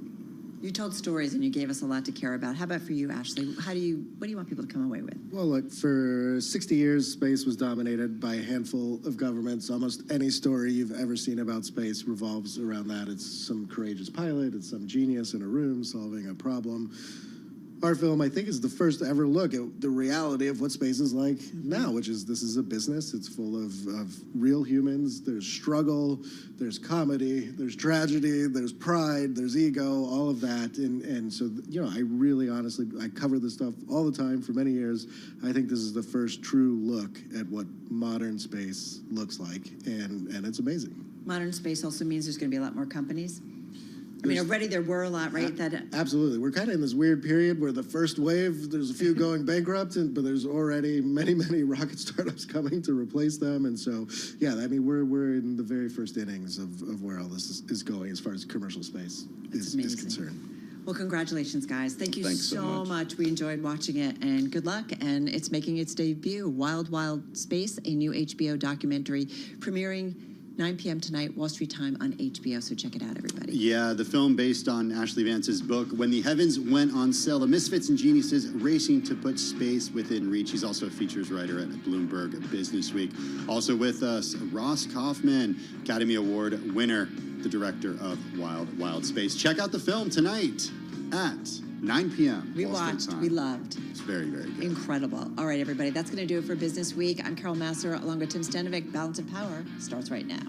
You told stories and you gave us a lot to care about. How about for you, Ashley? What do you want people to come away with? Well, look, for 60 years, space was dominated by a handful of governments. Almost any story you've ever seen about space revolves around that. It's some courageous pilot, it's some genius in a room solving a problem. Our film, I think, is the first to ever look at the reality of what space is like now, which is this is a business. It's full of real humans. There's struggle, there's comedy, there's tragedy, there's pride, there's ego, all of that. And so, you know, I really honestly, I cover this stuff all the time for many years. I think this is the first true look at what modern space looks like, and it's amazing. Modern space also means there's going to be a lot more companies. I mean, already there were a lot, right? Absolutely. We're kind of in this weird period where the first wave, there's a few going bankrupt, but there's already many, many rocket startups coming to replace them. And so, yeah, I mean, we're in the very first innings of where all this is going as far as commercial space is concerned. Well, congratulations, guys. Thank you Thanks so much. We enjoyed watching it, and good luck. And it's making its debut, Wild Wild Space, a new HBO documentary premiering 9 p.m. tonight, Wall Street time on HBO, so check it out, everybody. Yeah, the film based on Ashley Vance's book, When the Heavens Went on Sale, the misfits and geniuses racing to put space within reach. He's also a features writer at Bloomberg Businessweek. Also with us, Ross Kaufman, Academy Award winner, the director of Wild Wild Space. Check out the film tonight at 9 p.m. We watched, we loved. It's very, very good. Incredible. All right, everybody, that's going to do it for Business Week. I'm Carol Massar, along with Tim Stanovic. Balance of Power starts right now.